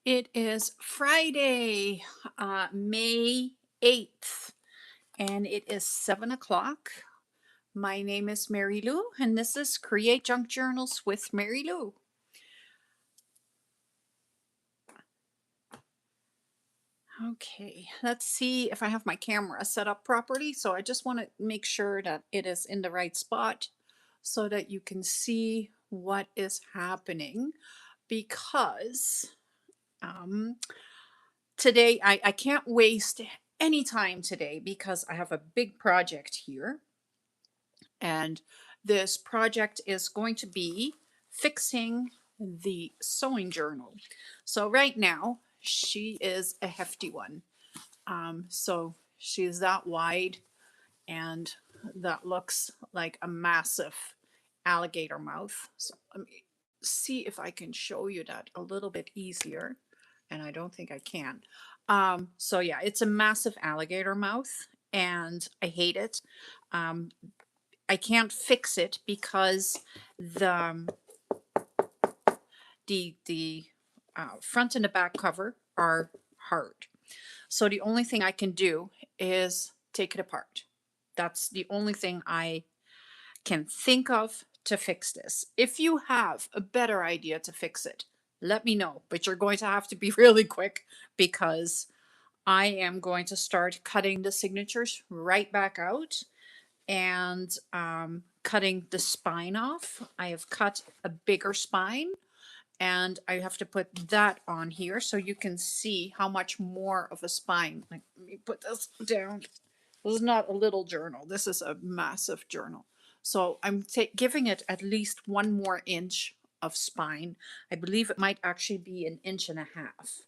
It is Friday, May 8th, and it is 7 o'clock. My name is Mary Lou, and this is Create Junk Journals with Mary Lou. Okay, let's see if I have my camera set up properly. So I just want to make sure that it is in the right spot so that you can see what is happening because um, today I can't waste any time today because I have a big project here. And this project is going to be fixing the sewing journal. So right now she is a hefty one. So she's that wide and that looks like a massive alligator mouth. So let me see if I can show you that a little bit easier. And I don't think I can. So yeah, it's a massive alligator mouth and I hate it. Um, I can't fix it because the front and the back cover are hard. So the only thing I can do is take it apart. That's the only thing I can think of to fix this. If you have a better idea to fix it, let me know. But you're going to have to be really quick because I am going to start cutting the signatures right back out and cutting the spine off. I have cut a bigger spine and I have to put that on here so you can see how much more of a spine. Like, let me put this down. This is not a little journal. This is a massive journal. So I'm giving it at least 1 more inch of spine. I believe it might actually be 1.5 inches.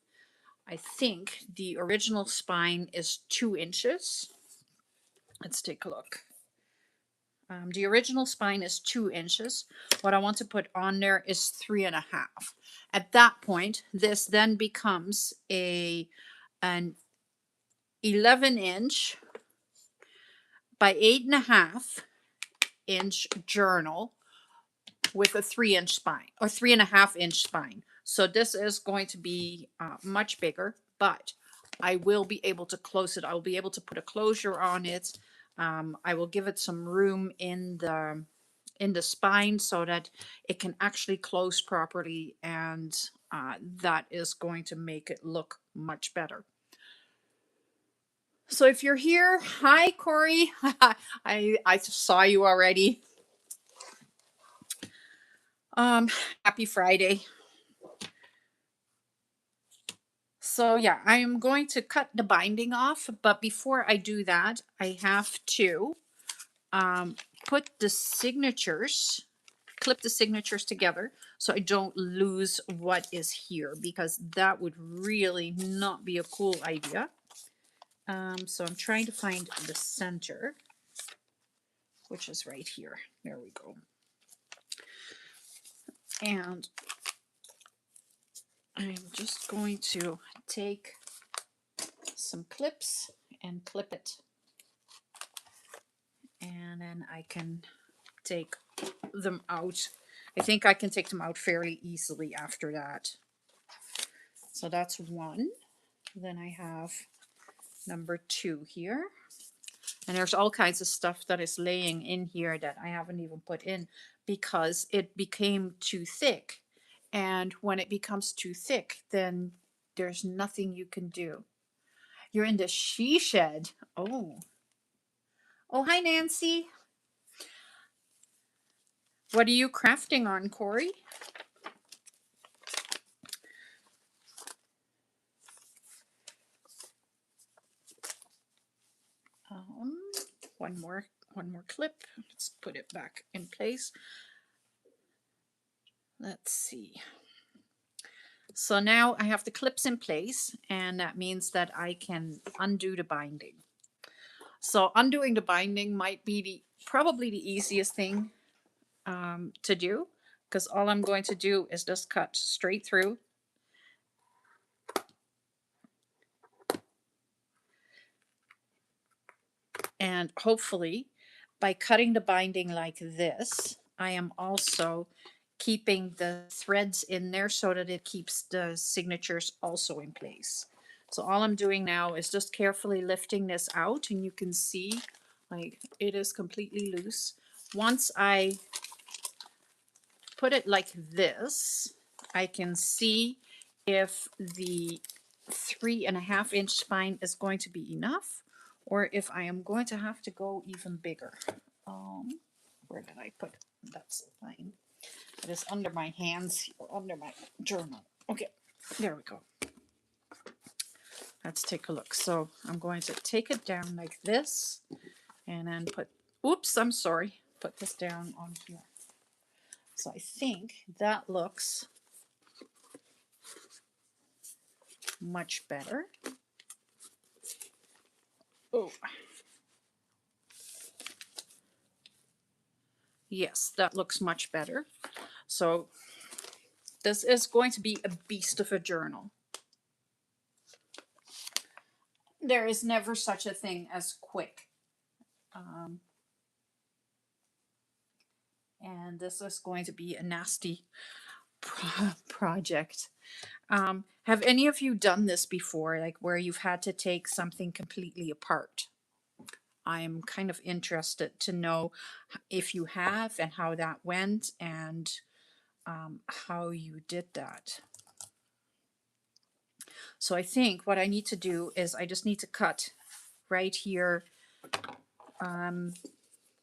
I think the original spine is 2 inches. Let's take a look. The original spine is 2 inches. What I want to put on there is 3.5. At that point, this then becomes an 11-inch by 8.5-inch journal with a 3-inch spine or 3.5-inch spine. So this is going to be much bigger, but I will be able to close it. I will be able to put a closure on it. I will give it some room in the spine so that it can actually close properly, and that is going to make it look much better. So if you're here, hi Corey. I saw you already. Happy Friday. So yeah, I am going to cut the binding off, but before I do that, I have to put the signatures, clip the signatures together so I don't lose what is here because that would really not be a cool idea. So I'm trying to find the center, which is right here. There we go. And I'm just going to take some clips and clip it. And then I can take them out. I think I can take them out fairly easily after that. So that's one. Then I have number 2 here. And there's all kinds of stuff that is laying in here that I haven't even put in because it became too thick. And when it becomes too thick, then there's nothing you can do. You're in the she shed. Oh. Oh, hi, Nancy. What are you crafting on, Corey? One more clip. Let's put it back in place. Let's see. So now I have the clips in place, and that means that I can undo the binding. So undoing the binding might be probably the easiest thing to do, because all I'm going to do is just cut straight through. And hopefully by cutting the binding like this, I am also keeping the threads in there so that it keeps the signatures also in place. So all I'm doing now is just carefully lifting this out, and you can see like it is completely loose. Once I put it like this, I can see if the 3.5-inch spine is going to be enough, or if I am going to have to go even bigger. Where did I put it? That's fine. It is under my hands, under my journal. Okay, there we go. Let's take a look. So I'm going to take it down like this and then put, oops, I'm sorry, put this down on here. So I think that looks much better. Oh, yes, that looks much better. So this is going to be a beast of a journal. There is never such a thing as quick. And this is going to be a nasty project. Have any of you done this before, like where you've had to take something completely apart? I'm kind of interested to know if you have and how that went, and how you did that. So I think what I need to do is I just need to cut right here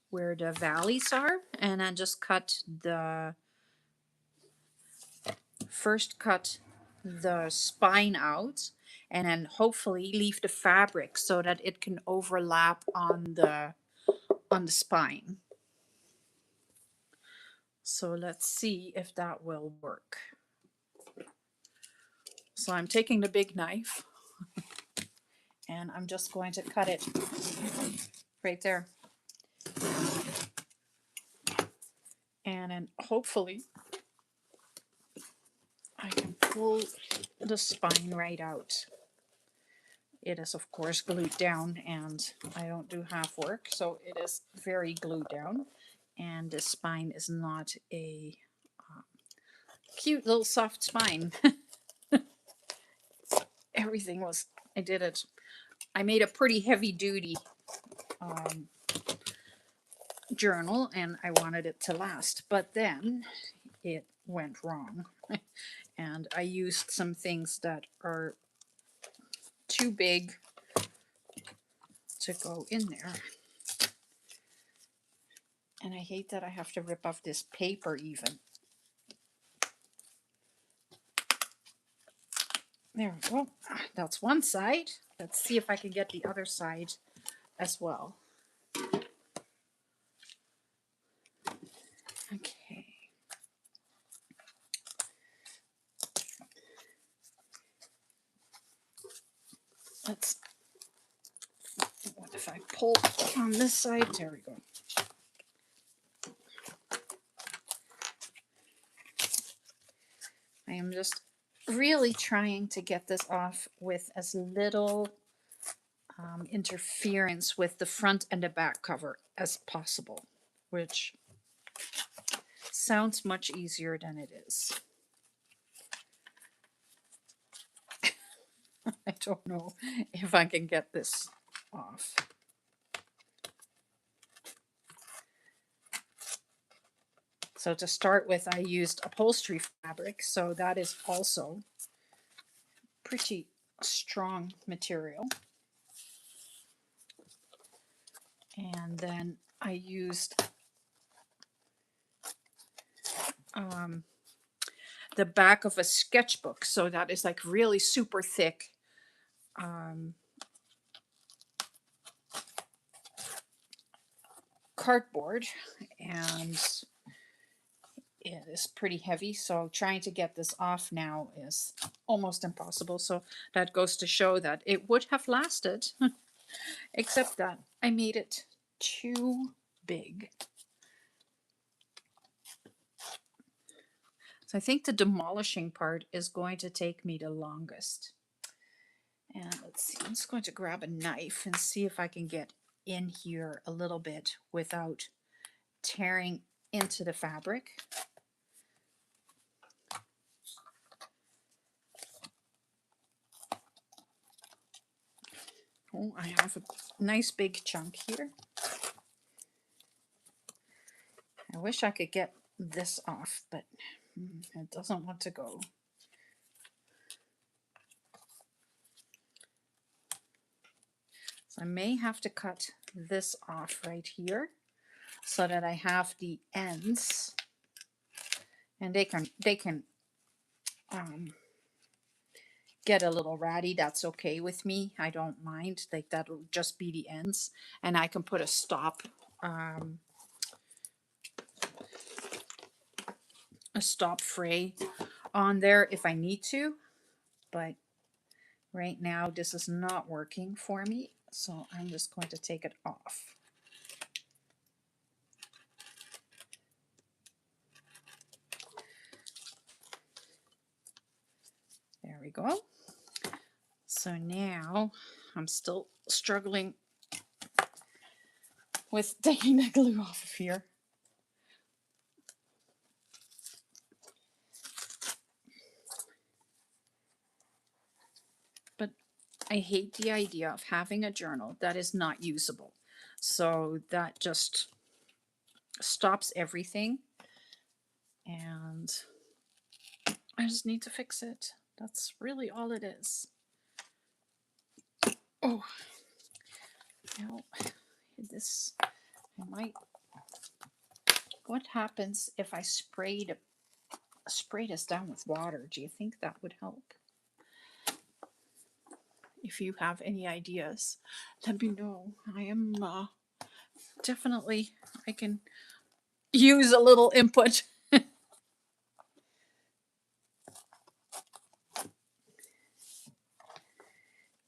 where the valleys are, and then just cut the spine out, and then hopefully leave the fabric so that it can overlap on the spine. So let's see if that will work. So I'm taking the big knife and I'm just going to cut it right there. And then hopefully I can pull the spine right out. It is of course glued down, and I don't do half work, so it is very glued down. And the spine is not a cute little soft spine. Everything was, I did it. I made a pretty heavy duty journal, and I wanted it to last, but then it went wrong. And I used some things that are too big to go in there. And I hate that I have to rip off this paper even. There we go. That's one side. Let's see if I can get the other side as well. Okay. Let's, what if I pull on this side? There we go. I am just really trying to get this off with as little interference with the front and the back cover as possible, which sounds much easier than it is. I don't know if I can get this off. So to start with, I used upholstery fabric, so that is also pretty strong material. And then I used the back of a sketchbook, so that is like really super thick cardboard, and it is pretty heavy, so trying to get this off now is almost impossible. So that goes to show that it would have lasted, except that I made it too big. So I think the demolishing part is going to take me the longest. And let's see, I'm just going to grab a knife and see if I can get in here a little bit without tearing into the fabric. Oh, I have a nice big chunk here. I wish I could get this off, but it doesn't want to go. So I may have to cut this off right here so that I have the ends, and they can get a little ratty. That's okay with me. I don't mind. Like, that'll just be the ends, and I can put a stop fray on there if I need to, but right now this is not working for me, so I'm just going to take it off. There we go. So now I'm still struggling with taking the glue off of here. But I hate the idea of having a journal that is not usable. So that just stops everything. And I just need to fix it. That's really all it is. Oh, now this, I might, what happens if I spray this down with water? Do you think that would help? If you have any ideas, let me know. I am definitely, I can use a little input.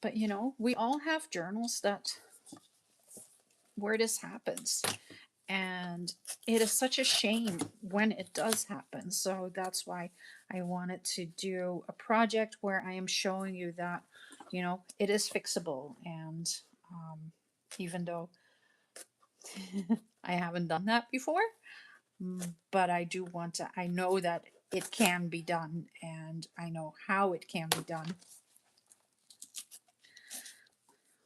But you know, we all have journals that where this happens, and it is such a shame when it does happen. So that's why I wanted to do a project where I am showing you that, you know, it is fixable. And even though I haven't done that before, but I do want to, I know that it can be done, and I know how it can be done.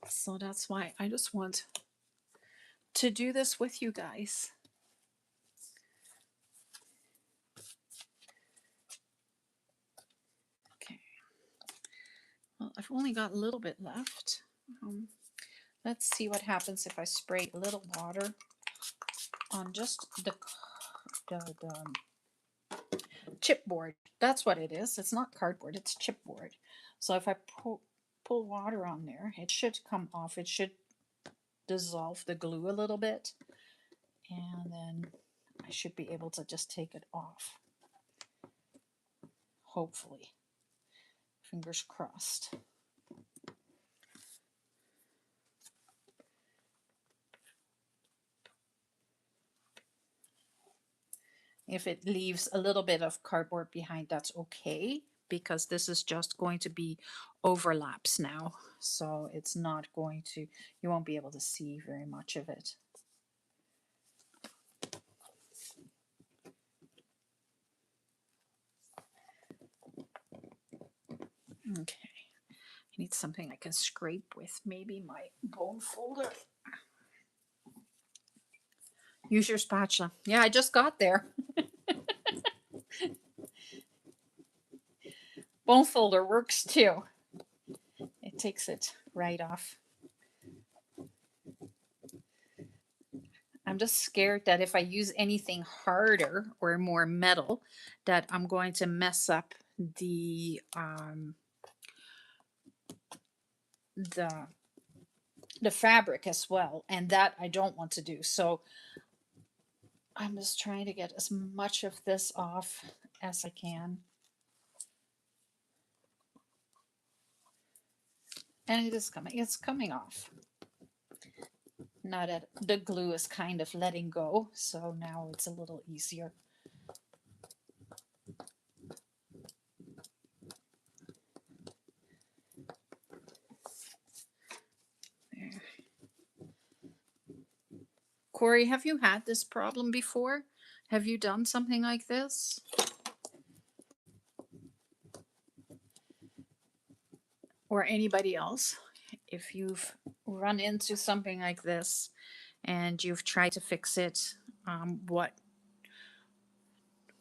So that's why I just want to do this with you guys. Okay. Well, I've only got a little bit left. Let's see what happens if I spray a little water on just the chipboard. That's what it is. It's not cardboard, it's chipboard. So if I pull water on there, it should come off. It should dissolve the glue a little bit, and then I should be able to just take it off. Hopefully. Fingers crossed. If it leaves a little bit of cardboard behind, that's okay, because this is just going to be overlaps now. So it's not going to, you won't be able to see very much of it. Okay, I need something I can scrape with, maybe my bone folder. Use your spatula. Yeah, I just got there. Bone folder works too. It takes it right off. I'm just scared that if I use anything harder or more metal, that I'm going to mess up the fabric as well, and that I don't want to do. So I'm just trying to get as much of this off as I can. And it's coming off. Now that the glue is kind of letting go, so now it's a little easier. There. Corey, have you had this problem before? Have you done something like this? Or anybody else? If you've run into something like this and you've tried to fix it,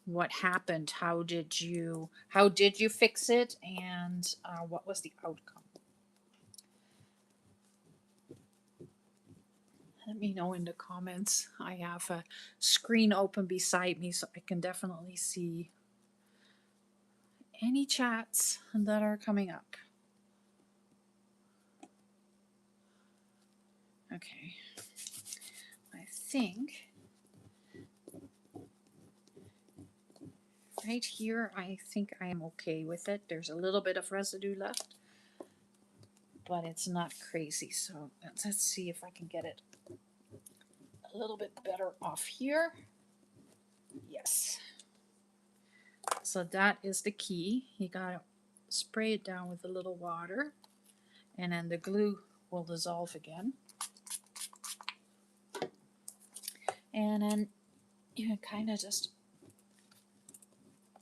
what happened? How did you fix it, and what was the outcome? Let me know in the comments. I have a screen open beside me so I can definitely see any chats that are coming up. Okay. I think right here, I think I am okay with it. There's a little bit of residue left, but it's not crazy. So let's see if I can get it a little bit better off here. Yes. So that is the key. You gotta spray it down with a little water, and then the glue will dissolve again. And then you can kind of just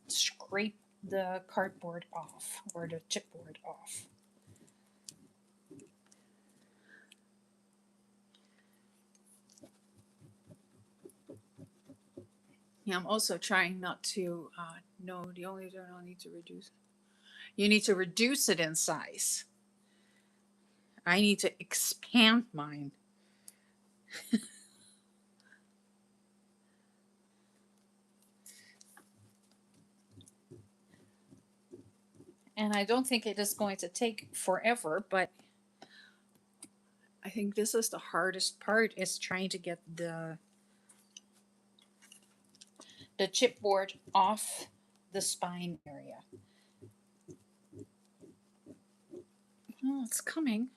scrape the cardboard off, or the chipboard off. Yeah, I'm also trying not to, no, the only thing I need to reduce. You need to reduce it in size. I need to expand mine. And I don't think it is going to take forever, but I think this is the hardest part, is trying to get the chipboard off the spine area. Oh, it's coming.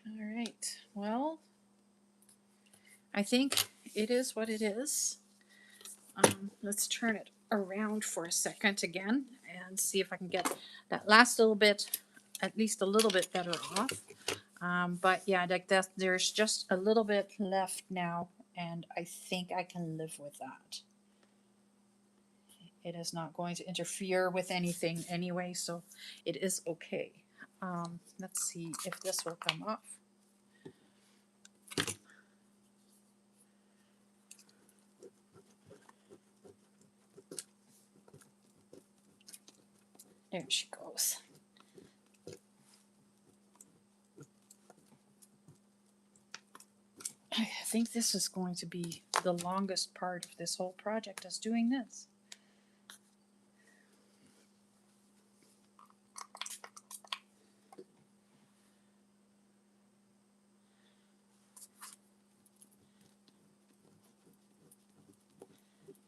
All right. Well, I think it is what it is. Let's turn it around for a second again and see if I can get that last little bit, at least a little bit better off. But yeah, like that, there's just a little bit left now, and I think I can live with that. It is not going to interfere with anything anyway, so it is okay. Let's see if this will come off. There she goes. I think this is going to be the longest part of this whole project, is doing this.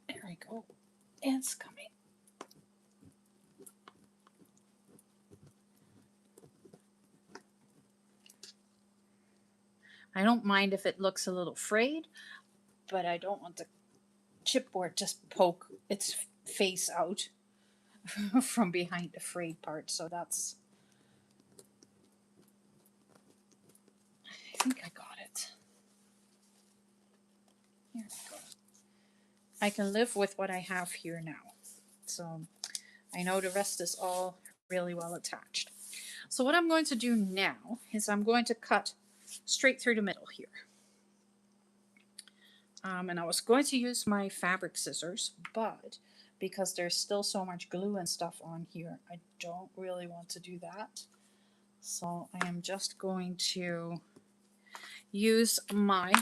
There we go. It's coming. I don't mind if it looks a little frayed, but I don't want the chipboard just poke its face out from behind the frayed part. So that's, I think I got it. Here we go. I can live with what I have here now. So I know the rest is all really well attached. So what I'm going to do now is I'm going to cut straight through the middle here. And I was going to use my fabric scissors, but because there's still so much glue and stuff on here, I don't really want to do that. So I am just going to use my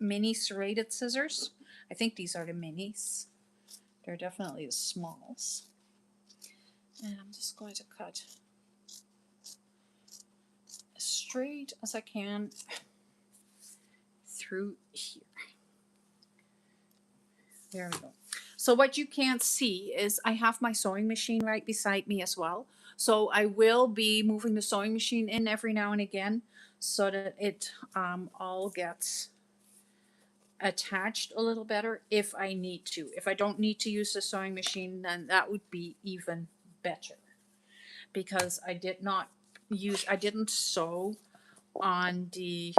mini serrated scissors. I think these are the minis. They're definitely the smalls. And I'm just going to cut as straight as I can through here. There we go. So what you can't see is I have my sewing machine right beside me as well. So I will be moving the sewing machine in every now and again so that it all gets attached a little better if I need to. If I don't need to use the sewing machine, then that would be even better, because I didn't sew on the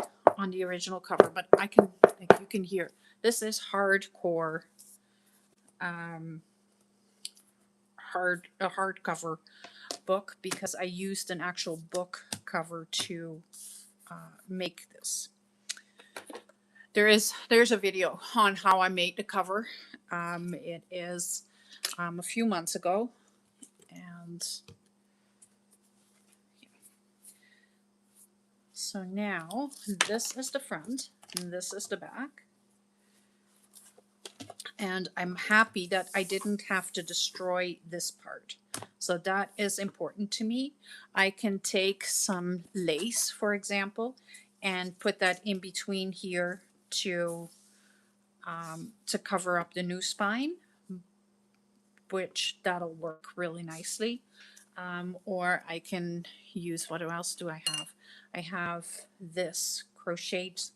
original cover, but I can, like, you can hear this is hardcore, um, hardcover book because I used an actual book cover to make this. There's a video on how I made the cover. It is a few months ago, and so now this is the front and this is the back. And I'm happy that I didn't have to destroy this part. So that is important to me. I can take some lace, for example, and put that in between here to cover up the new spine, which that'll work really nicely. Or I can use, what else do I have? I have this crocheted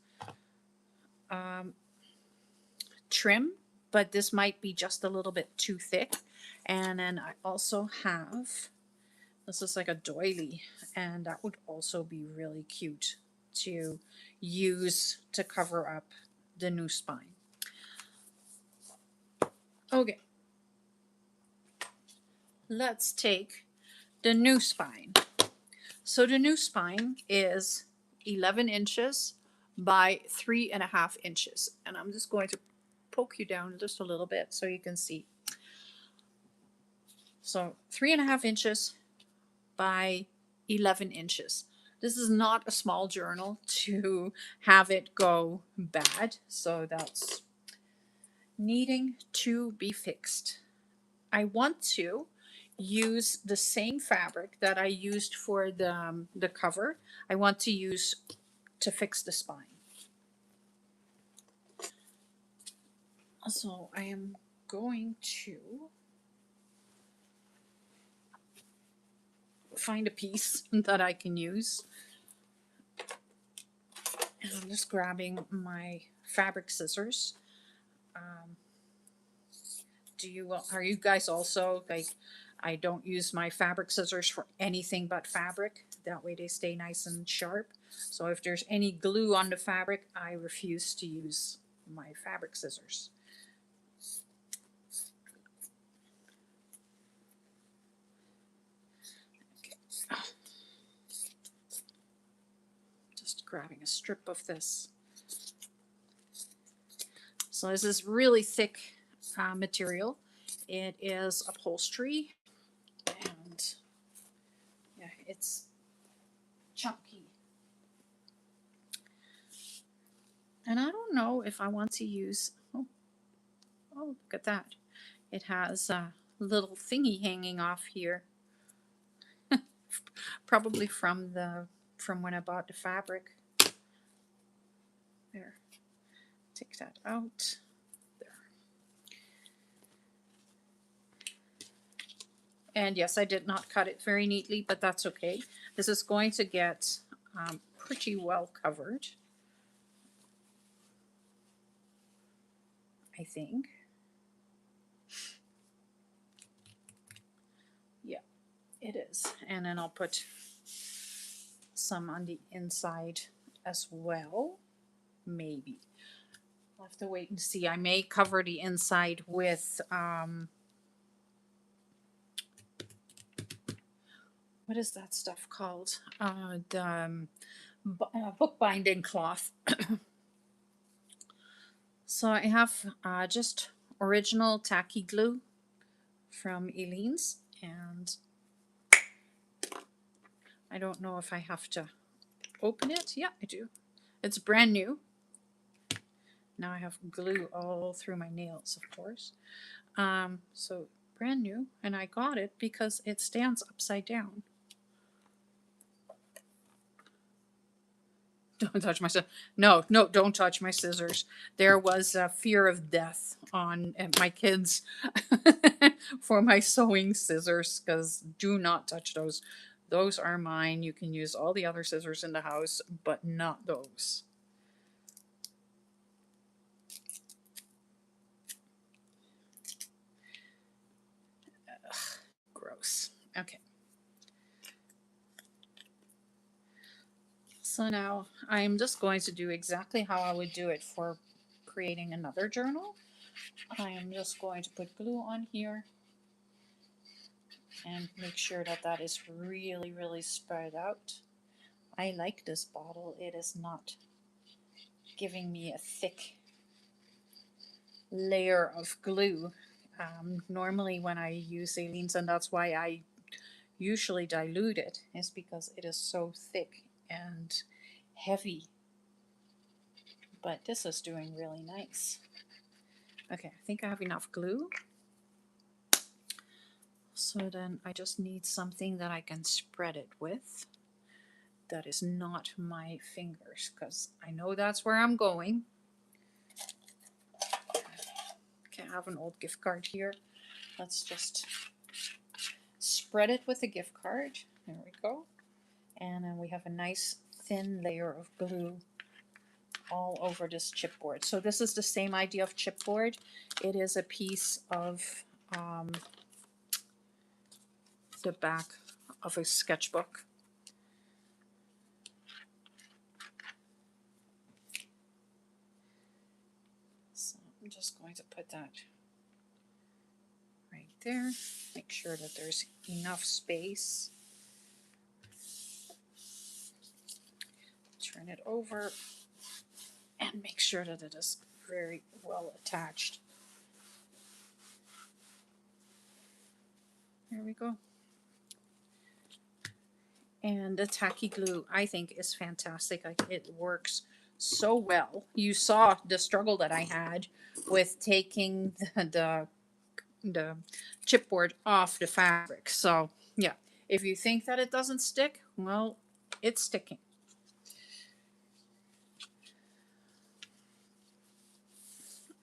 trim, but this might be just a little bit too thick. And then I also have, this is like a doily, and that would also be really cute to use to cover up the new spine. Okay, let's take the new spine. So the new spine is 11 inches by 3.5 inches. And I'm just going to poke you down just a little bit so you can see. So 3.5 inches by 11 inches. This is not a small journal to have it go bad. So that's needing to be fixed. I want to use the same fabric that I used for the cover. I want to use to fix the spine. So I am going to find a piece that I can use. And I'm just grabbing my fabric scissors. Are you guys also like, I don't use my fabric scissors for anything but fabric. That way they stay nice and sharp. So if there's any glue on the fabric, I refuse to use my fabric scissors. Okay. Just grabbing a strip of this. So this is really thick material. It is upholstery, and yeah, it's chunky. And I don't know if I want to use, oh, look at that. It has a little thingy hanging off here. Probably from when I bought the fabric. There. Take that out. There. And yes, I did not cut it very neatly, but that's okay. This is going to get pretty well covered, I think. Yeah, it is. And then I'll put some on the inside as well. Maybe. I'll have to wait and see. I may cover the inside with what is that stuff called? The bookbinding cloth. So I have just original tacky glue from Elaine's, and I don't know if I have to open it. Yeah, I do. It's brand new. Now I have glue all through my nails, of course. So brand new, and I got it because it stands upside down. Don't touch my scissors. No, don't touch my scissors. There was a fear of death on my kids for my sewing scissors, because do not touch those. Those are mine. You can use all the other scissors in the house, but not those. Ugh, gross. Okay. So now I'm just going to do exactly how I would do it for creating another journal. I am just going to put glue on here and make sure that that is really, really spread out. I like this bottle. It is not giving me a thick layer of glue. Normally when I use Aleene's, and that's why I usually dilute it, is because it is so thick and heavy. But this is doing really nice. Okay, I think I have enough glue. So then I just need something that I can spread it with. That is not my fingers, because I know that's where I'm going. Okay, I have an old gift card here. Let's just spread it with a gift card. There we go. And then we have a nice thin layer of glue all over this chipboard. So this is the same idea of chipboard. It is a piece of the back of a sketchbook. So I'm just going to put that right there. Make sure that there's enough space. Turn it over and make sure that it is very well attached. There we go. And the tacky glue, I think, is fantastic. It works so well. You saw the struggle that I had with taking the chipboard off the fabric. So yeah, if you think that it doesn't stick, well, it's sticking.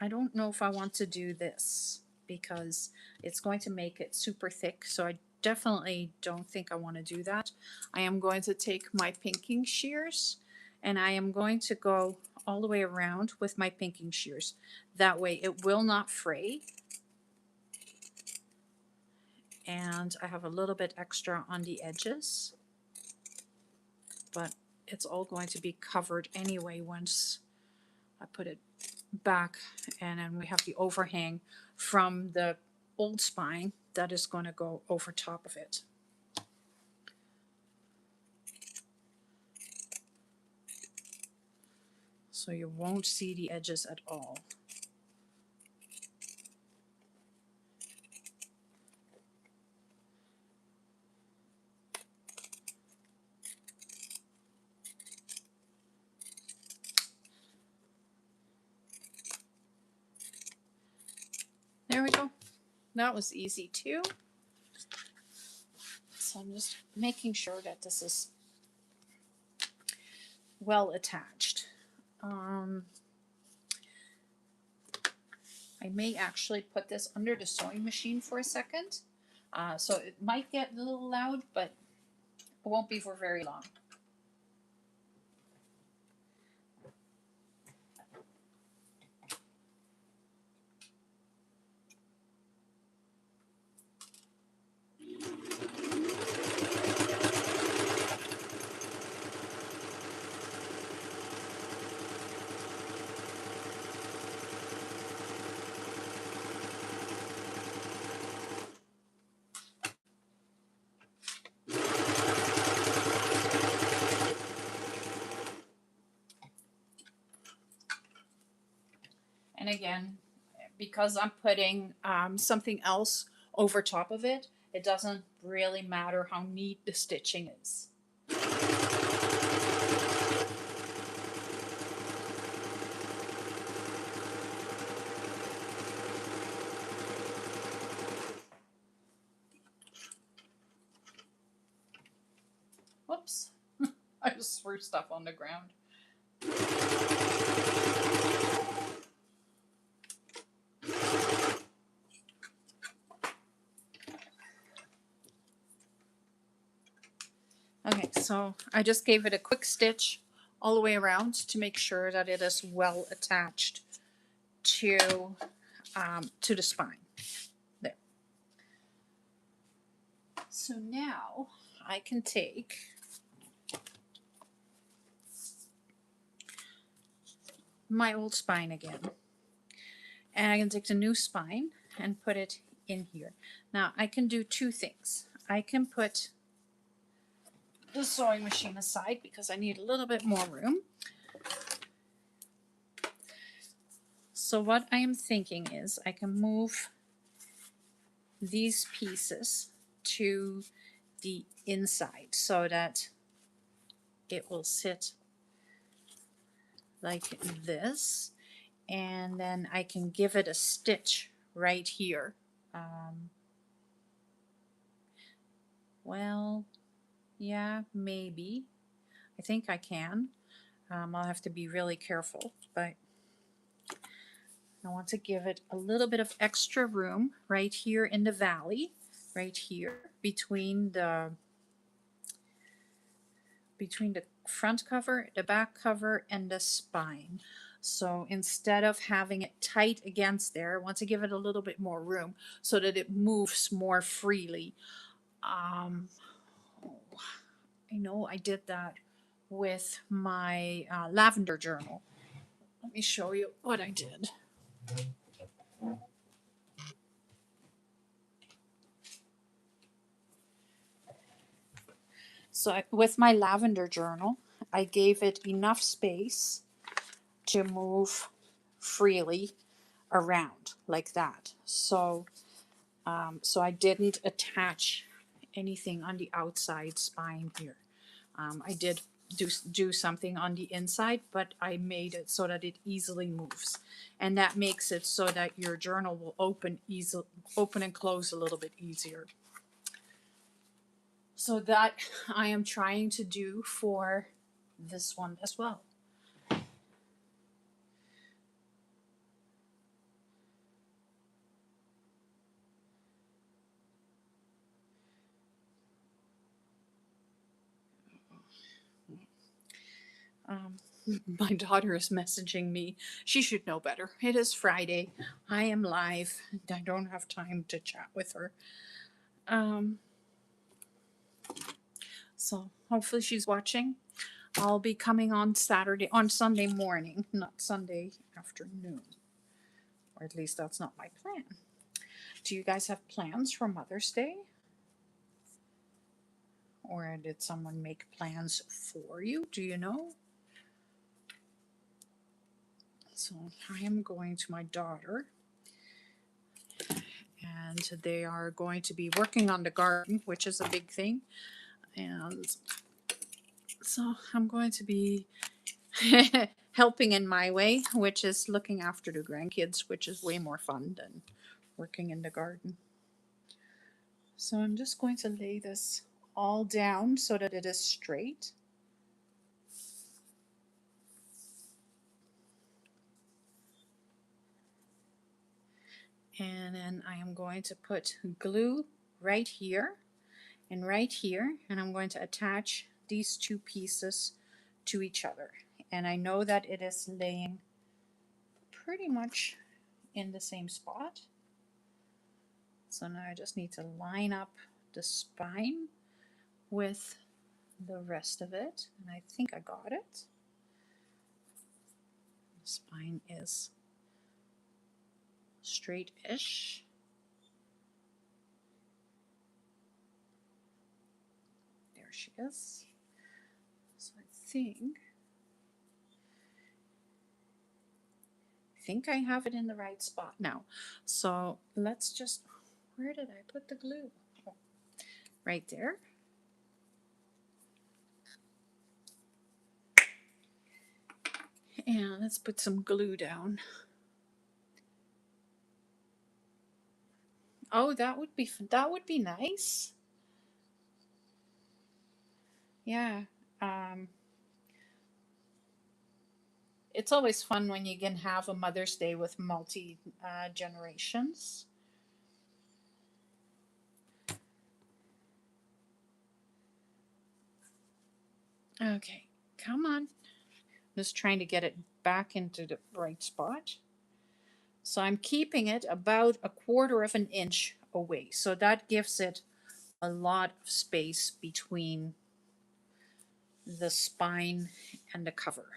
I don't know if I want to do this because it's going to make it super thick, so I definitely don't think I want to do that. I am going to take my pinking shears and I am going to go all the way around with my pinking shears. That way it will not fray. And I have a little bit extra on the edges, but it's all going to be covered anyway once I put it back, and then we have the overhang from the old spine that is going to go over top of it. So you won't see the edges at all. There we go. That was easy too. So I'm just making sure that this is well attached. I may actually put this under the sewing machine for a second. So it might get a little loud, but it won't be for very long. And again, because I'm putting something else over top of it, it doesn't really matter how neat the stitching is. Whoops, I just threw stuff on the ground. Okay, so I just gave it a quick stitch all the way around to make sure that it is well attached to the spine. There. So now I can take my old spine again. And I can take the new spine and put it in here. Now I can do two things. I can put the sewing machine aside because I need a little bit more room. So what I am thinking is I can move these pieces to the inside so that it will sit like this, and then I can give it a stitch right here. Well, yeah, maybe. I think I can. I'll have to be really careful, but I want to give it a little bit of extra room right here in the valley, right here between the front cover, the back cover, and the spine. So instead of having it tight against there, I want to give it a little bit more room so that it moves more freely. I know I did that with my lavender journal. Let me show you what I did. So with my lavender journal, I gave it enough space to move freely around like that. So I didn't attach anything on the outside spine here. I did do something on the inside, but I made it so that it easily moves, and that makes it so that your journal will open and close a little bit easier. So that I am trying to do for this one as well. My daughter is messaging me. She should know better. It is Friday. I am live. I don't have time to chat with her. So hopefully she's watching. I'll be coming on Sunday morning, not Sunday afternoon. Or at least that's not my plan. Do you guys have plans for Mother's Day? Or did someone make plans for you? Do you know? So I am going to my daughter, and they are going to be working on the garden, which is a big thing. And so I'm going to be helping in my way, which is looking after the grandkids, which is way more fun than working in the garden. So I'm just going to lay this all down so that it is straight. And then I am going to put glue right here and right here, and I'm going to attach these two pieces to each other. And I know that it is laying pretty much in the same spot. So now I just need to line up the spine with the rest of it, and I think I got it. The spine is straight-ish. There she is. So I think I have it in the right spot now. So let's just, where did I put the glue? Oh, right there. And let's put some glue down. Oh, that would be nice. Yeah. It's always fun when you can have a Mother's Day with multi generations. Okay, come on. Just trying to get it back into the right spot. So I'm keeping it about 1/4 of an inch away. So that gives it a lot of space between the spine and the cover.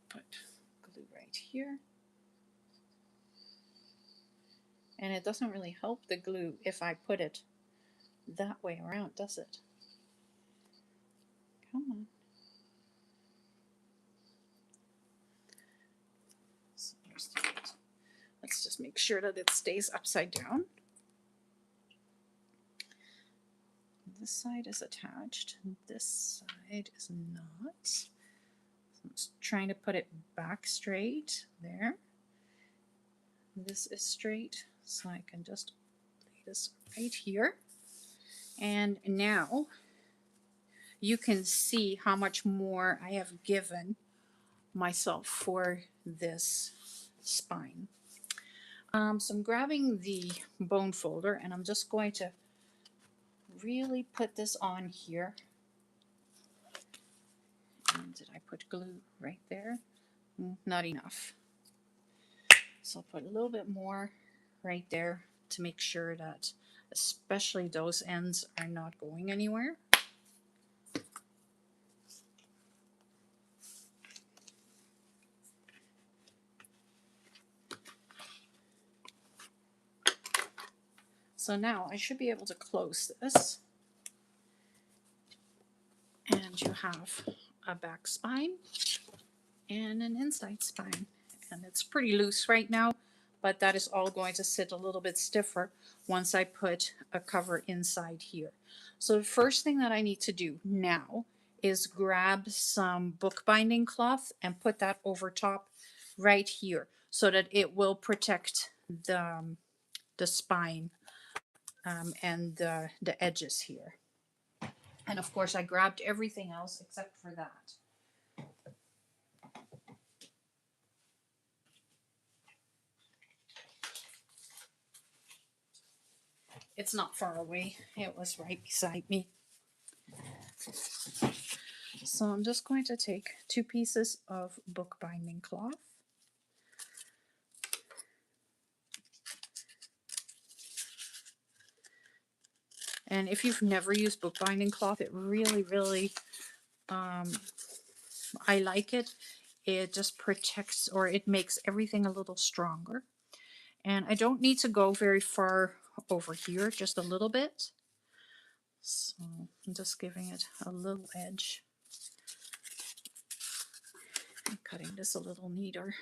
put glue right here. And it doesn't really help the glue if I put it that way around, does it? Come on. So let's just make sure that it stays upside down. This side is attached, and this side is not. So I'm just trying to put it back straight there. This is straight, so I can just lay this right here. And now you can see how much more I have given myself for this spine. So I'm grabbing the bone folder and I'm just going to really put this on here. And did I put glue right there? Not enough. So I'll put a little bit more right there to make sure that especially those ends are not going anywhere. So now I should be able to close this. And you have a back spine and an inside spine. And it's pretty loose right now, but that is all going to sit a little bit stiffer once I put a cover inside here. So the first thing that I need to do now is grab some bookbinding cloth and put that over top right here so that it will protect the spine and the edges here. And of course I grabbed everything else except for that. It's not far away. It was right beside me. So I'm just going to take 2 pieces of bookbinding cloth. And if you've never used bookbinding cloth, it really, I like it. It just protects, or it makes everything a little stronger. And I don't need to go very far over here, just a little bit. So I'm just giving it a little edge. I'm cutting this a little neater.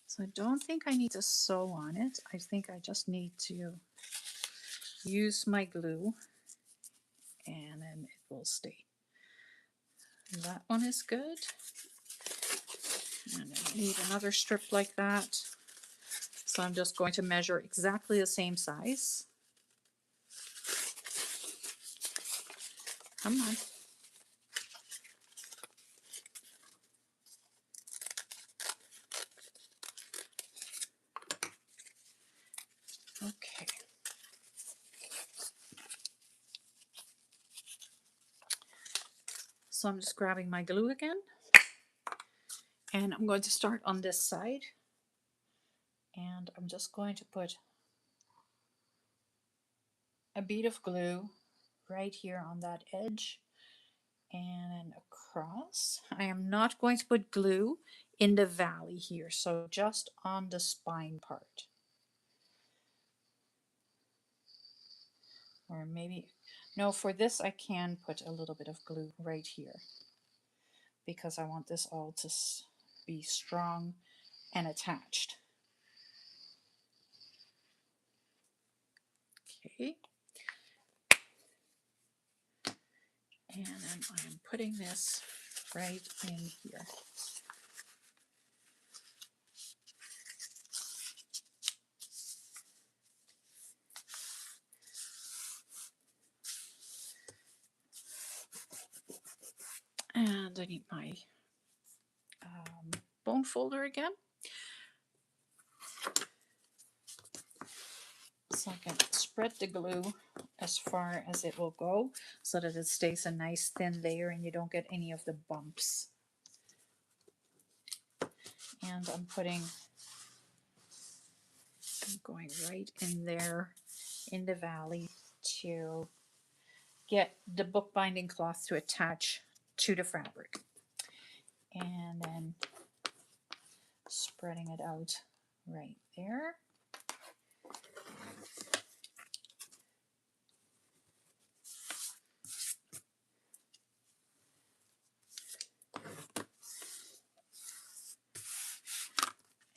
So I don't think I need to sew on it. I think I just need to use my glue and then it will stay. And that one is good. And I need another strip like that. So I'm just going to measure exactly the same size. Come on. Okay. So I'm just grabbing my glue again. And I'm going to start on this side. And I'm just going to put a bead of glue right here on that edge and across. I am not going to put glue in the valley here, so just on the spine part. Or maybe, no, for this I can put a little bit of glue right here because I want this all to be strong and attached. Okay. And then I'm putting this right in here. And I need my bone folder again. So I can spread the glue as far as it will go so that it stays a nice thin layer and you don't get any of the bumps. And I'm going right in there in the valley to get the bookbinding cloth to attach to the fabric. And then spreading it out right there.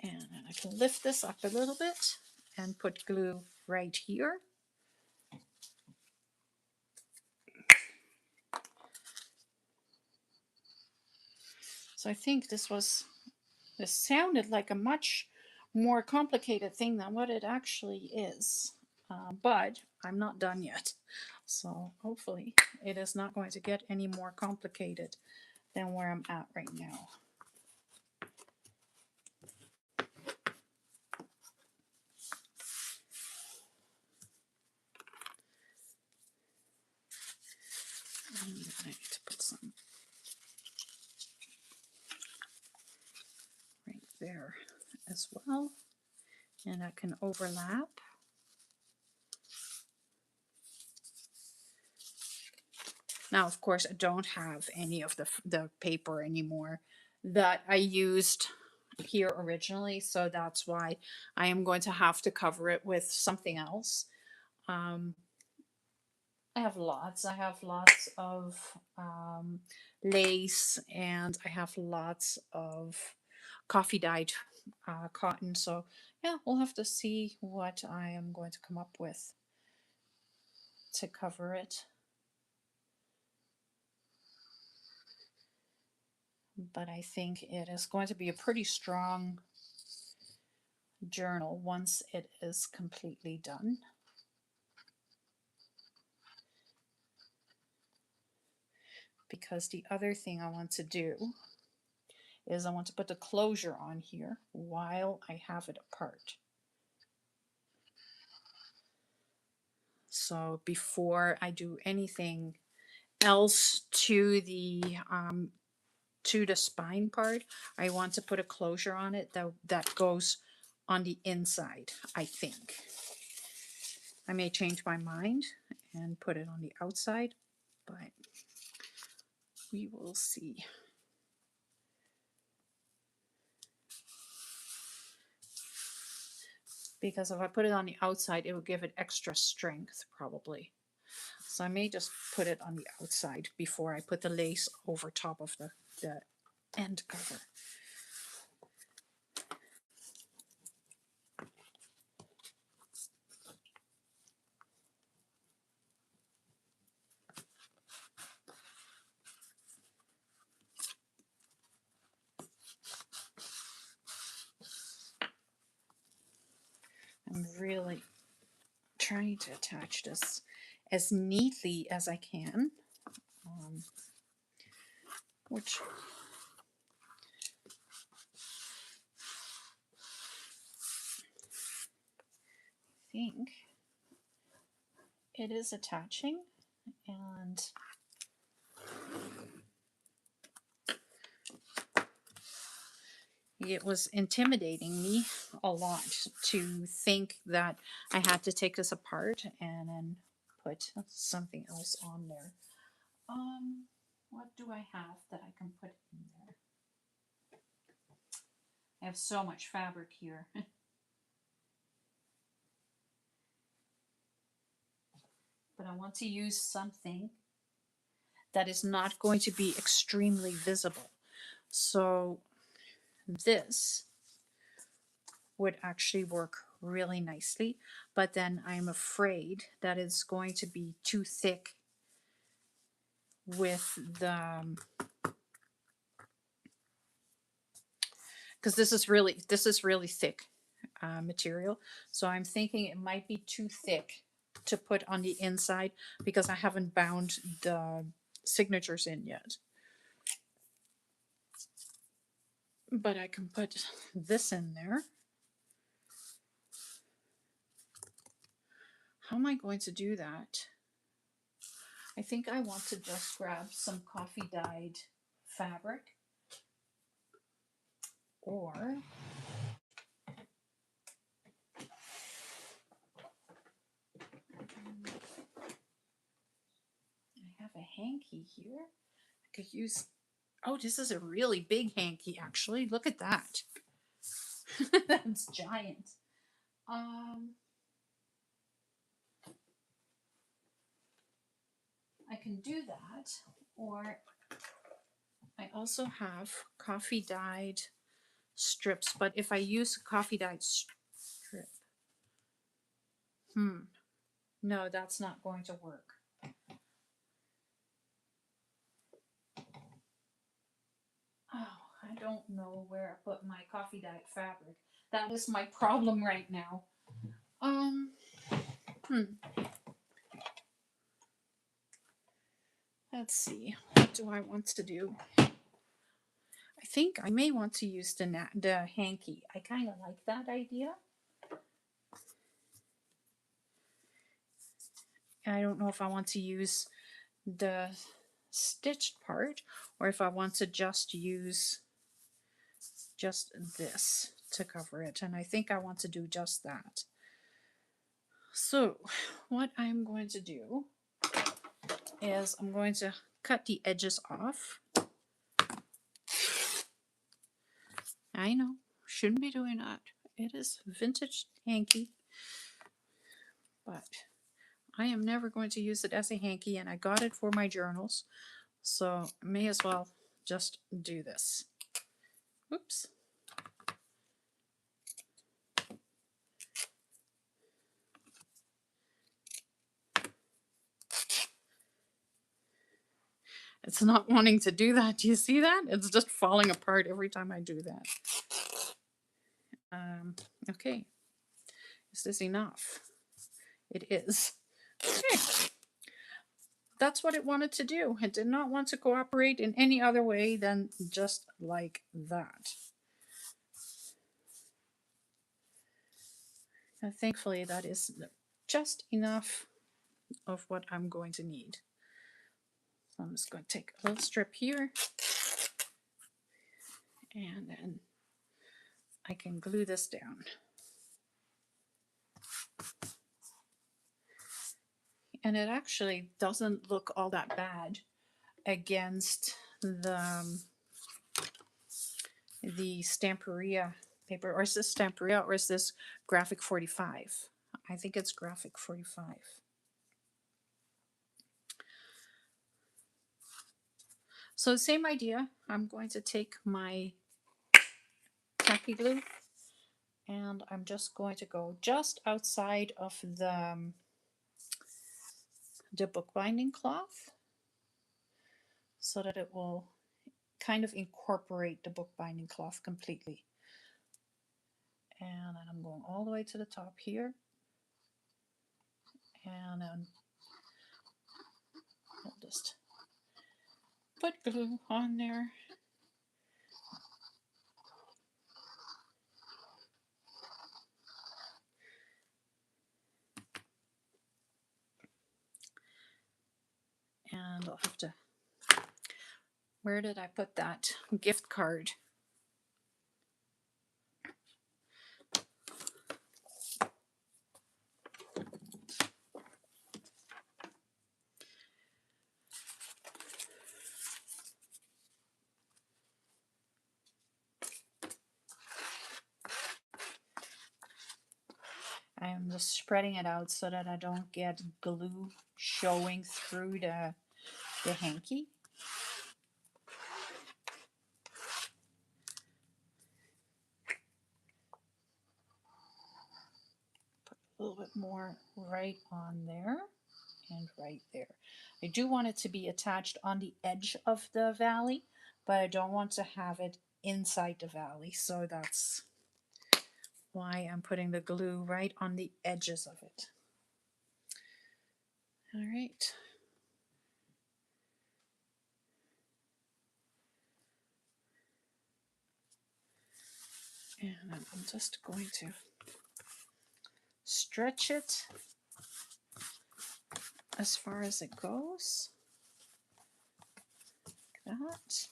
And then I can lift this up a little bit and put glue right here. So I think this sounded like a much more complicated thing than what it actually is. But I'm not done yet. So hopefully it is not going to get any more complicated than where I'm at right now. And I need to put some right there as well. And that can overlap. Now, of course, I don't have any of the paper anymore that I used here originally, so that's why I am going to have to cover it with something else. I have lots. I have lots of lace, and I have lots of coffee dyed cotton. So yeah, we'll have to see what I am going to come up with to cover it. But I think it is going to be a pretty strong journal once it is completely done. Because the other thing I want to do is I want to put the closure on here while I have it apart. So before I do anything else to the spine part, I want to put a closure on it that goes on the inside, I think. I may change my mind and put it on the outside, but we will see. Because if I put it on the outside, it will give it extra strength probably. So I may just put it on the outside before I put the lace over top of the end cover. I'm really trying to attach this as neatly as I can, which I think it is attaching, and it was intimidating me a lot to think that I had to take this apart and then put something else on there. What do I have that I can put in there? I have so much fabric here. But I want to use something that is not going to be extremely visible. So this would actually work really nicely, but then I'm afraid that it's going to be too thick with the because this is really thick material, so I'm thinking it might be too thick to put on the inside because I haven't bound the signatures in yet. But I can put this in there. How am I going to do that? I think I want to just grab some coffee dyed fabric, or here. I could use, oh, this is a really big hanky actually. Look at that. That's giant. I can do that, or I also have coffee dyed strips, but if I use a coffee dyed strip, no, that's not going to work. Oh, I don't know where I put my coffee dyed fabric. That is my problem right now. Let's see. What do I want to do? I think I may want to use the hanky. I kind of like that idea. I don't know if I want to use the stitched part or if I want to just use just this to cover it, and I think I want to do just that. So what I'm going to do is I'm going to cut the edges off. I know, shouldn't be doing that. It is vintage hanky, but I am never going to use it as a hanky, and I got it for my journals, so I may as well just do this. Oops. It's not wanting to do that. Do you see that? It's just falling apart every time I do that. Okay. Is this enough? It is. Okay. That's what it wanted to do. It did not want to cooperate in any other way than just like that. And thankfully, that is just enough of what I'm going to need. So I'm just going to take a little strip here, and then I can glue this down. And it actually doesn't look all that bad against the Stamperia paper. Or is this Stamperia or is this Graphic 45? I think it's Graphic 45. So the same idea. I'm going to take my tacky glue and I'm just going to go just outside of the bookbinding cloth so that it will kind of incorporate the bookbinding cloth completely. And then I'm going all the way to the top here. And then I'll just put glue on there. And I'll have to, where did I put that gift card? I'm just spreading it out so that I don't get glue showing through the hanky. Put a little bit more right on there and right there. I do want it to be attached on the edge of the valley, but I don't want to have it inside the valley, so that's why I'm putting the glue right on the edges of it. All right. And I'm just going to stretch it as far as it goes. Like that.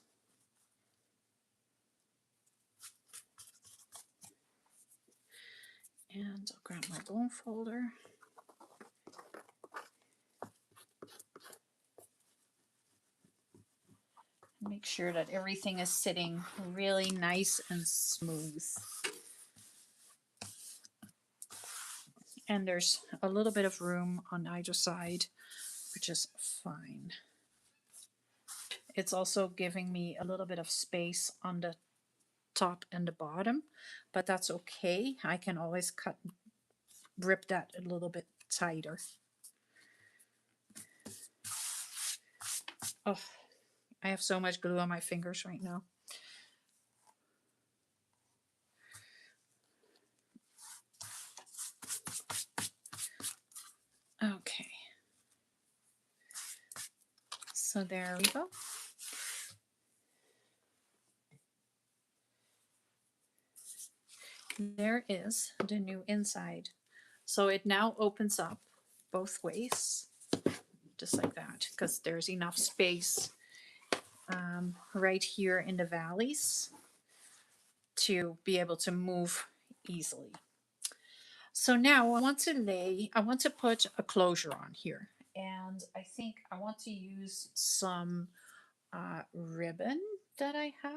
And I'll grab my bone folder. Make sure that everything is sitting really nice and smooth. And there's a little bit of room on either side, which is fine. It's also giving me a little bit of space on the top and the bottom, but that's okay. I can always rip that a little bit tighter. Oh, I have so much glue on my fingers right now. Okay. So there we go. There is the new inside. So it now opens up both ways, just like that, because there's enough space right here in the valleys to be able to move easily. So now I want to put a closure on here. And I think I want to use some ribbon that I have.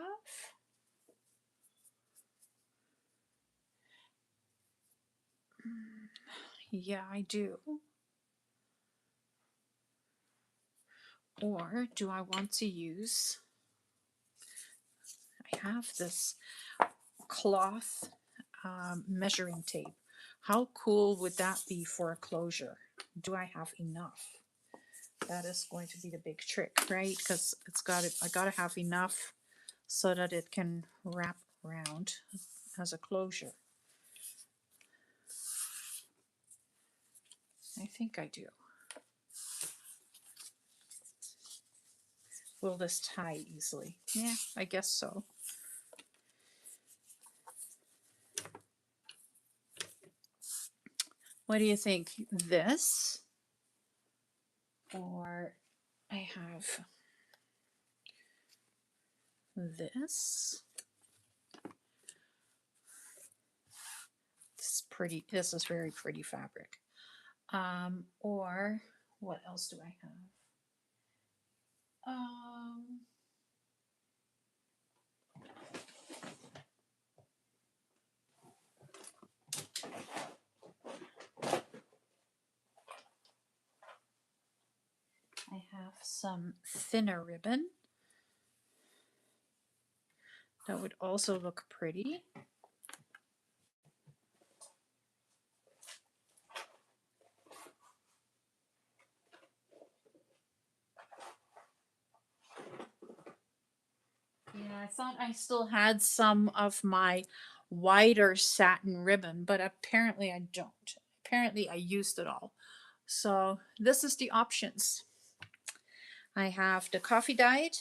Yeah, I do. Or do I want to use, I have this cloth measuring tape. How cool would that be for a closure? Do I have enough? That is going to be the big trick, right? Because I gotta have enough so that it can wrap around as a closure. I think I do. Will this tie easily? Yeah, I guess so. What do you think? This? Or I have this. This is very pretty fabric. Or what else do I have? I have some thinner ribbon. That would also look pretty. Yeah, I thought I still had some of my wider satin ribbon, but apparently I don't. Apparently I used it all. So this is the options. I have the coffee dyed.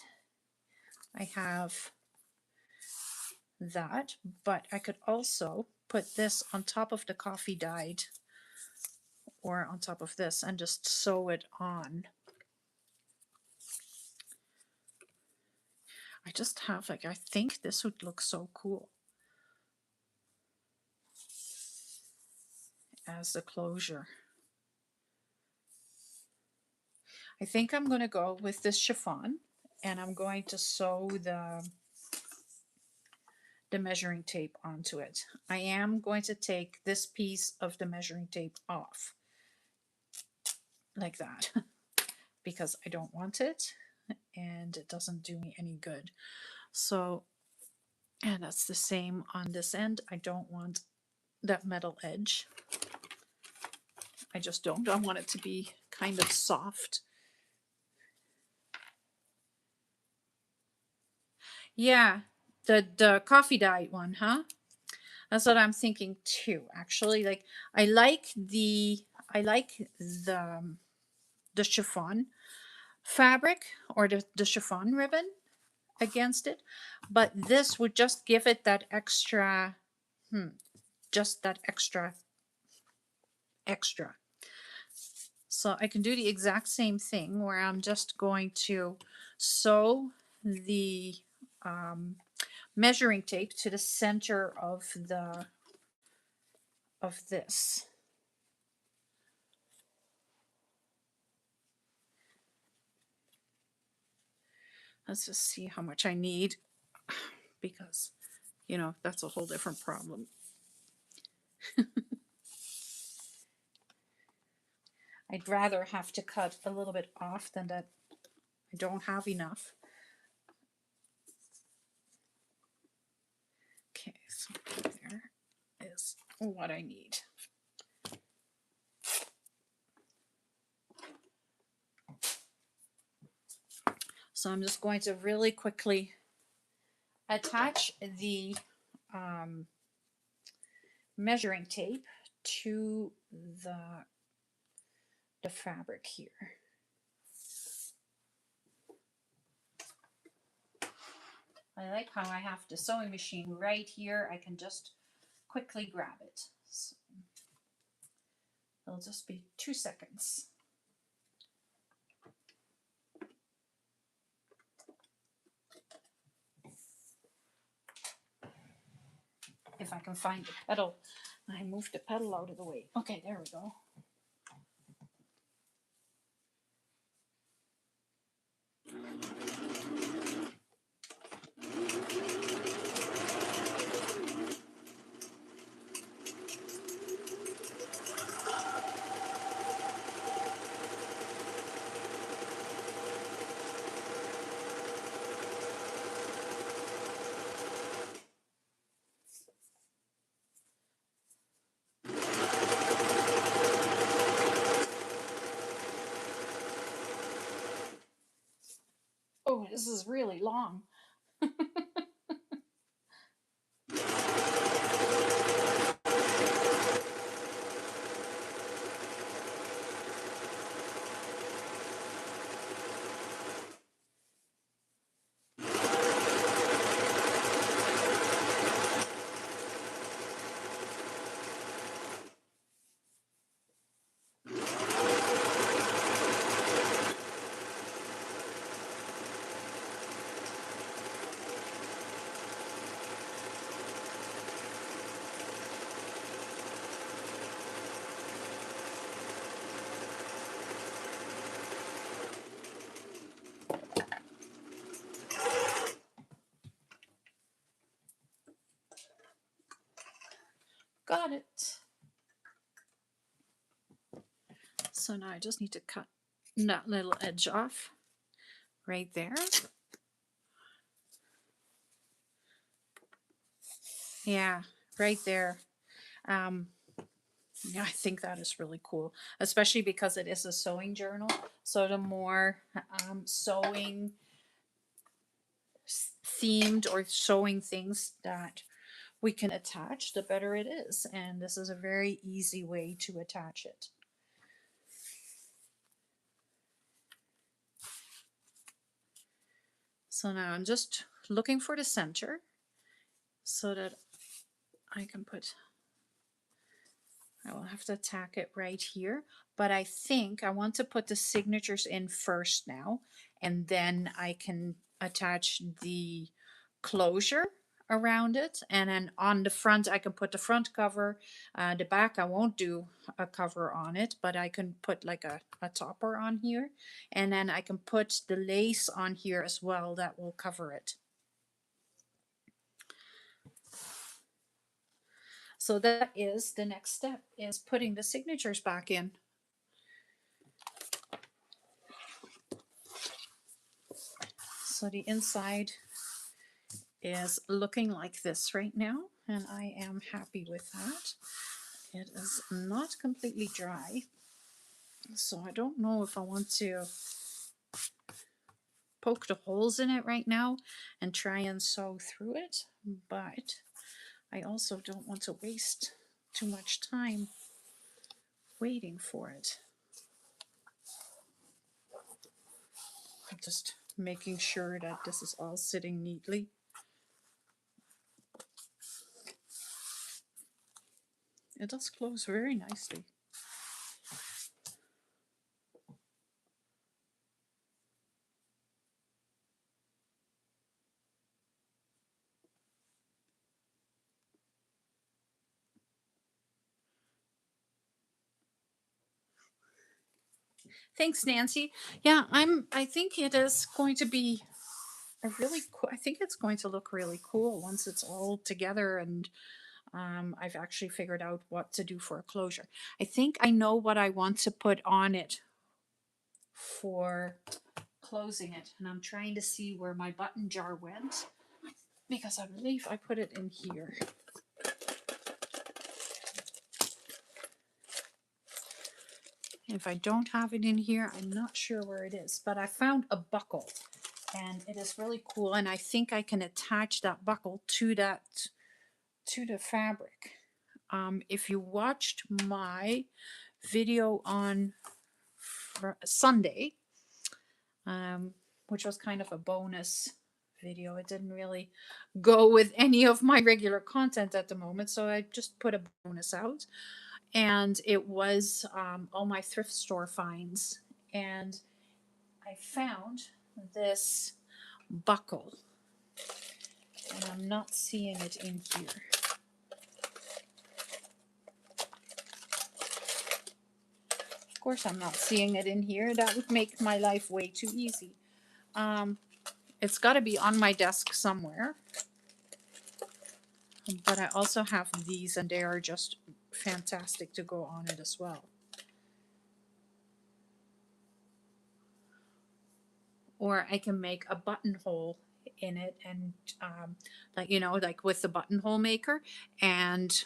I have that, but I could also put this on top of the coffee dyed or on top of this and just sew it on. I just have I think this would look so cool as the closure. I think I'm going to go with this chiffon and I'm going to sew the measuring tape onto it. I am going to take this piece of the measuring tape off like that because I don't want it and it doesn't do me any good. So, and that's the same on this end. I don't want that metal edge. I just don't. I want it to be kind of soft. Yeah, the coffee dye one, huh? That's what I'm thinking too. Actually, like I like the chiffon fabric or the chiffon ribbon against it, but this would just give it that extra, just that extra. So I can do the exact same thing where I'm just going to sew the measuring tape to the center of this. Let's just see how much I need, because, you know, that's a whole different problem. I'd rather have to cut a little bit off than that I don't have enough. Okay, so there is what I need. So I'm just going to really quickly attach the measuring tape to the fabric here. I like how I have the sewing machine right here. I can just quickly grab it. So it'll just be 2 seconds. If I can find the pedal. I moved the pedal out of the way. Okay, there we go. Oh, this is really long. Got it. So now I just need to cut that little edge off right there. Yeah, right there. Yeah, I think that is really cool, especially because it is a sewing journal. So the more sewing themed or sewing things that we can attach, the better it is. And this is a very easy way to attach it. So now I'm just looking for the center so that I can put, I will have to tack it right here, but I think I want to put the signatures in first now, and then I can attach the closure around it, and then on the front I can put the front cover. The back I won't do a cover on it, but I can put like a topper on here, and then I can put the lace on here as well that will cover it. So that is the next step, is putting the signatures back in. So the inside is looking like this right now, and I am happy with that. It is not completely dry, so I don't know if I want to poke the holes in it right now and try and sew through it, but I also don't want to waste too much time waiting for it. I'm just making sure that this is all sitting neatly. It does close very nicely. Thanks, Nancy. Yeah, I think it is going to be I think it's going to look really cool once it's all together, and I've actually figured out what to do for a closure. I think I know what I want to put on it for closing it, and I'm trying to see where my button jar went because I believe I put it in here. If I don't have it in here, I'm not sure where it is, but I found a buckle, and it is really cool, and I think I can attach that buckle to the fabric. If you watched my video on Sunday, which was kind of a bonus video, it didn't really go with any of my regular content at the moment, so I just put a bonus out, and it was all my thrift store finds, and I found this buckle, and I'm not seeing it in here. Of course I'm not seeing it in here. That would make my life way too easy. It's got to be on my desk somewhere. But I also have these, and they are just fantastic to go on it as well. Or I can make a buttonhole in it, and like, you know, like with the buttonhole maker, and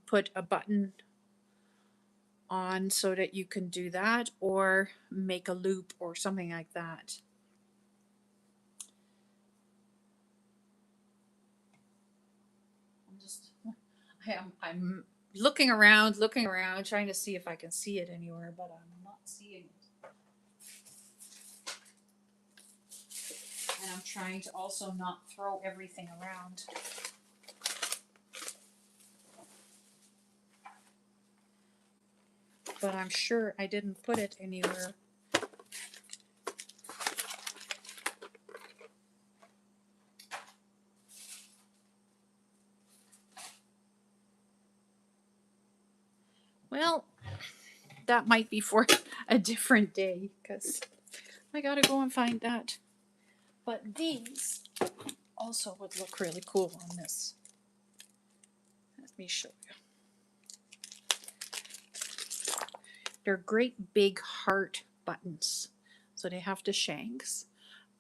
put a button on so that you can do that, or make a loop or something like that. I'm looking around, trying to see if I can see it anywhere, but I'm not seeing it. And I'm trying to also not throw everything around. But I'm sure I didn't put it anywhere. Well, that might be for a different day, because I gotta go and find that. But these also would look really cool on this. Let me show you. They're great big heart buttons. So they have the shanks,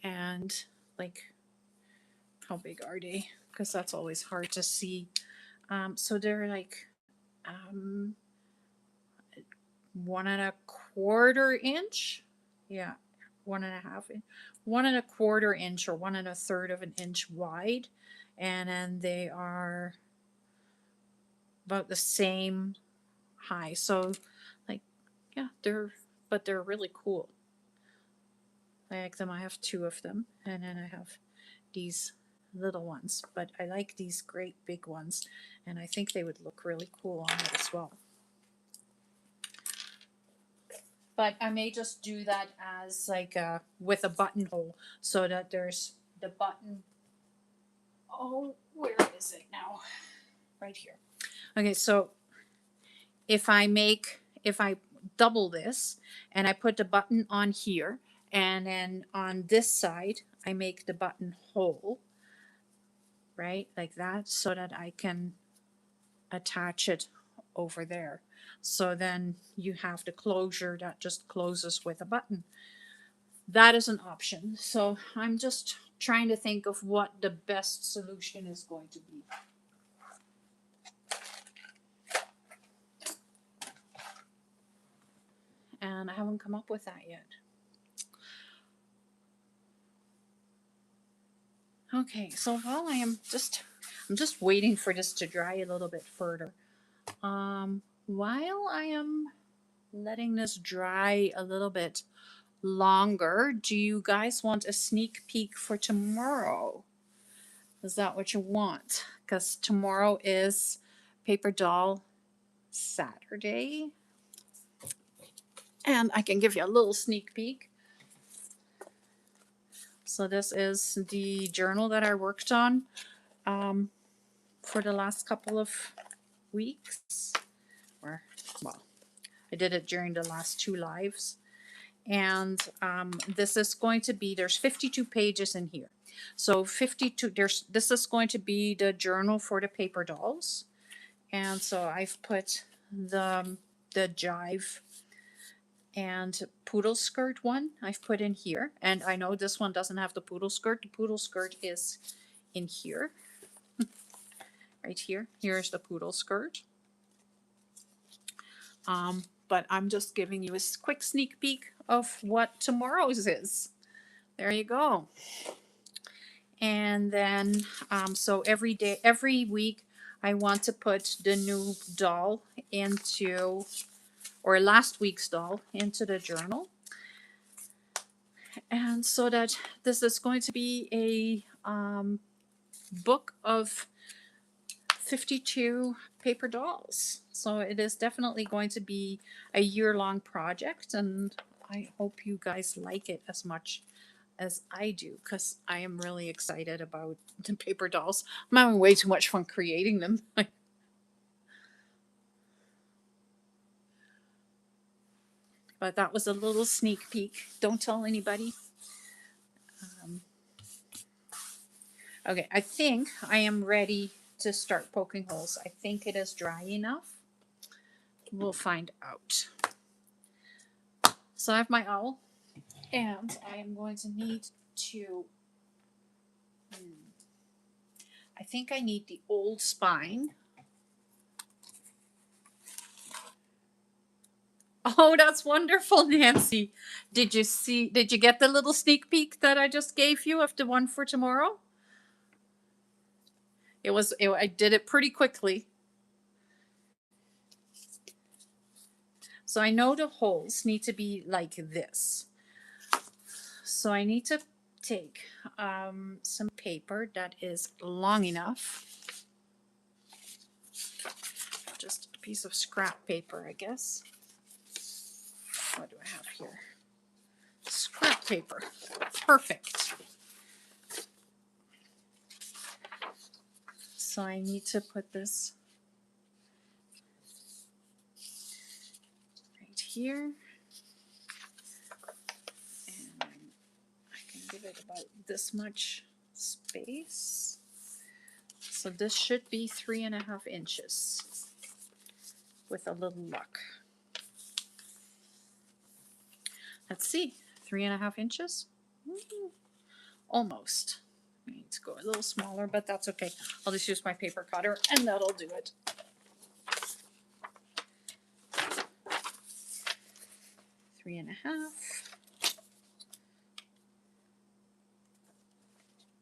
and like, how big are they? Because that's always hard to see. So they're like 1.25 inch. Yeah, 1.5 inch, 1.25 inch, or 1.33 of an inch wide, and then they are about the same high. So, like, yeah, they're really cool. I like them. I have 2 of them, and then I have these little ones, but I like these great big ones, and I think they would look really cool on it as well. But I may just do that as like with a buttonhole, so that there's the button. Oh, where is it now? Right here. Okay, so if I double this, and I put the button on here, and then on this side I make the button hole, right, like that, so that I can attach it over there. So then you have the closure that just closes with a button. That is an option. So I'm just trying to think of what the best solution is going to be. And I haven't come up with that yet. Okay, so while I'm just waiting for this to dry a little bit further. While I am letting this dry a little bit longer, do you guys want a sneak peek for tomorrow? Is that what you want? Because tomorrow is Paper Doll Saturday. And I can give you a little sneak peek. So this is the journal that I worked on for the last couple of weeks. Or, well, I did it during the last 2 lives. And this is going to be, there's 52 pages in here. So 52, this is going to be the journal for the paper dolls. And so I've put the jive and poodle skirt one I've put in here. And I know this one doesn't have the poodle skirt. The poodle skirt is in here. Right here. Here's the poodle skirt. But I'm just giving you a quick sneak peek of what tomorrow's is. There you go. And then, so every day, every week, I want to put the new doll into, or last week's doll into the journal. And so that this is going to be a book of 52 paper dolls. So it is definitely going to be a year-long project, and I hope you guys like it as much as I do, because I am really excited about the paper dolls. I'm having way too much fun creating them. But that was a little sneak peek. Don't tell anybody. Okay, I think I am ready to start poking holes. I think it is dry enough. We'll find out. So I have my owl, and I am going to need to, I think I need the old spine. Oh, that's wonderful, Nancy. Did you get the little sneak peek that I just gave you of the one for tomorrow? I did it pretty quickly. So I know the holes need to be like this. So I need to take some paper that is long enough. Just a piece of scrap paper, I guess. What do I have here? Scrap paper. Perfect. So I need to put this right here. And I can give it about this much space. So this should be 3.5 inches with a little luck. Let's see, 3.5 inches? Almost. I need to go a little smaller, but that's okay. I'll just use my paper cutter and that'll do it. Three and a half.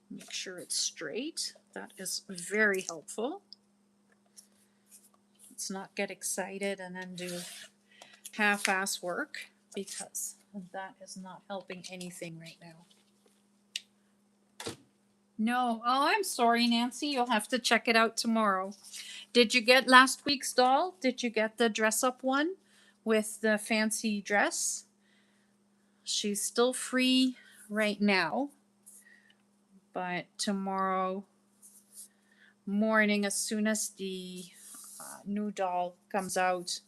Make sure it's straight. That is very helpful. Let's not get excited and then do half-ass work, because that is not helping anything right now. No. Oh, I'm sorry, Nancy. You'll have to check it out tomorrow. Did you get last week's doll? Did you get the dress-up one with the fancy dress? She's still free right now, but tomorrow morning, as soon as the new doll comes out,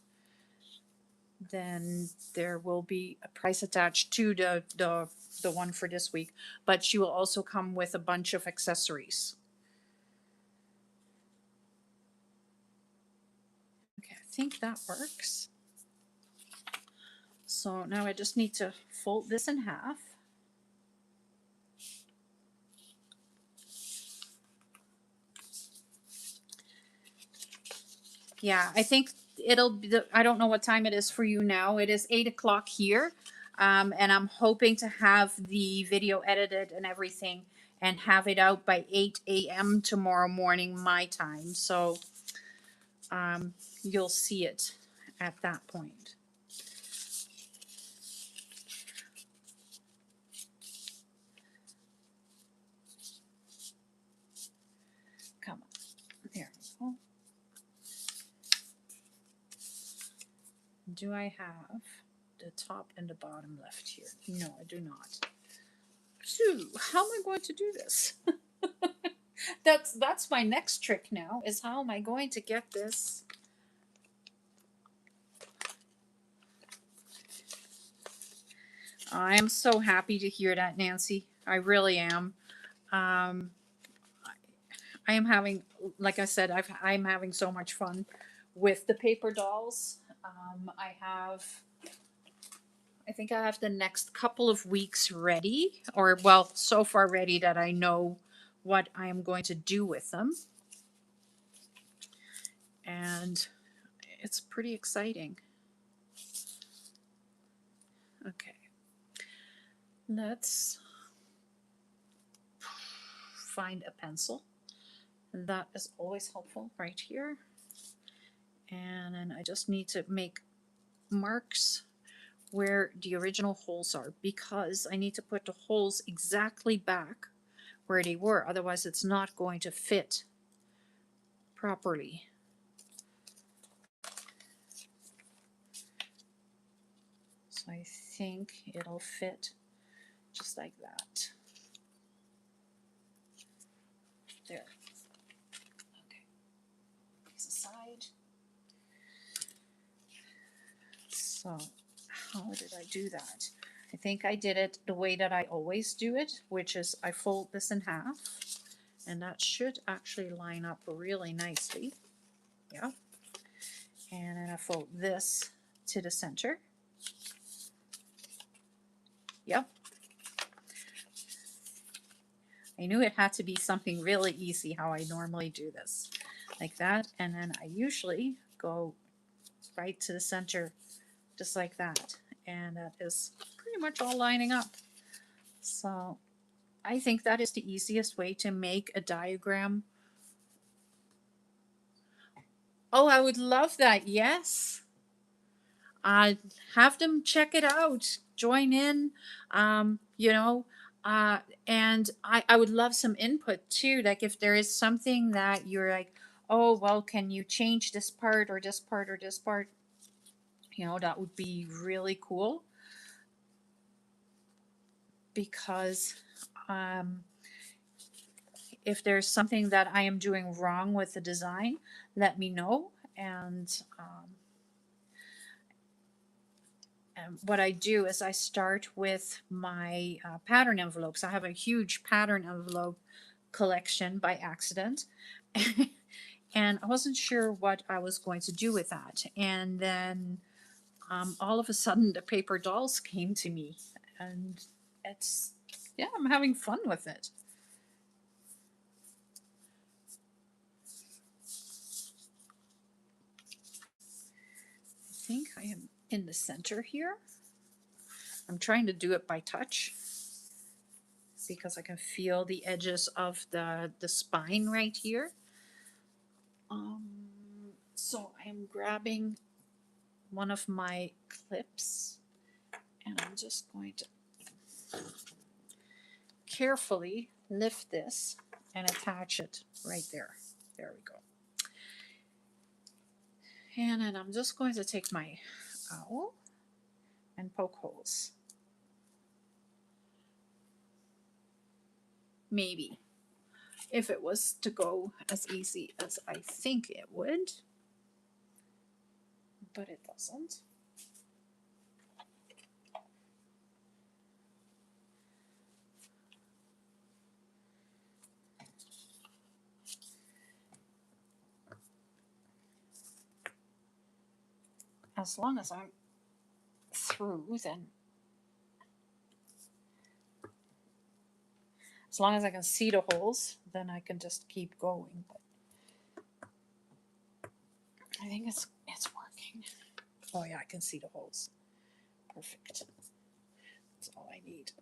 then there will be a price attached to the one for this week, but she will also come with a bunch of accessories. Okay, I think that works. So now I just need to fold this in half. Yeah, I think it'll be, I don't know what time it is for you now. It is 8 o'clock here. And I'm hoping to have the video edited and everything and have it out by 8 a.m. tomorrow morning, my time. So you'll see it at that point. Come on. There we go. Do I have the top and the bottom left here? No, I do not. So, how am I going to do this? That's my next trick now, is how am I going to get this? I am so happy to hear that, Nancy. I really am. Um, I am having, like I said, I'm having so much fun with the paper dolls. I think I have the next couple of weeks ready, or well, so far ready that I know what I am going to do with them. And it's pretty exciting. Okay, let's find a pencil. And that is always helpful right here. And then I just need to make marks where the original holes are, because I need to put the holes exactly back where they were. Otherwise, it's not going to fit properly. So I think it'll fit just like that. There. Okay. These aside. So how did I do that? I think I did it the way that I always do it, which is I fold this in half, and that should actually line up really nicely. Yeah. And then I fold this to the center. Yep. I knew it had to be something really easy how I normally do this. Like that. And then I usually go right to the center just like that. And that is pretty much all lining up. So I think that is the easiest way to make a diagram. Oh, I would love that. Yes. Have them check it out. Join in. You know, and I would love some input too. Like if there is something that you're like, oh, well, can you change this part or this part or this part? You know, that would be really cool, because um, if there's something that I am doing wrong with the design, let me know. And what I do is I start with my pattern envelopes. I have a huge pattern envelope collection by accident. And I wasn't sure what I was going to do with that. And then all of a sudden, the paper dolls came to me. And it's, yeah, I'm having fun with it. I think I am in the center here. I'm trying to do it by touch because I can feel the edges of the spine right here. So I'm grabbing one of my clips and I'm just going to carefully lift this and attach it right there. There we go. And then I'm just going to take my owl and poke holes. Maybe. If it was to go as easy as I think it would. But it doesn't. As long as I'm through, then as long as I can see the holes, then I can just keep going. But I think it's working. Oh yeah, I can see the holes. Perfect. That's all I need.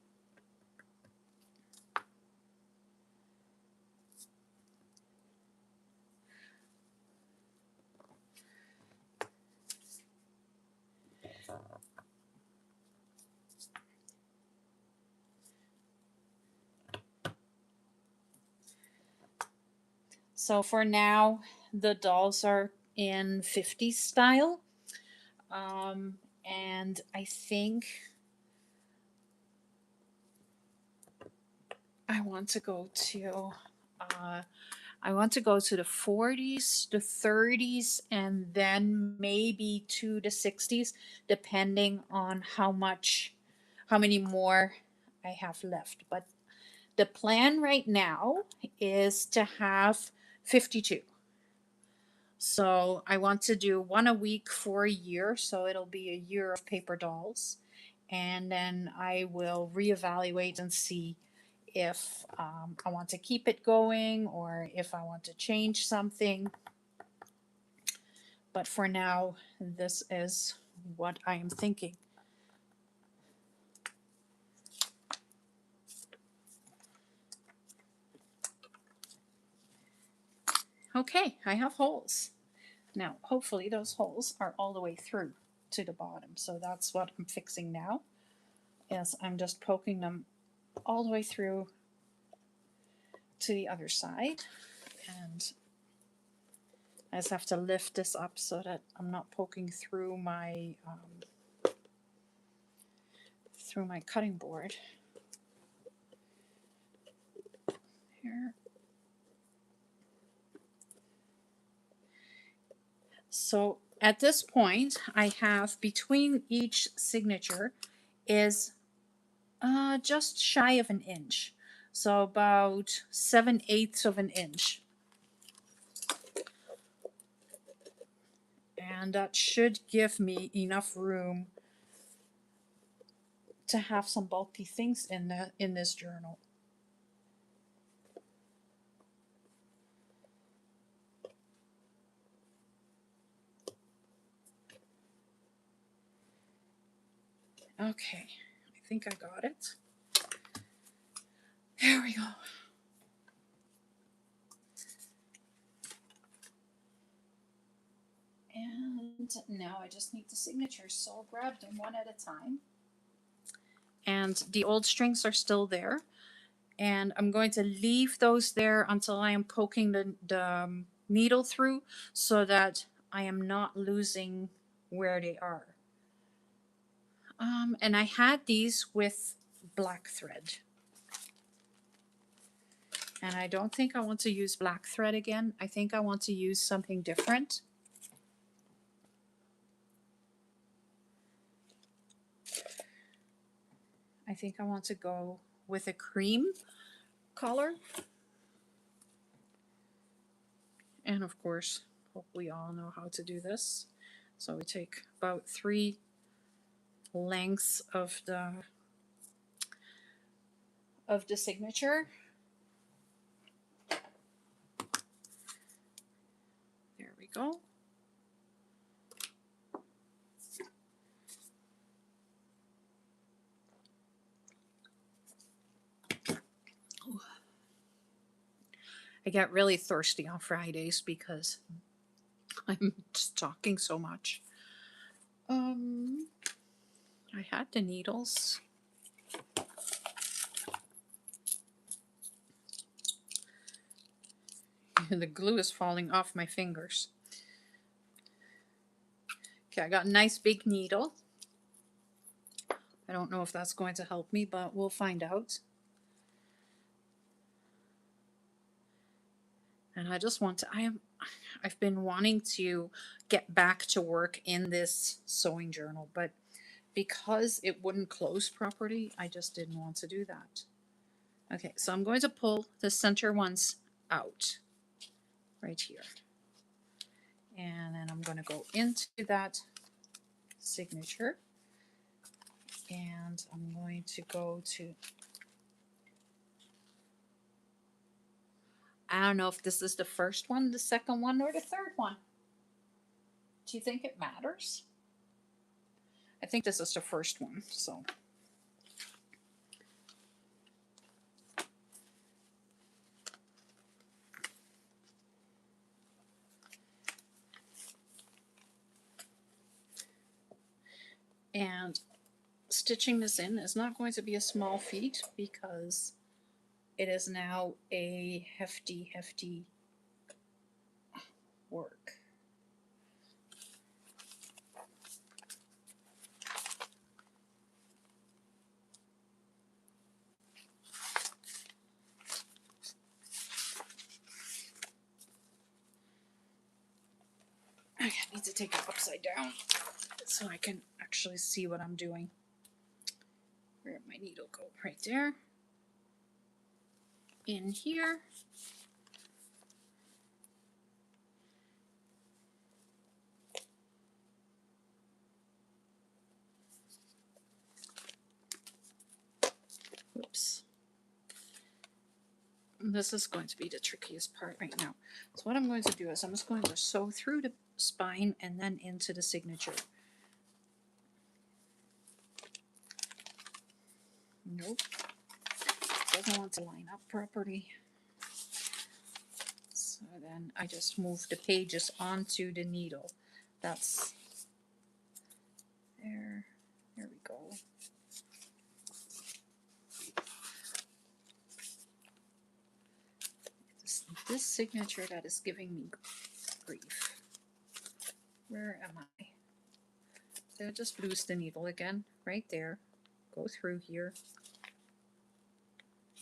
So for now, the dolls are in 50s style. And I think I want to go to the 40s, the 30s, and then maybe to the 60s, depending on how many more I have left. But The plan right now is to have 52. So I want to do one a week for a year. So it'll be a year of paper dolls. And then I will reevaluate and see if I want to keep it going or if I want to change something. But for now, this is what I am thinking. Okay, I have holes. Now, hopefully those holes are all the way through to the bottom. So that's what I'm fixing now, is I'm just poking them all the way through to the other side. And I just have to lift this up so that I'm not poking through my cutting board. Here. So at this point, I have between each signature is just shy of an inch. So about 7/8 of an inch. And that should give me enough room to have some bulky things in this journal. Okay, I think I got it. There we go. And now I just need the signatures, so I'll grab them one at a time. And the old strings are still there. And I'm going to leave those there until I am poking the needle through so that I am not losing where they are. And I had these with black thread. And I don't think I want to use black thread again. I think I want to use something different. I think I want to go with a cream color. And of course, hope we all know how to do this. So we take about 3 lengths of the signature. There we go. I get really thirsty on Fridays because I'm just talking so much. I had the needles. And the glue is falling off my fingers. Okay, I got a nice big needle. I don't know if that's going to help me, but we'll find out. And I just want to, I've been wanting to get back to work in this sewing journal, but because it wouldn't close properly, I just didn't want to do that. Okay, so I'm going to pull the center ones out right here. And then I'm going to go into that signature. And I'm going to go to, I don't know if this is the first one, the second one, or the third one. Do you think it matters? I think this is the first one, so. And stitching this in is not going to be a small feat because it is now a hefty work. I need to take it upside down so I can actually see what I'm doing. Where did my needle go? Right there. in here. Oops. This is going to be the trickiest part right now. So what I'm going to do is I'm just going to sew through the spine and then into the signature. Nope. Doesn't want to line up properly. So then I just move the pages onto the needle. That's there. There we go. This signature that is giving me grief. Where am I? So just loose the needle again, right there. Go through here.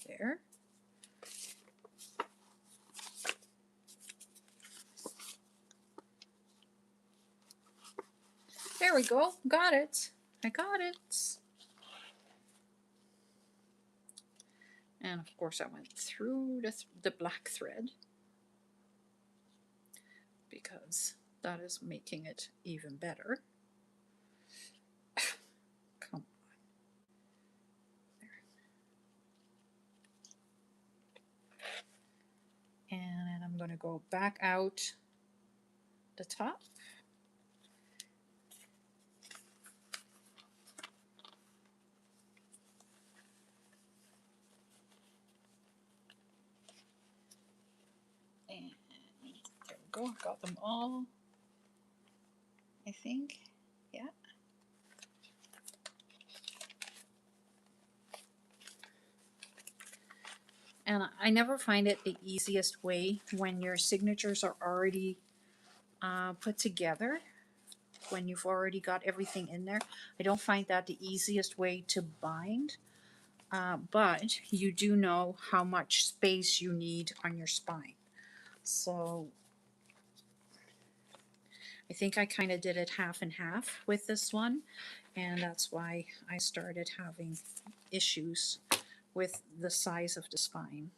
There. There we go. Got it. I got it. And of course I went through the black thread because that is making it even better. Come on. There. And I'm going to go back out the top. And there we go. Got them all, I think. Yeah. And I never find it the easiest way when your signatures are already put together, when you've already got everything in there. I don't find that the easiest way to bind, but you do know how much space you need on your spine. So I think I kind of did it half and half with this one, and that's why I started having issues with the size of the spine.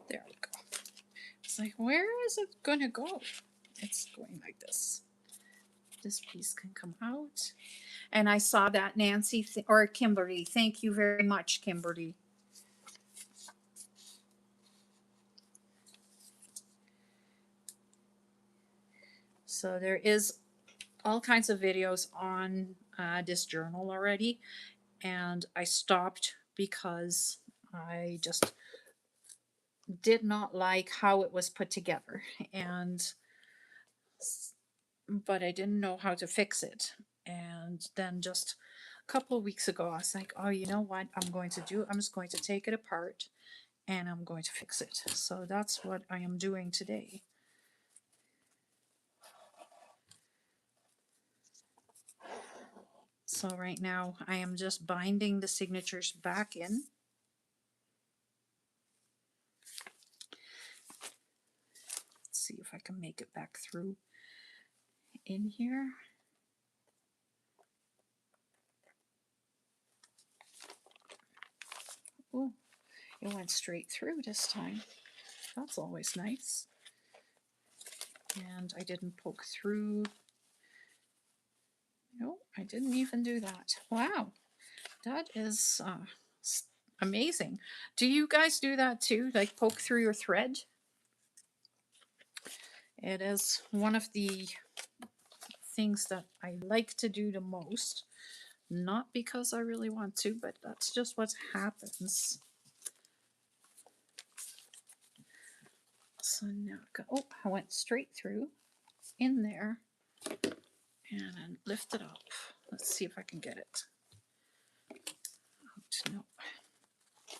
There we go. It's like, where is it going to go? It's going like this. This piece can come out. And I saw that, Nancy, or Kimberly. Thank you very much, Kimberly. So there is all kinds of videos on this journal already, and I stopped because I just did not like how it was put together, and but I didn't know how to fix it. And then just a couple of weeks ago, I was like, oh, you know what I'm going to do? I'm just going to take it apart and I'm going to fix it. So that's what I am doing today. So right now I am just binding the signatures back in. Let's see if I can make it back through in here. Oh, it went straight through this time. That's always nice. And I didn't poke through. No, I didn't even do that. Wow, that is amazing. Do you guys do that too? Like poke through your thread? It is one of the things that I like to do the most. Not because I really want to, but that's just what happens. So now, oh, I went straight through in there and then lift it up. Let's see if I can get it out. No.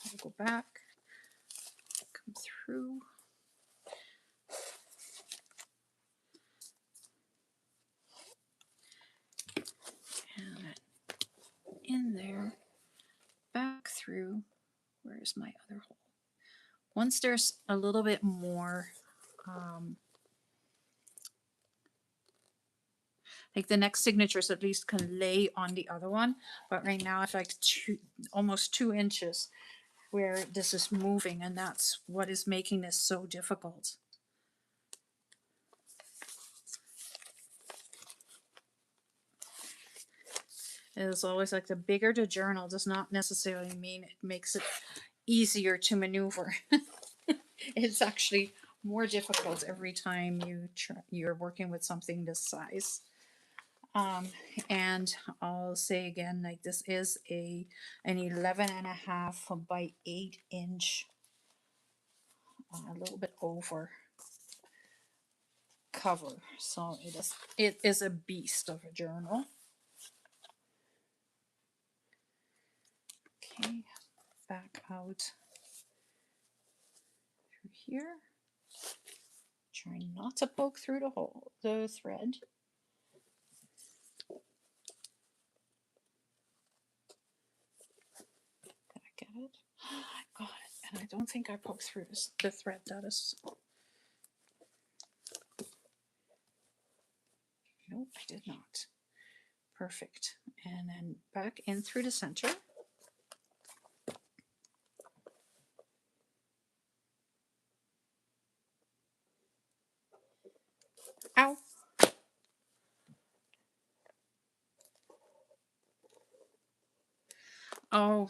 I'll go back, come through. And in there, back through. Where's my other hole? Once there's a little bit more Like the next signatures at least can lay on the other one. But right now it's like almost 2 inches where this is moving, and that's what is making this so difficult. It is always like the bigger the journal does not necessarily mean it makes it easier to maneuver. It's actually more difficult every time you're working with something this size. And I'll say again, like this is an 11.5 by 8 inch, a little bit over cover. So it is a beast of a journal. Okay, back out through here. Try not to poke through the thread. Did I get it? I got it. And I don't think I poked through the thread. That is... Nope, I did not. Perfect. And then back in through the center. Ow. Oh,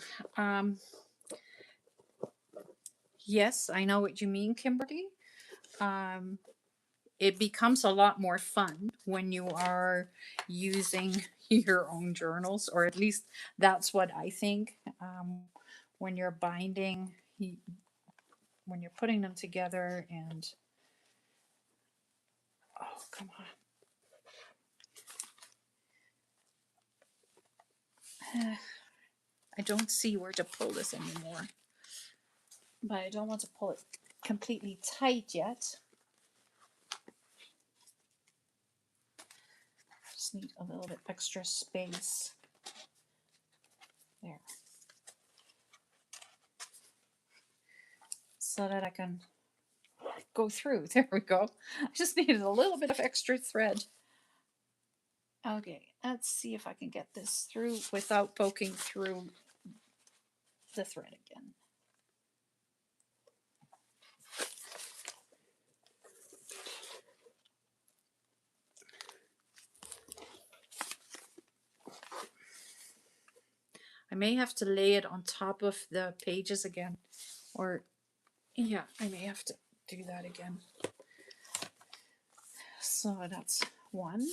yes, I know what you mean, Kimberly. It becomes a lot more fun when you are using your own journals, or at least that's what I think. When you're binding, when you're putting them together, and oh, come on. I don't see where to pull this anymore, but I don't want to pull it completely tight yet. Just need a little bit extra space. There. So that I can go through. There we go. I just needed a little bit of extra thread. Okay, let's see if I can get this through without poking through the thread again. I may have to lay it on top of the pages again, or yeah, I may have to do that again. So that's 1,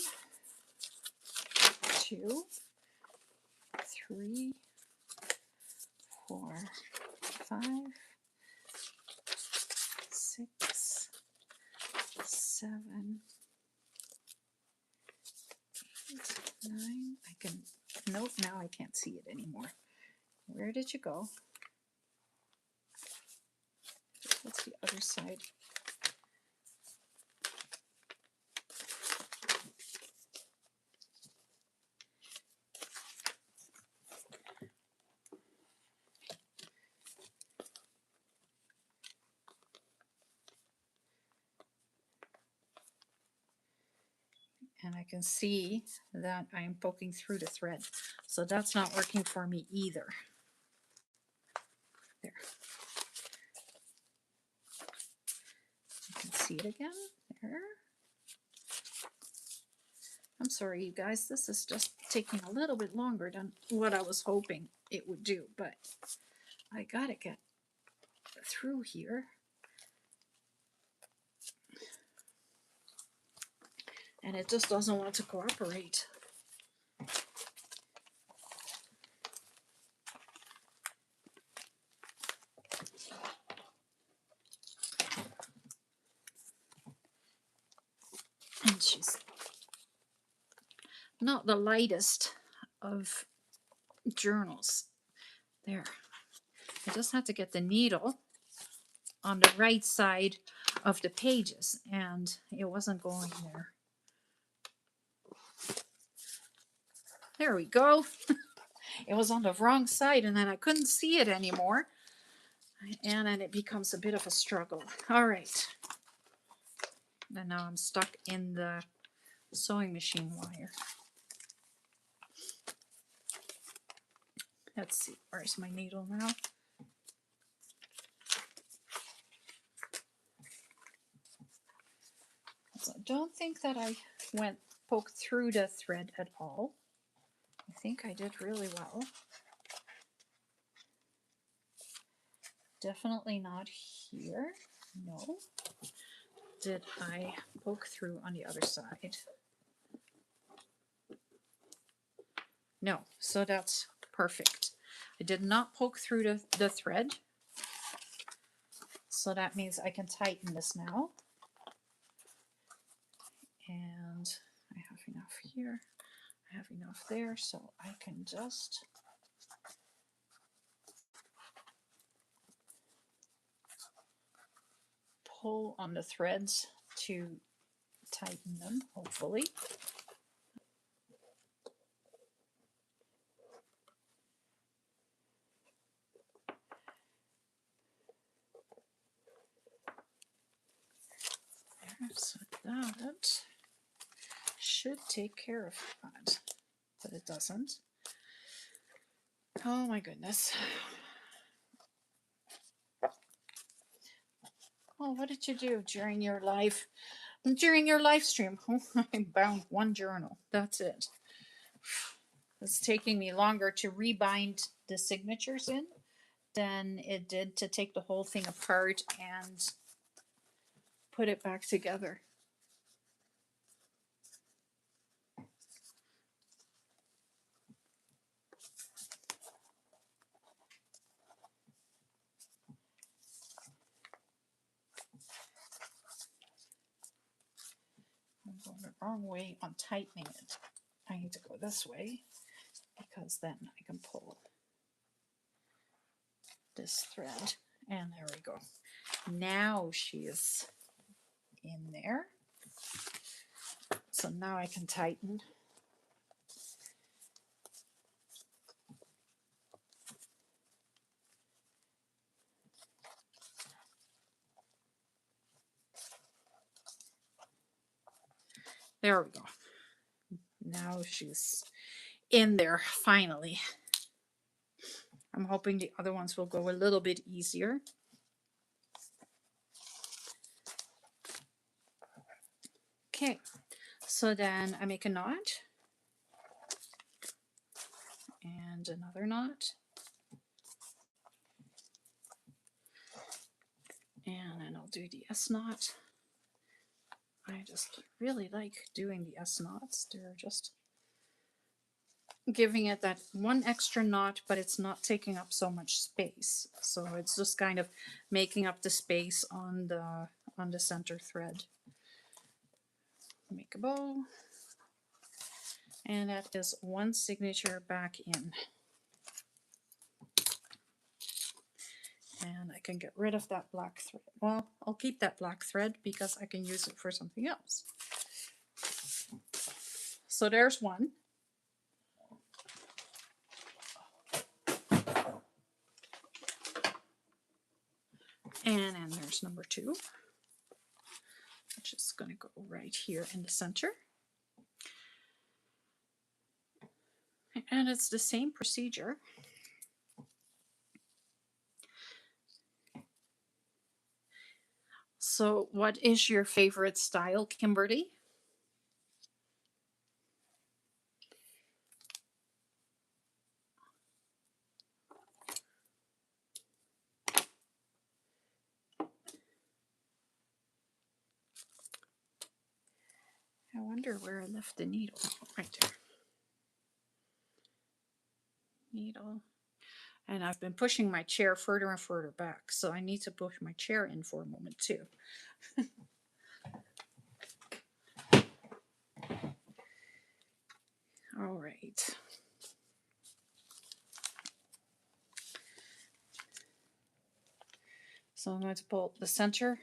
2, 3, 4, 5, 6, 7, 8, 9. I can, nope, now I can't see it anymore. Where did you go? What's the other side? And I can see that I'm poking through the thread. So that's not working for me either. There. You can see it again. There. I'm sorry, you guys. This is just taking a little bit longer than what I was hoping it would do, but I gotta get through here. And it just doesn't want to cooperate. And she's not the lightest of journals. There. I just have to get the needle on the right side of the pages, and it wasn't going there. There we go. It was on the wrong side, and then I couldn't see it anymore. And then it becomes a bit of a struggle. All right. And now I'm stuck in the sewing machine wire. Let's see, where's my needle now? So I don't think that I poked through the thread at all. I think I did really well. Definitely not here. No. Did I poke through on the other side? No, so that's perfect. I did not poke through the thread. So that means I can tighten this now. And I have enough here. I have enough there, so I can just pull on the threads to tighten them, hopefully. There, so that should take care of that, but it doesn't. Oh my goodness. Oh, what did you do during your live stream? Oh, I bound one journal. That's it. It's taking me longer to rebind the signatures in than it did to take the whole thing apart and put it back together. I'm going the wrong way on tightening it. I need to go this way because then I can pull this thread, and there we go. Now she is in there. So now I can tighten. There we go. Now she's in there finally. I'm hoping the other ones will go a little bit easier. Okay, so then I make a knot and another knot. And then I'll do the S knot. I just really like doing the S knots. They're just giving it that one extra knot, but it's not taking up so much space. So it's just kind of making up the space on the center thread. Make a bow. And that is one signature back in. And I can get rid of that black thread. Well, I'll keep that black thread because I can use it for something else. So there's one. And then there's number 2, which is going to go right here in the center. And it's the same procedure. So what is your favorite style, Kimberly? I wonder where I left the needle. Right there. Needle. And I've been pushing my chair further and further back, so I need to push my chair in for a moment too. All right. So I'm going to pull the center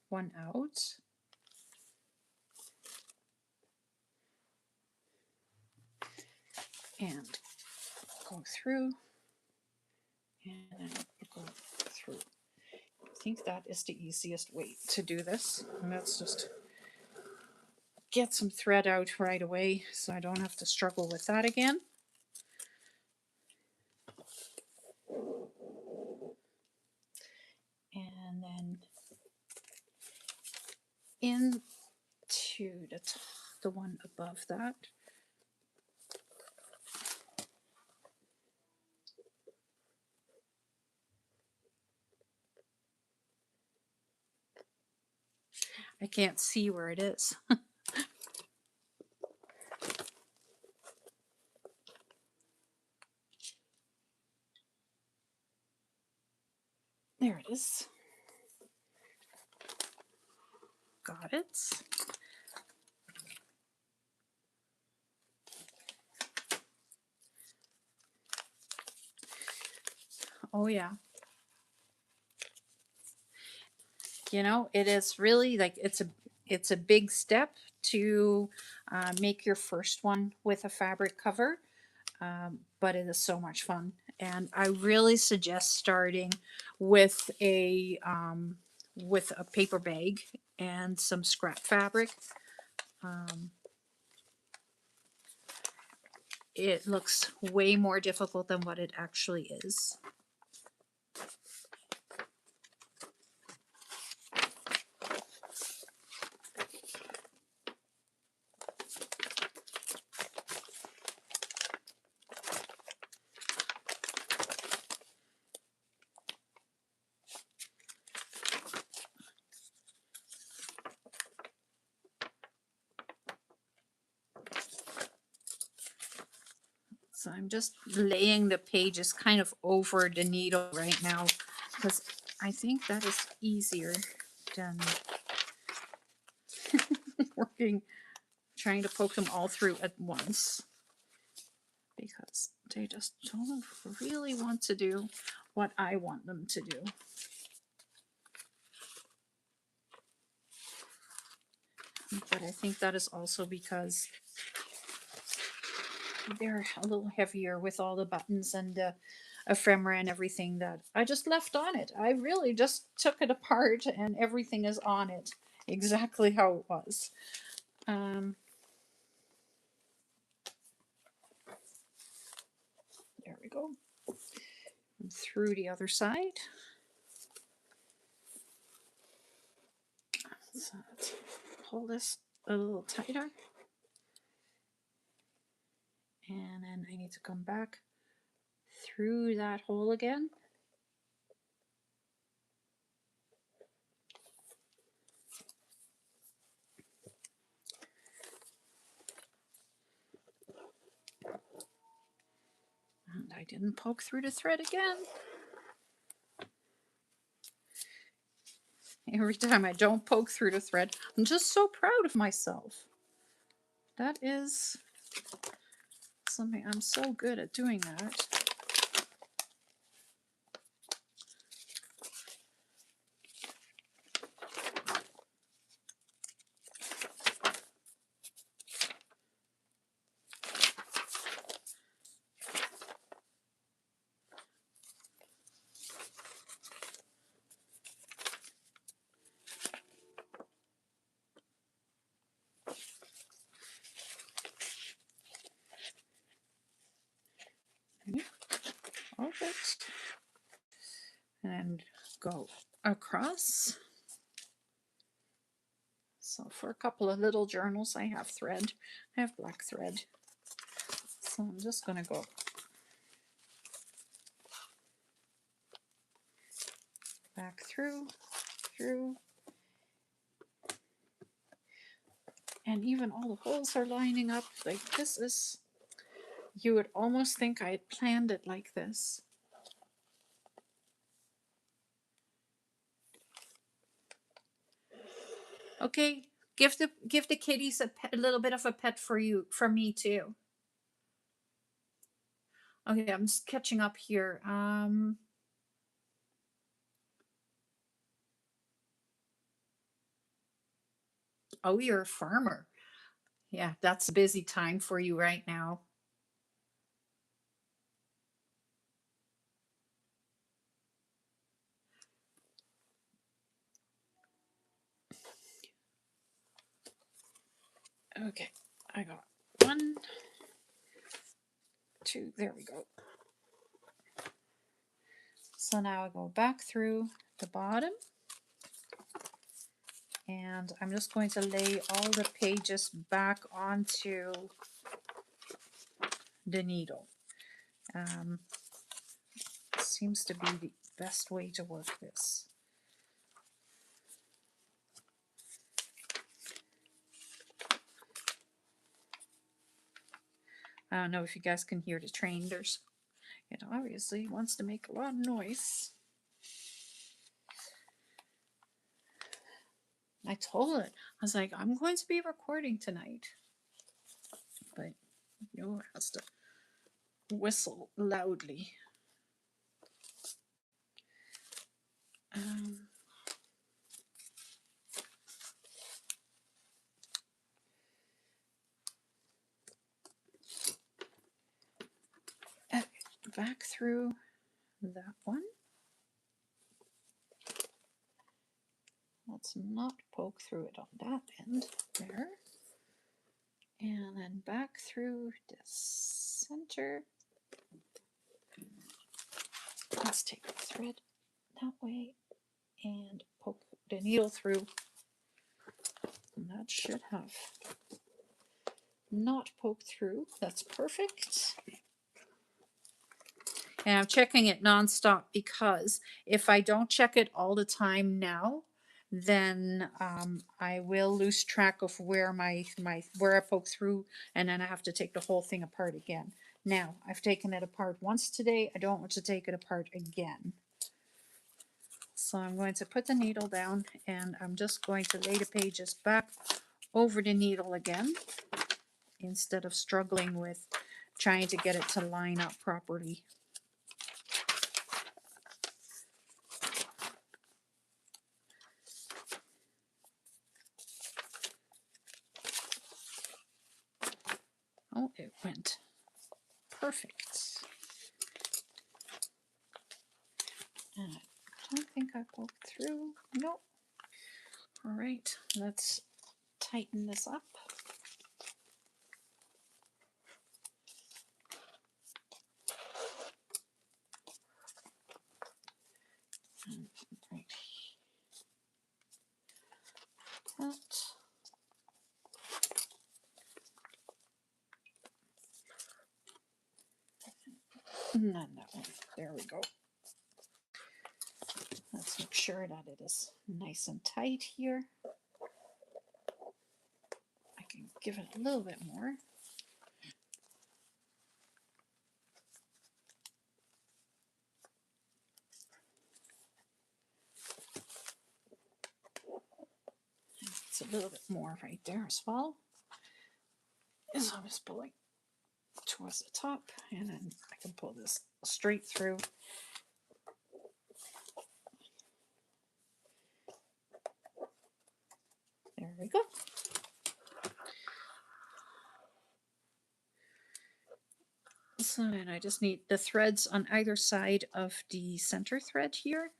one out. And go through. And then go through. I think that is the easiest way to do this. And that's just get some thread out right away so I don't have to struggle with that again. And then into the one above that. I can't see where it is. There it is. Got it. Oh yeah. You know, it is really like it's a big step to make your first one with a fabric cover, but it is so much fun, and I really suggest starting with a paper bag and some scrap fabric. Um, it looks way more difficult than what it actually is. So I'm just laying the pages kind of over the needle right now because I think that is easier than trying to poke them all through at once, because they just don't really want to do what I want them to do. But I think that is also because they're a little heavier with all the buttons and the ephemera and everything that I just left on it. I really just took it apart and everything is on it exactly how it was. There we go. And through the other side. So let's pull this a little tighter. And then I need to come back through that hole again. And I didn't poke through the thread again. Every time I don't poke through the thread, I'm just so proud of myself. That is something, I'm so good at doing that. Perfect. And go across. So for a couple of little journals, I have thread. I have black thread. So I'm just going to go back through. And even all the holes are lining up. Like this is, you would almost think I had planned it like this. Okay, give the kitties a little bit of a pet from me too. Okay, I'm just catching up here. Oh, you're a farmer. Yeah, that's a busy time for you right now. Okay, I got 1, 2, there we go. So now I go back through the bottom, and I'm just going to lay all the pages back onto the needle. Seems to be the best way to work this. I don't know if you guys can hear the train. It obviously wants to make a lot of noise. I told it, I was like, I'm going to be recording tonight. But no, it has to whistle loudly. Okay, back through that one. Let's not poke through it on that end. There. And then back through the center. Let's take the thread that way and poke the needle through. And that should have not poked through. That's perfect. And I'm checking it nonstop because if I don't check it all the time now, then I will lose track of where where I poke through, and then I have to take the whole thing apart again. Now I've taken it apart once today. I don't want to take it apart again. So I'm going to put the needle down, and I'm just going to lay the pages back over the needle again instead of struggling with trying to get it to line up properly. Oh, it went perfect. And I don't think I poked through. Nope. All right, let's tighten this up. And right. That. And then that one. There we go. Let's make sure that it is nice and tight here. I can give it a little bit more. It's a little bit more right there as well. So I'm just pulling towards the top, and then I can pull this straight through. There we go. So then I just need the threads on either side of the center thread here.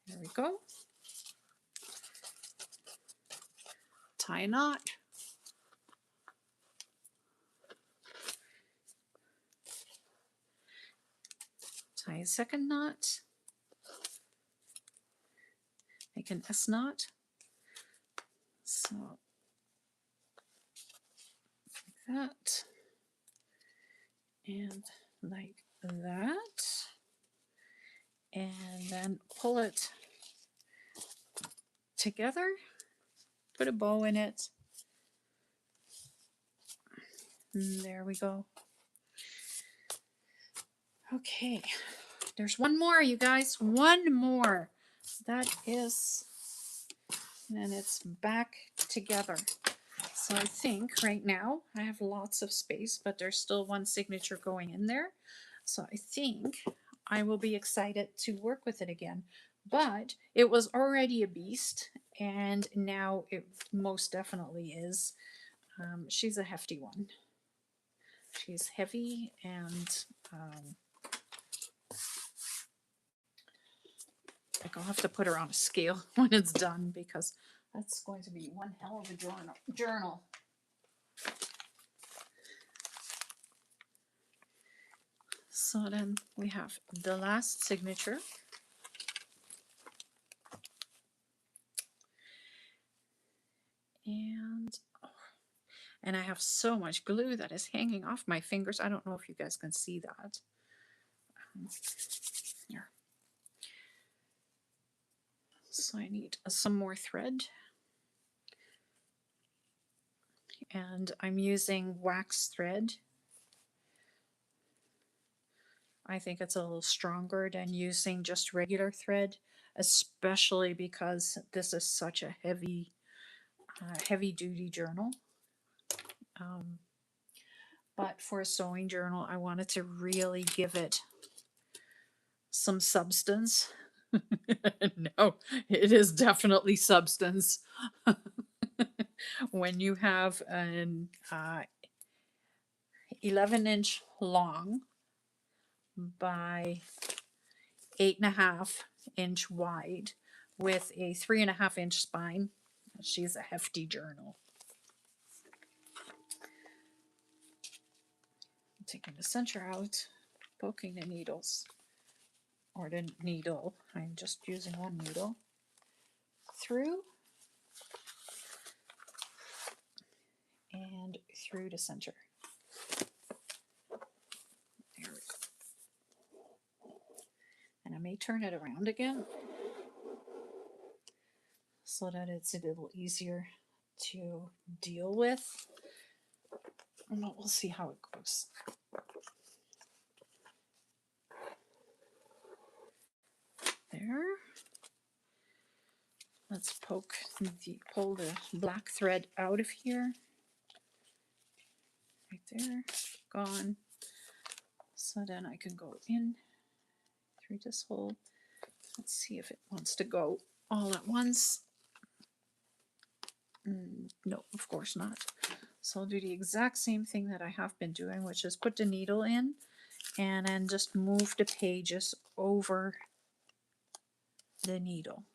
There we go. Tie a knot. Tie a second knot. Make an S knot. So like that. And like that. And then pull it together. Put a bow in it. And there we go. Okay, there's one more, you guys. One more. That is, and it's back together. So I think right now I have lots of space, but there's still one signature going in there. So I think I will be excited to work with it again. But it was already a beast, and now it most definitely is. She's a hefty one. She's heavy, and like I'll have to put her on a scale when it's done, because that's going to be one hell of a journal. So then we have the last signature. And I have so much glue that is hanging off my fingers. I don't know if you guys can see that. Here. So I need some more thread. And I'm using wax thread. I think it's a little stronger than using just regular thread, especially because this is such a heavy duty journal. But for a sewing journal, I wanted to really give it some substance. No, it is definitely substance. When you have an 11-inch long by 8.5-inch wide with a 3.5-inch spine, she's a hefty journal. I'm taking the center out, poking the needles, or the needle, I'm just using one needle, through and through the center. There we go. And I may turn it around again so that it's a little easier to deal with. But we'll see how it goes. There. Let's pull the black thread out of here. Right there, gone. So then I can go in through this hole. Let's see if it wants to go all at once. No, of course not. So I'll do the exact same thing that I have been doing, which is put the needle in and then just move the pages over the needle.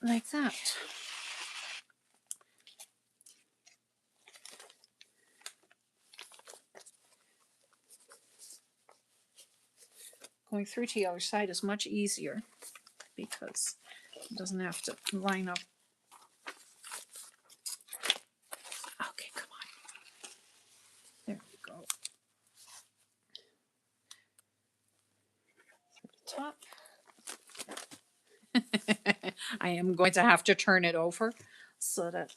Like that. Going through to the other side is much easier because it doesn't have to line up. Okay, come on. There we go. Through the top. I am going to have to turn it over so that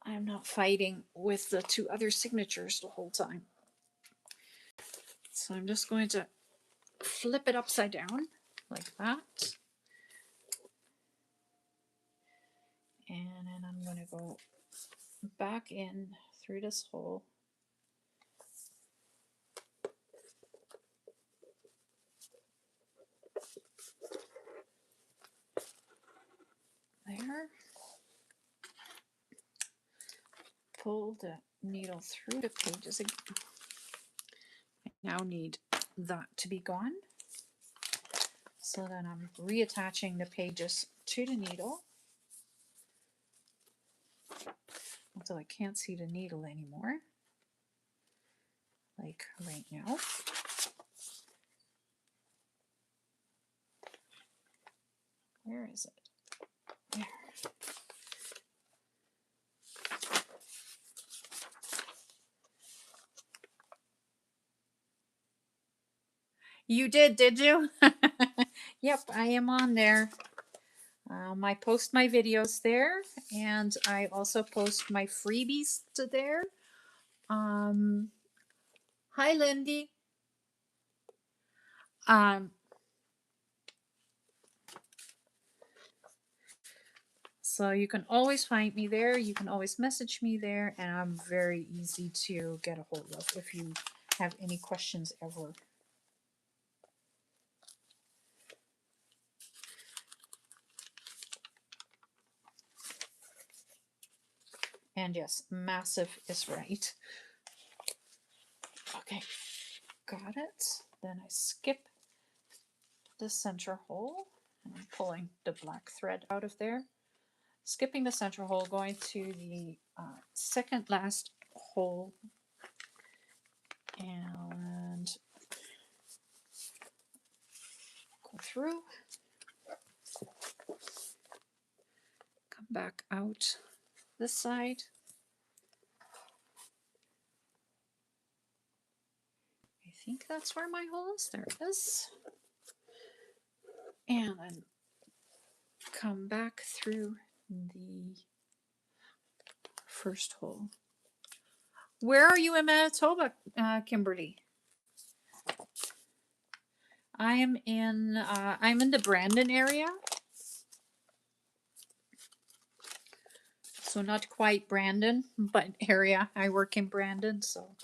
I'm not fighting with the two other signatures the whole time. So I'm just going to flip it upside down like that. And then I'm going to go back in through this hole. There. Pull the needle through the pages again. I now need that to be gone. So then I'm reattaching the pages to the needle until I can't see the needle anymore. Like right now. Where is it? There. You did you? Yep, I am on there. I post my videos there, and I also post my freebies to there. Hi, Lindy. So you can always find me there. You can always message me there, and I'm very easy to get a hold of if you have any questions ever. And yes, massive is right. Okay, got it. Then I skip the center hole, and I'm pulling the black thread out of there. Skipping the center hole, going to the second last hole, and go through, come back out this side. I think that's where my hole is. There it is. And then come back through the first hole. Where are you in Manitoba, Kimberly? I'm in the Brandon area. So not quite Brandon, but area. I work in Brandon, so.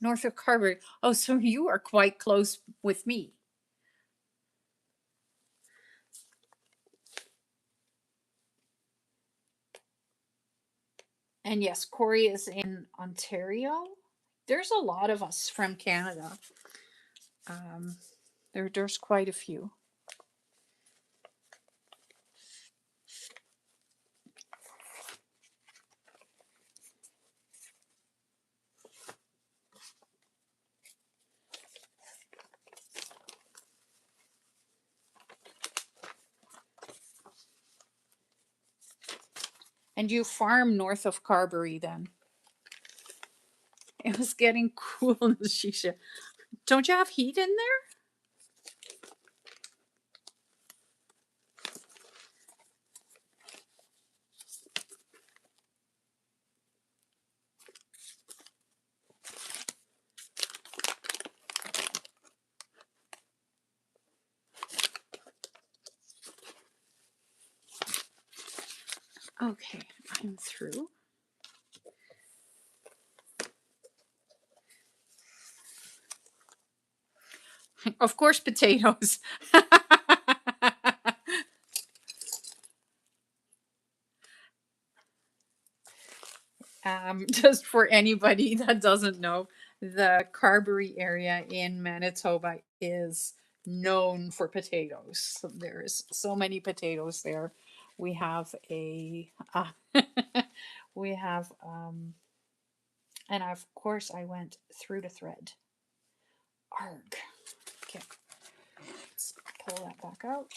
North of Carberry. Oh, so you are quite close with me. And yes, Corey is in Ontario. There's a lot of us from Canada. There's quite a few. And you farm north of Carberry then? It was getting cool in the shisha. Don't you have heat in there? Okay, I'm through. Of course, potatoes. Just for anybody that doesn't know, the Carberry area in Manitoba is known for potatoes. So there's so many potatoes there. We have we have, and of course I went through the thread. Arg. Okay, let's pull that back out.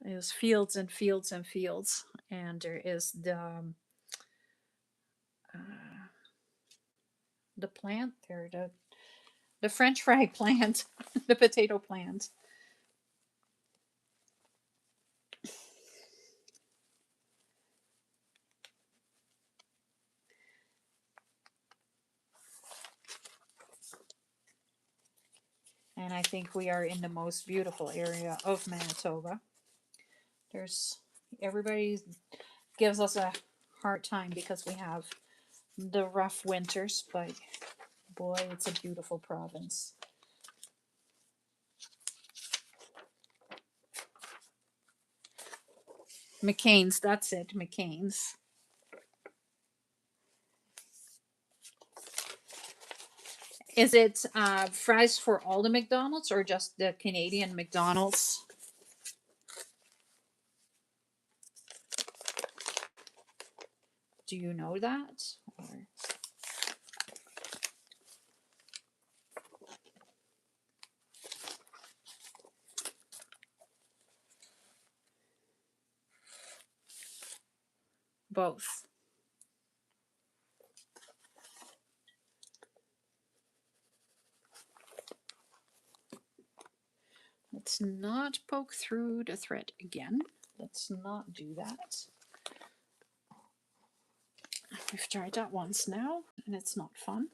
There's fields and fields and fields, and there is the plant there, the French fry plant, the potato plant. And I think we are in the most beautiful area of Manitoba. Everybody gives us a hard time because we have the rough winters, but boy, it's a beautiful province. McCain's, that's it, McCain's. Is it fries for all the McDonald's or just the Canadian McDonald's? Do you know that? Or... Both. Let's not poke through the thread again. Let's not do that. We've tried that once now, and it's not fun.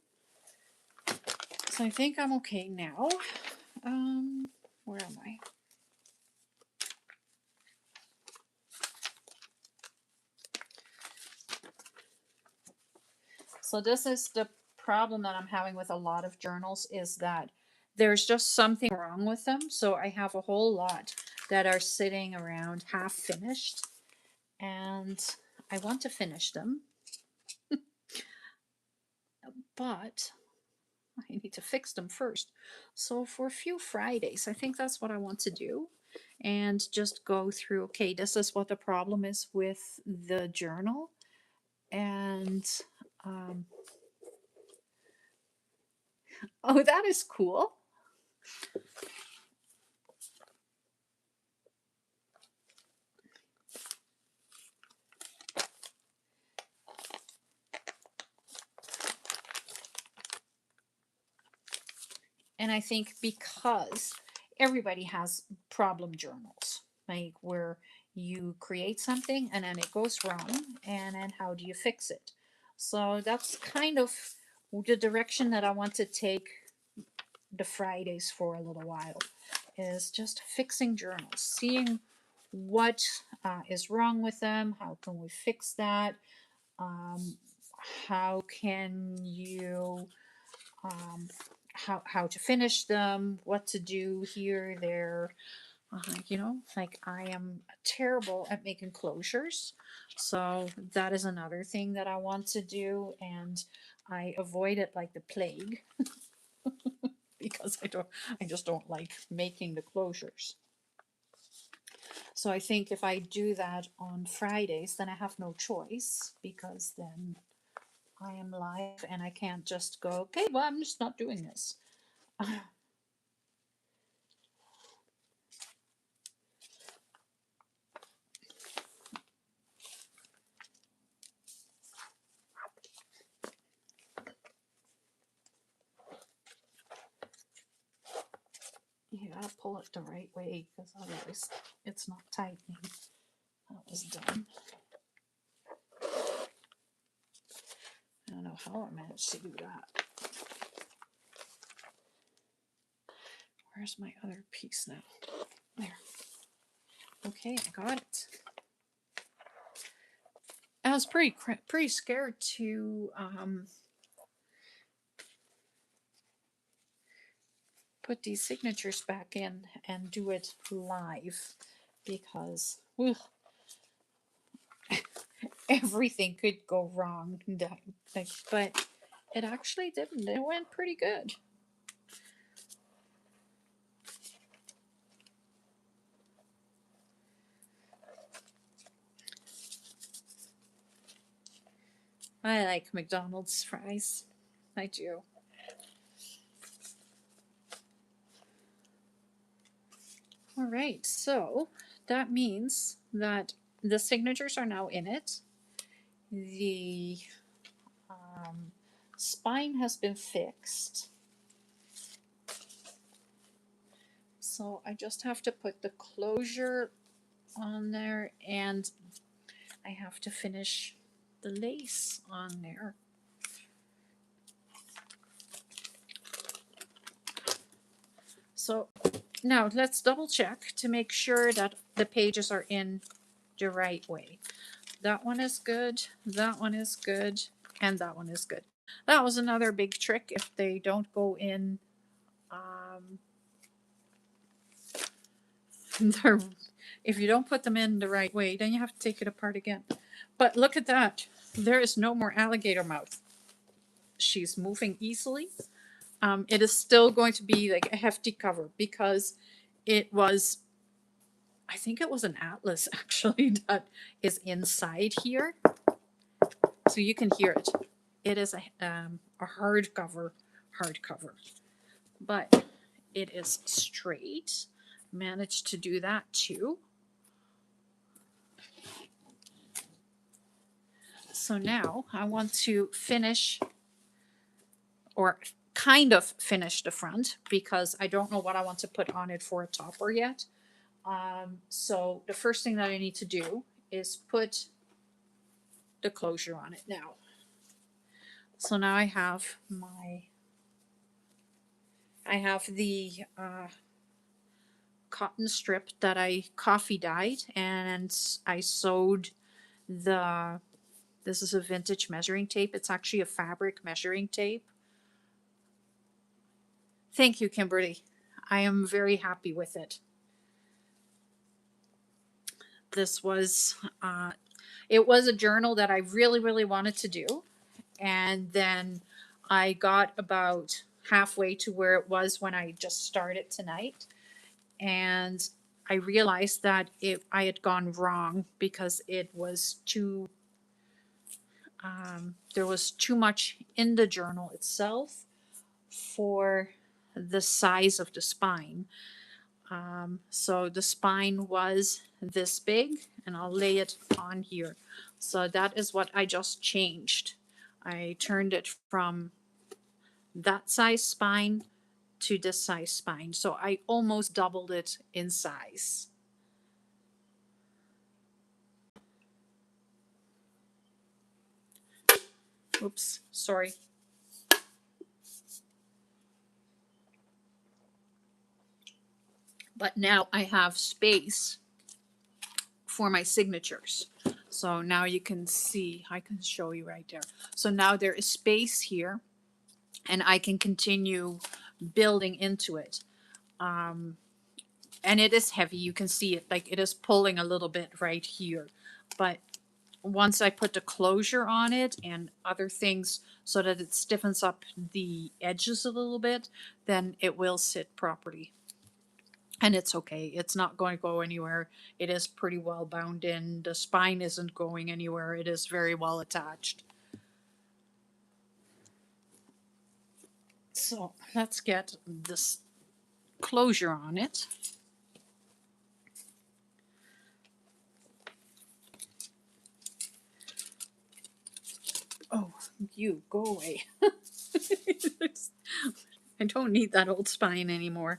So I think I'm okay now. Where am I? So this is the problem that I'm having with a lot of journals, is that there's just something wrong with them. So I have a whole lot that are sitting around half finished, and I want to finish them, but I need to fix them first. So for a few Fridays, I think that's what I want to do, and just go through, okay, this is what the problem is with the journal. And um, oh, that is cool. And I think because everybody has problem journals, like where you create something and then it goes wrong, and then how do you fix it? So that's kind of the direction that I want to take the Fridays for a little while, is just fixing journals, seeing what is wrong with them, how can we fix that, um, how can you how to finish them, what to do here, there. Like I am terrible at making closures, so that is another thing that I want to do, and I avoid it like the plague because I just don't like making the closures. So I think if I do that on Fridays, then I have no choice, because then I am live and I can't just go, okay, well, I'm just not doing this. You gotta pull it the right way, because otherwise it's not tightening. That was done. I don't know how I managed to do that. Where's my other piece now? There. Okay, I got it. I was pretty scared to put these signatures back in and do it live, because everything could go wrong. But it actually didn't. It went pretty good. I like McDonald's fries. I do. All right, so that means that the signatures are now in it. The spine has been fixed. So I just have to put the closure on there, and I have to finish the lace on there. So now let's double check to make sure that the pages are in the right way. That one is good, that one is good, and that one is good. That was another big trick. If they don't go in, if you don't put them in the right way, then you have to take it apart again. But look at that. There is no more alligator mouth. She's moving easily. It is still going to be like a hefty cover, because it was, I think it was an atlas actually that is inside here. So you can hear it. It is a hardcover, but it is straight. Managed to do that too. So now I want to finish, or kind of finish, the front, because I don't know what I want to put on it for a topper yet. So the first thing that I need to do is put the closure on it now. So now I have the cotton strip that I coffee dyed, and I sewed the This is a vintage measuring tape. It's actually a fabric measuring tape. Thank you, Kimberly. I am very happy with it. This was, it was a journal that I really, really wanted to do. And then I got about halfway to where it was when I just started tonight. And I realized that I had gone wrong because it was too, there was too much in the journal itself for the size of the spine. So the spine was this big, and I'll lay it on here. So that is what I just changed. I turned it from that size spine to this size spine. So I almost doubled it in size. Oops, sorry. But now I have space for my signatures. So now you can see, I can show you right there. So now there is space here, and I can continue building into it. And it is heavy. You can see it, like it is pulling a little bit right here. But once I put the closure on it and other things so that it stiffens up the edges a little bit, then it will sit properly. And it's okay. It's not going to go anywhere. It is pretty well bound in. The spine isn't going anywhere. It is very well attached. So let's get this closure on it. Oh, you go away. I don't need that old spine anymore.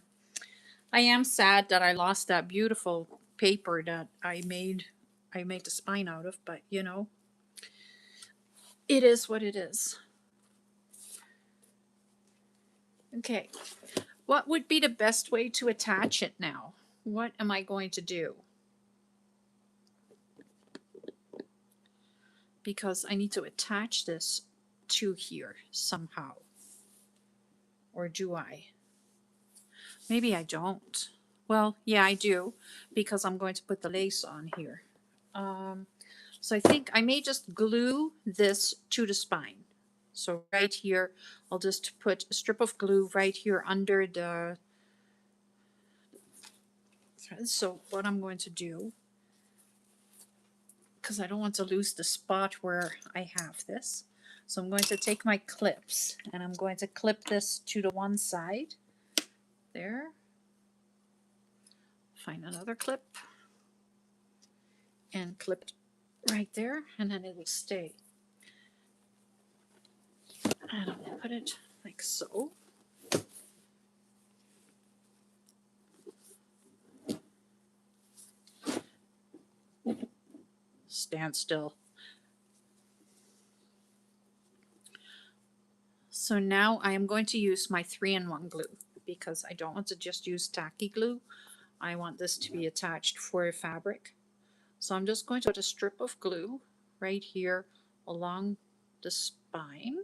I am sad that I lost that beautiful paper that I made the spine out of, but you know, it is what it is. Okay, what would be the best way to attach it now? What am I going to do? Because I need to attach this to here somehow. Or do I? Maybe I don't. Well, yeah, I do, because I'm going to put the lace on here. So I think I may just glue this to the spine. So right here, I'll just put a strip of glue right here under the thread. So what I'm going to do, because I don't want to lose the spot where I have this, so I'm going to take my clips and I'm going to clip this to the one side. There. Find another clip and clip it right there, and then it will stay. And I'm going to put it like so. Stand still. So now I am going to use my 3-in-1 glue because I don't want to just use tacky glue. I want this to be attached for a fabric. So I'm just going to put a strip of glue right here along the spine.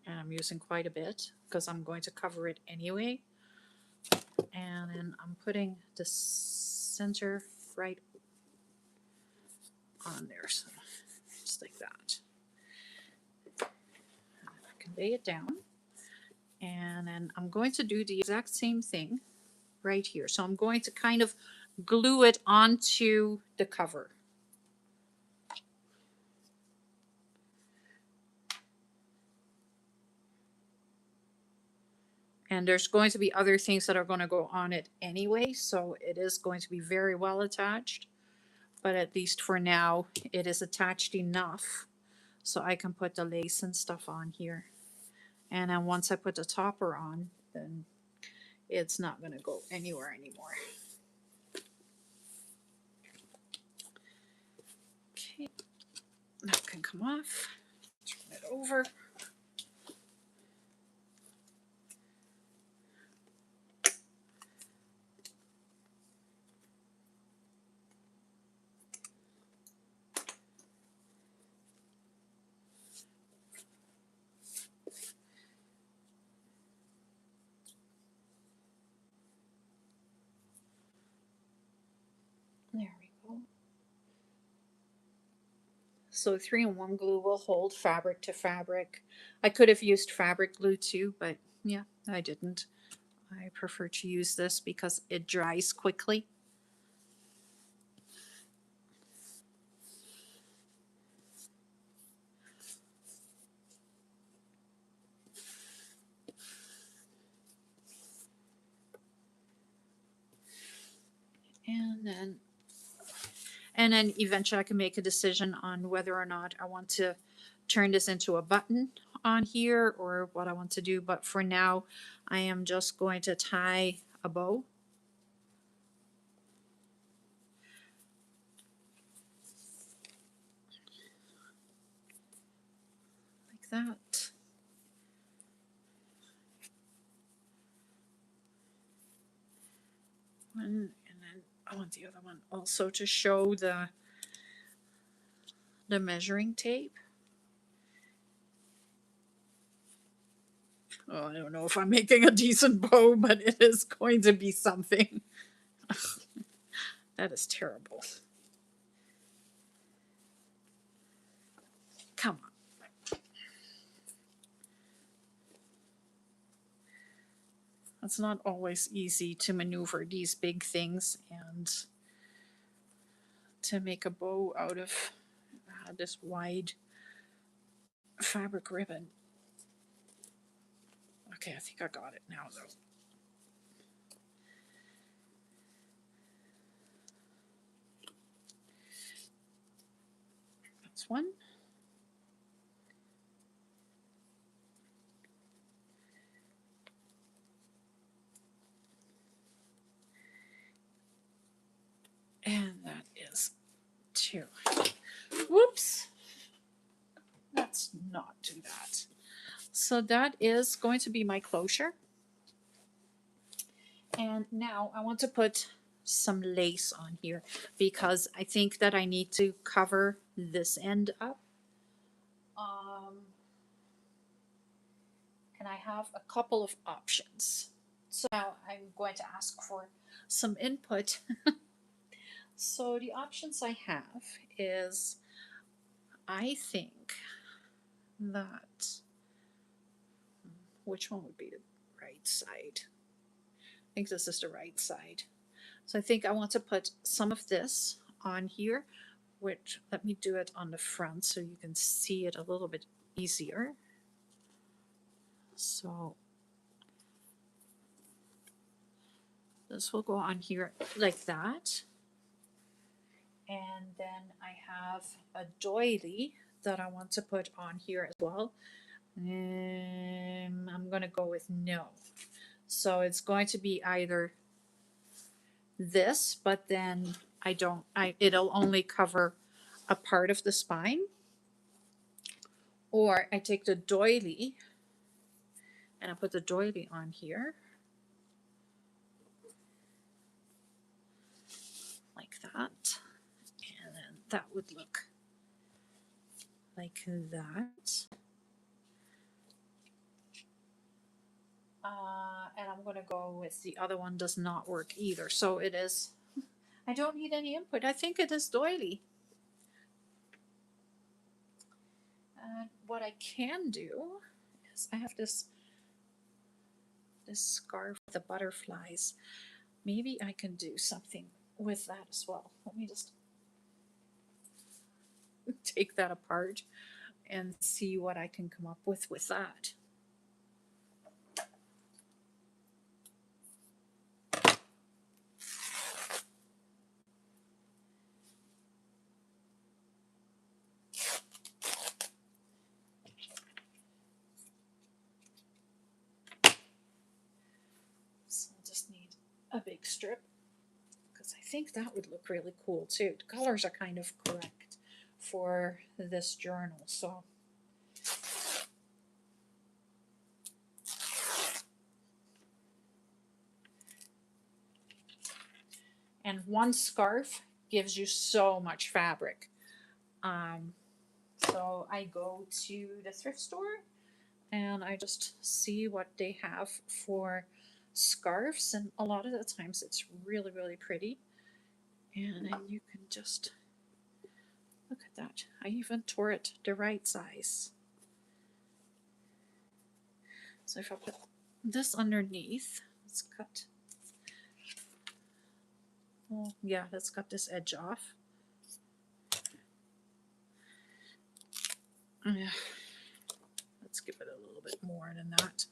And I'm using quite a bit because I'm going to cover it anyway. And then I'm putting the center right on there. So just like that. I can lay it down. And then I'm going to do the exact same thing right here. So I'm going to kind of glue it onto the cover. And there's going to be other things that are going to go on it anyway, so it is going to be very well attached. But at least for now, it is attached enough so I can put the lace and stuff on here. And then once I put the topper on, then it's not going to go anywhere anymore. Okay, that can come off. Turn it over. So 3-in-1 glue will hold fabric to fabric. I could have used fabric glue too, but yeah, I didn't. I prefer to use this because it dries quickly. And then eventually I can make a decision on whether or not I want to turn this into a button on here or what I want to do. But for now, I am just going to tie a bow. Like that. One, and then I want the other one also to show the measuring tape. Oh, I don't know if I'm making a decent bow, but it is going to be something. That is terrible. Come on. It's not always easy to maneuver these big things and to make a bow out of this wide fabric ribbon. Okay, I think I got it now though. That's one. And that is two. Whoops. Let's not do that. So that is going to be my closure. And now I want to put some lace on here because I think that I need to cover this end up. And I have a couple of options. So now I'm going to ask for some input. So the options I have is I think that which one would be the right side? I think this is the right side. So I think I want to put some of this on here, which let me do it on the front so you can see it a little bit easier. So this will go on here like that. And then I have a doily that I want to put on here as well. I'm going to go with no. So it's going to be either this, but then it'll only cover a part of the spine. Or I take the doily and I put the doily on here. Like that. And then that would look like that. And I'm going to go with the other one does not work either. So it is, I don't need any input. I think it is doily. And what I can do is I have this scarf with the butterflies. Maybe I can do something with that as well. Let me just take that apart and see what I can come up with that. So I just need a big strip because I think that would look really cool too. The colors are kind of correct for this journal. So and one scarf gives you so much fabric. So I go to the thrift store and I just see what they have for scarves, and a lot of the times it's really, really pretty. And then you can just Look at that. I even tore it the right size. So if I put this underneath, let's cut. Oh, yeah, let's cut this edge off. Yeah, let's give it a little bit more than that.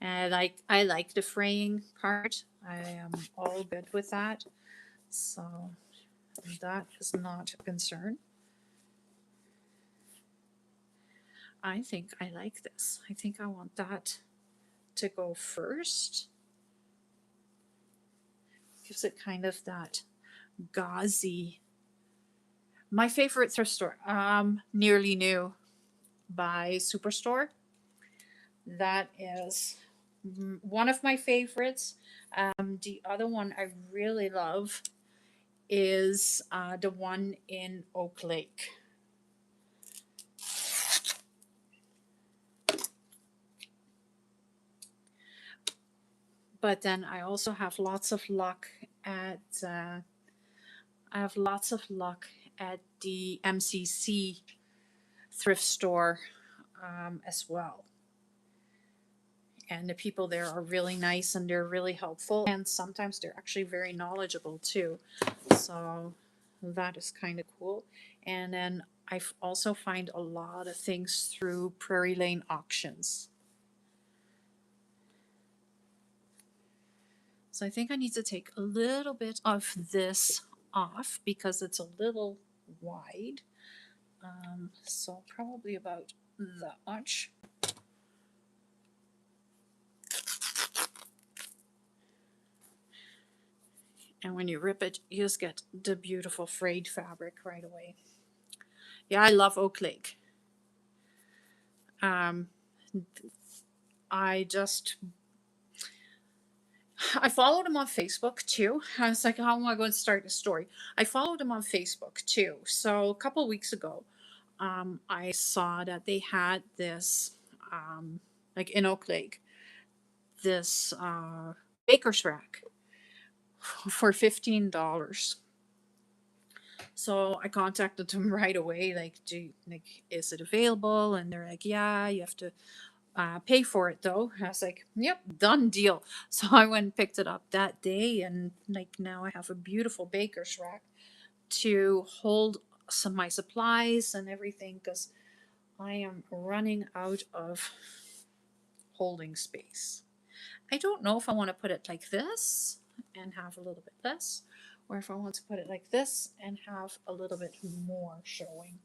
And I like the fraying part. I am all good with that. So that is not a concern. I think I like this. I think I want that to go first. Gives it kind of that gauzy. My favorite thrift store, Nearly New by Superstore. That is one of my favorites. The other one I really love is the one in Oak Lake. But then I also have lots of luck at the MCC thrift store as well. And the people there are really nice and they're really helpful. And sometimes they're actually very knowledgeable too. So that is kind of cool. And then I also find a lot of things through Prairie Lane auctions. So I think I need to take a little bit of this off because it's a little wide. So probably about that much. And when you rip it, you just get the beautiful frayed fabric right away. Yeah, I love Oak Lake. Um, I followed him on Facebook too. I was like, how am I going to start a story? I followed him on Facebook too. So a couple weeks ago, I saw that they had this, like in Oak Lake, this baker's rack for $15. So I contacted them right away, like, is it available? And they're like, yeah, you have to pay for it though. I was like, yep, done deal. So I went and picked it up that day, and like now I have a beautiful baker's rack to hold some of my supplies and everything because I am running out of holding space. I don't know if I want to put it like this and have a little bit less, or if I want to put it like this and have a little bit more showing.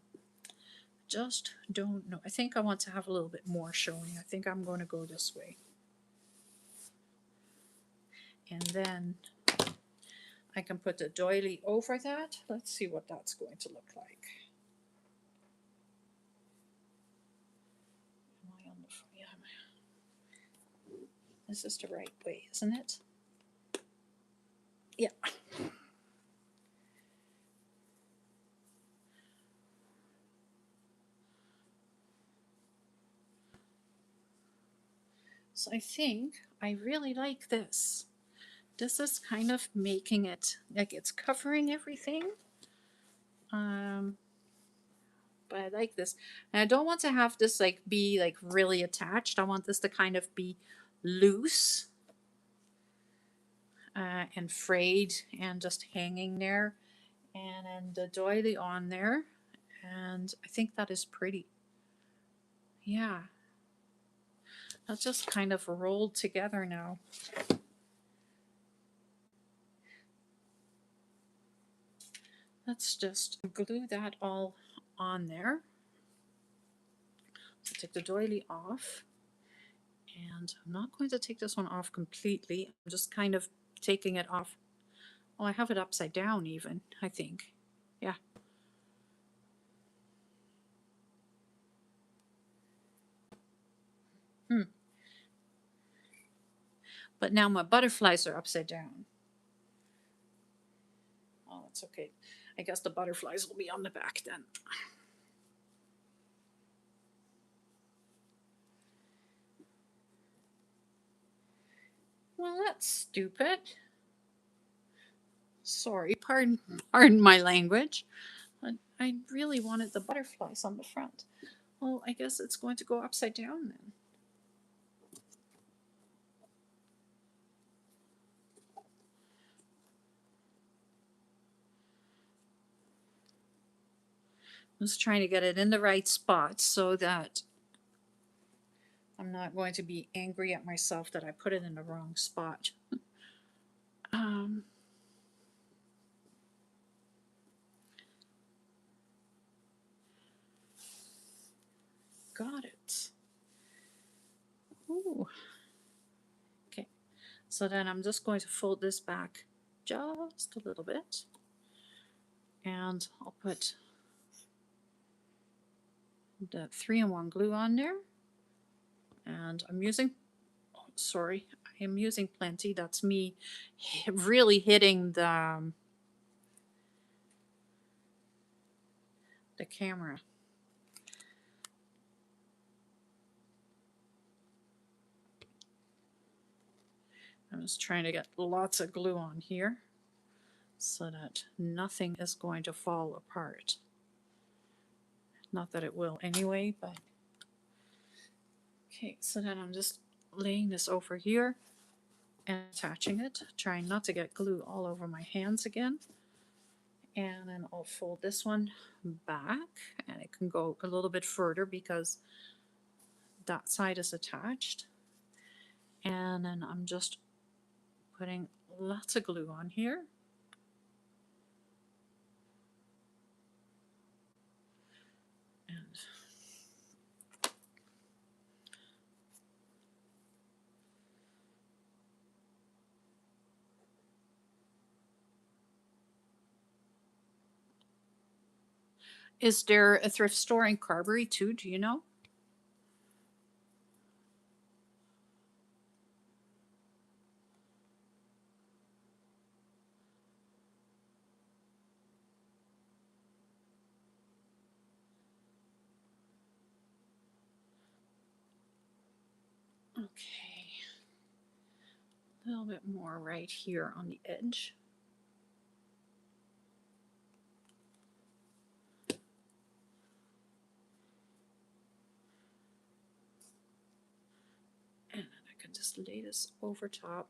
Just don't know. I think I want to have a little bit more showing. I think I'm going to go this way. And then I can put the doily over that. Let's see what that's going to look like. Am I on the front? Yeah. This is the right way, isn't it? Yeah. So I think I really like this. This is kind of making it like it's covering everything. But I like this. And I don't want to have this like be like really attached. I want this to kind of be loose and frayed and just hanging there. And then the doily on there. And I think that is pretty. Yeah. That's just kind of rolled together now. Let's just glue that all on there. So take the doily off. And I'm not going to take this one off completely. I'm just kind of taking it off. Oh, I have it upside down even, I think. Yeah. But now my butterflies are upside down. Oh, that's okay. I guess the butterflies will be on the back then. Well, that's stupid. Sorry, pardon my language. I really wanted the butterflies on the front. Well, I guess it's going to go upside down then. I'm just trying to get it in the right spot so that I'm not going to be angry at myself that I put it in the wrong spot. Um, got it. Ooh. Okay. So then I'm just going to fold this back just a little bit. And I'll put the 3-in-1 glue on there. And I'm using, oh, sorry, I am using plenty. That's me really hitting the camera. I'm just trying to get lots of glue on here so that nothing is going to fall apart. Not that it will anyway, but okay, so then I'm just laying this over here and attaching it, trying not to get glue all over my hands again. And then I'll fold this one back, and it can go a little bit further because that side is attached. And then I'm just putting lots of glue on here. And is there a thrift store in Carberry too? Do you know? Okay. A little bit more right here on the edge. And then I can just lay this over top.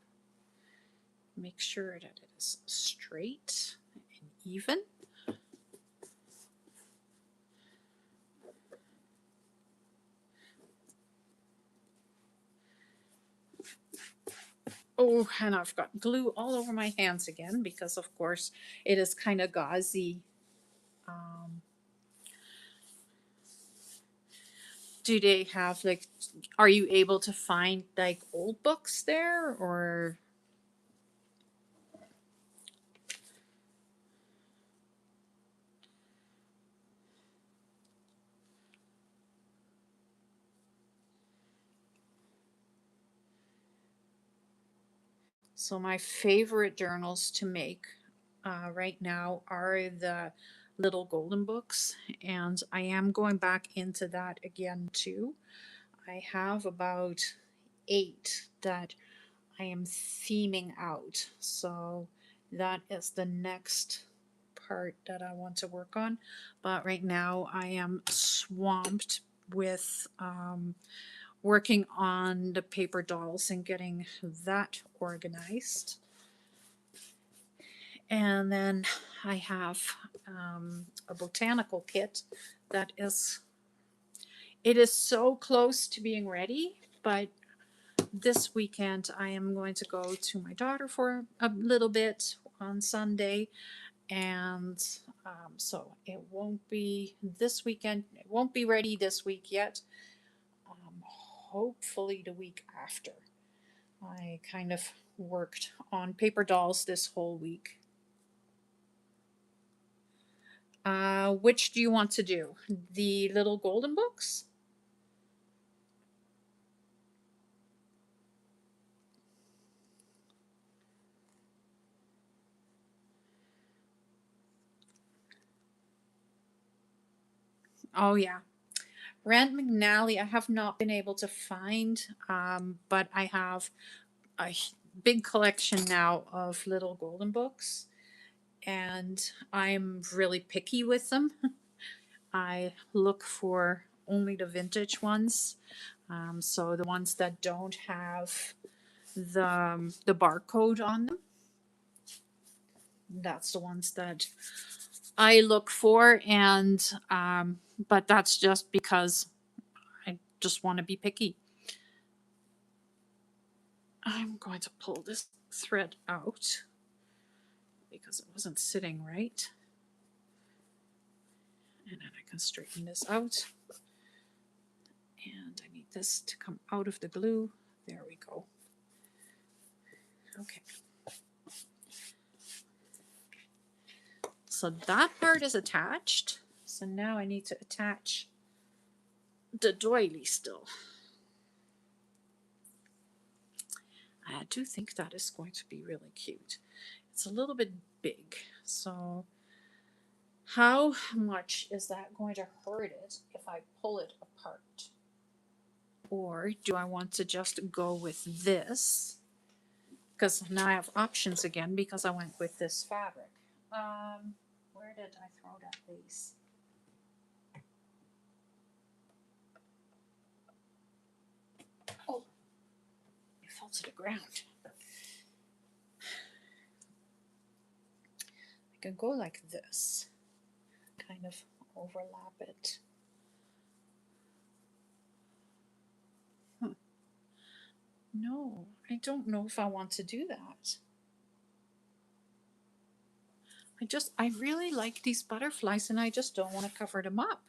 Make sure that it is straight and even. Oh, and I've got glue all over my hands again because, of course, it is kind of gauzy. Do they have like, are you able to find like old books there or? So my favorite journals to make right now are the little golden books, and I am going back into that again too. I have about 8 that I am theming out. So that is the next part that I want to work on. But right now I am swamped with working on the paper dolls and getting that organized. And then I have a botanical kit that is, it is so close to being ready, but this weekend I am going to go to my daughter for a little bit on Sunday, and so it won't be this weekend. It won't be ready this week yet. Hopefully the week after. I kind of worked on paper dolls this whole week. Which do you want to do? The little golden books? Oh, yeah. Rand McNally, I have not been able to find, but I have big collection now of little golden books, and I'm really picky with them. I look for only the vintage ones, so the ones that don't have the barcode on them. That's the ones that I look for, and but that's just because I just want to be picky. I'm going to pull this thread out because it wasn't sitting right, and then I can straighten this out. And I need this to come out of the glue. There we go. Okay. So that part is attached. So now I need to attach the doily still. I do think that is going to be really cute. It's a little bit big. So how much is that going to hurt it if I pull it apart? Or do I want to just go with this? Because now I have options again because I went with this fabric. Where did I throw that lace? Oh, it fell to the ground. I can go like this, kind of overlap it. No, I don't know if I want to do that. I really like these butterflies and I just don't want to cover them up.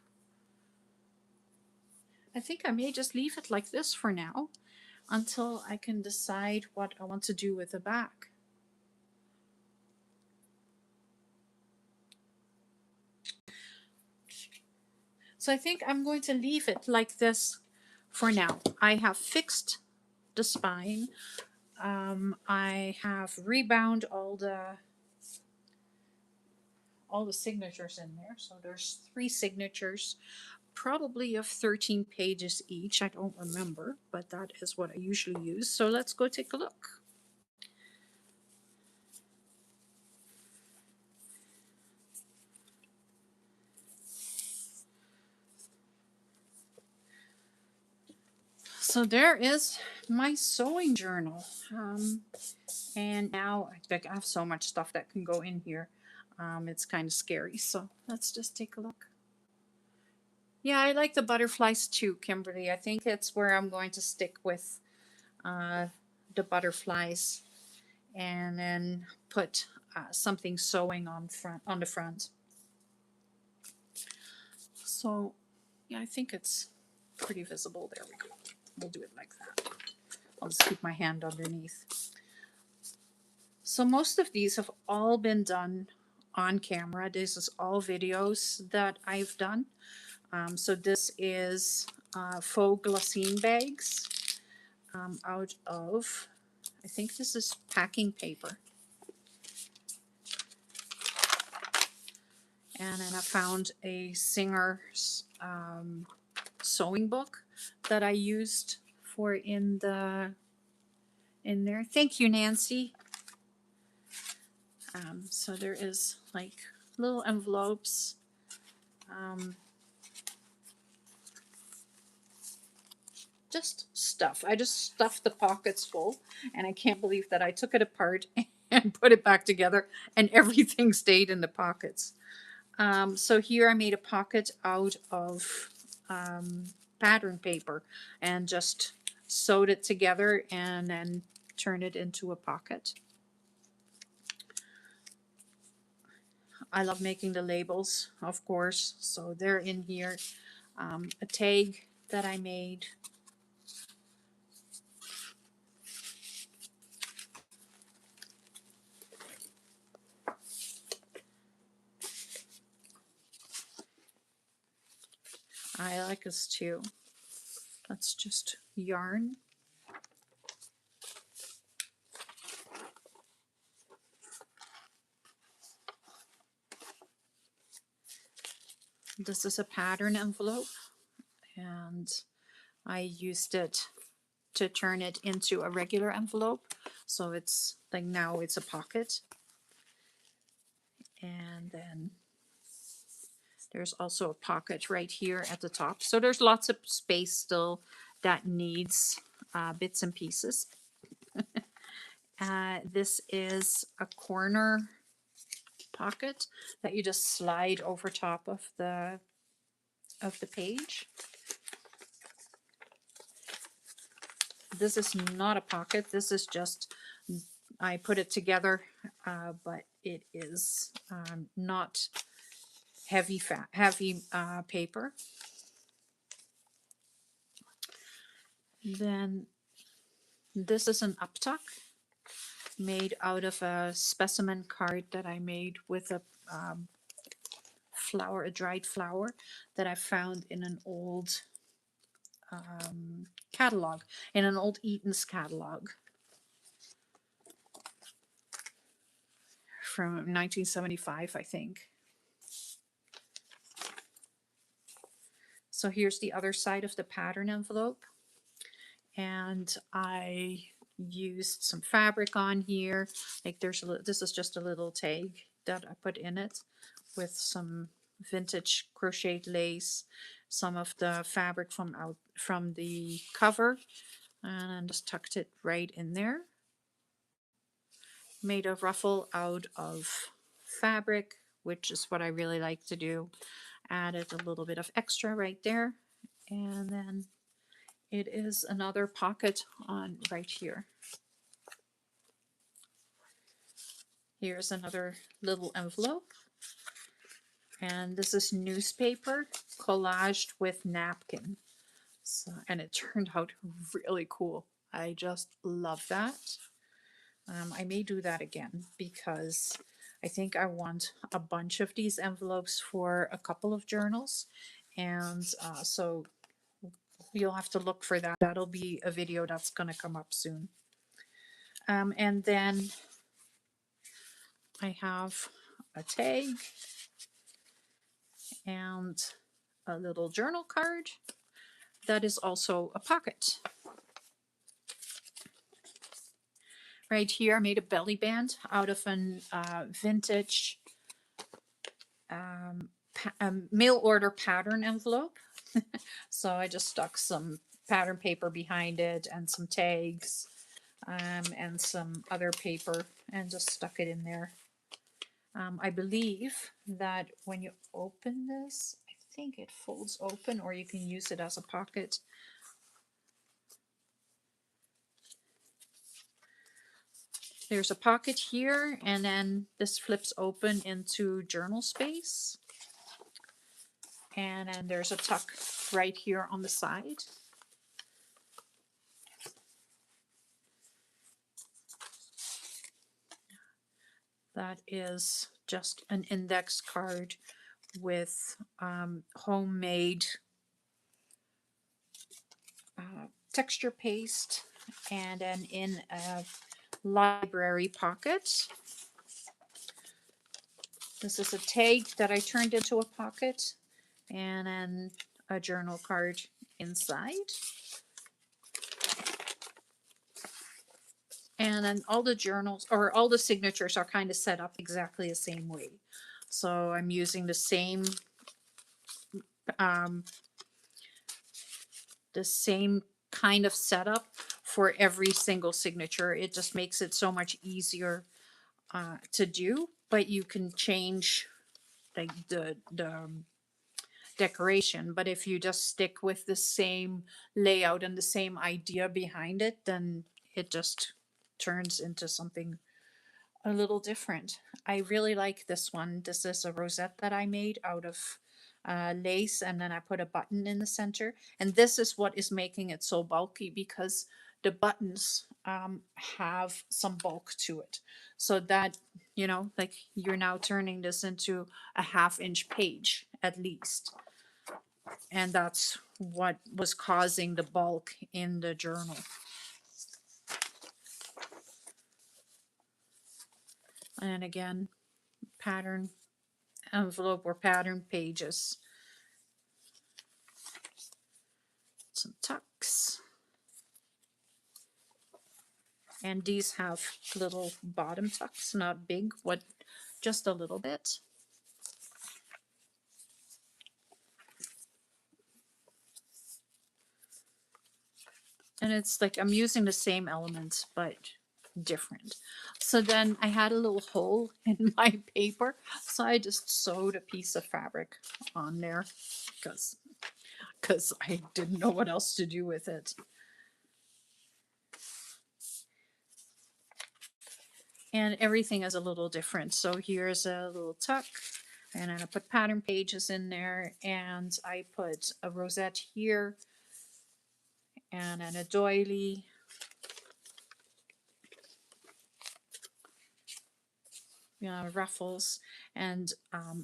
I think I may just leave it like this for now until I can decide what I want to do with the back. So I think I'm going to leave it like this for now. I have fixed the spine. I have rebound all the signatures in there. So there's 3 signatures, probably of 13 pages each. I don't remember, but that is what I usually use. So let's go take a look. So there is my sewing journal. And now I have so much stuff that can go in here. It's kind of scary. So let's just take a look. Yeah, I like the butterflies too, Kimberly. I think it's where I'm going to stick with the butterflies, and then put something sewing on the front. So yeah, I think it's pretty visible. There we go. We'll do it like that. I'll just keep my hand underneath. So most of these have all been done on camera. This is all videos that I've done. So this is faux glassine bags out of, I think this is packing paper. And then I found a Singer's sewing book that I used for in there. Thank you, Nancy. So there is like little envelopes. Just stuff. I just stuffed the pockets full, and I can't believe that I took it apart and put it back together, and everything stayed in the pockets. So here I made a pocket out of pattern paper and just sewed it together and then turned it into a pocket. I love making the labels, of course, so they're in here. A tag that I made. I like this too. That's just yarn. This is a pattern envelope, and I used it to turn it into a regular envelope. So it's like now it's a pocket. And then there's also a pocket right here at the top. So there's lots of space still that needs bits and pieces. This is a corner pocket that you just slide over top of the page. This is not a pocket. This is just, I put it together, but it is not heavy paper. Then this is an uptuck made out of a specimen card that I made with a flower, a dried flower that I found in an old catalog, in an old Eaton's catalog from 1975, I think. So here's the other side of the pattern envelope. And I used some fabric on here. Like there's this is just a little tag that I put in it with some vintage crocheted lace, some of the fabric from the cover, and just tucked it right in there. Made a ruffle out of fabric, which is what I really like to do. Added a little bit of extra right there, and then it is another pocket on right here. Here's another little envelope, and this is newspaper collaged with napkin. So, and it turned out really cool. I just love that. I may do that again because I think I want a bunch of these envelopes for a couple of journals, and so you'll have to look for that. That'll be a video that's going to come up soon. And then I have a tag and a little journal card that is also a pocket. Right here, I made a belly band out of an vintage mail order pattern envelope. So I just stuck some pattern paper behind it and some tags and some other paper and just stuck it in there. I believe that when you open this, I think it folds open, or you can use it as a pocket. There's a pocket here, and then this flips open into journal space. And then there's a tuck right here on the side. That is just an index card with homemade texture paste, and then in a library pocket. This is a tag that I turned into a pocket, and then a journal card inside. And then all the journals, or all the signatures, are kind of set up exactly the same way. So I'm using the same kind of setup for every single signature. It just makes it so much easier to do, but you can change like the decoration. But if you just stick with the same layout and the same idea behind it, then it just turns into something a little different. I really like this one. This is a rosette that I made out of lace, and then I put a button in the center. And this is what is making it so bulky, because the buttons have some bulk to it. So that, you know, like you're now turning this into a 1/2 inch page at least. And that's what was causing the bulk in the journal. And again, pattern envelope or pattern pages. Some tucks. And these have little bottom tucks, not big, what, just a little bit. And it's like I'm using the same elements, but different. So then I had a little hole in my paper, so I just sewed a piece of fabric on there because I didn't know what else to do with it. And everything is a little different. So here's a little tuck, and then I put pattern pages in there, and I put a rosette here, and then a doily. Ruffles, and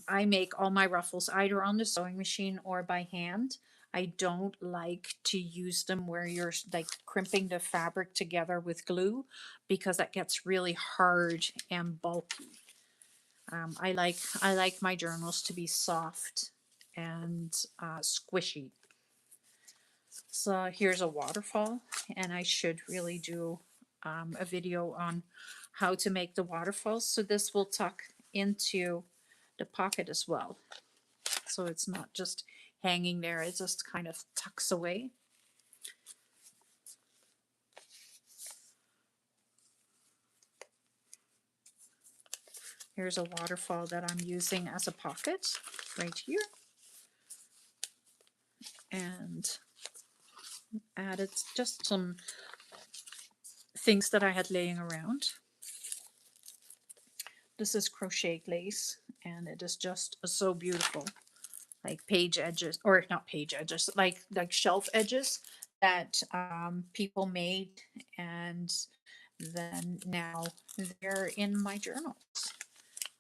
I make all my ruffles either on the sewing machine or by hand. I don't like to use them where you're like crimping the fabric together with glue, because that gets really hard and bulky. I like my journals to be soft and squishy. So here's a waterfall, and I should really do a video on how to make the waterfalls. So this will tuck into the pocket as well. So it's not just hanging there, it just kind of tucks away. Here's a waterfall that I'm using as a pocket right here. And added just some things that I had laying around. This is crochet lace, and it is just so beautiful. Like page edges, or not page edges, like shelf edges that people made, and then now they're in my journals.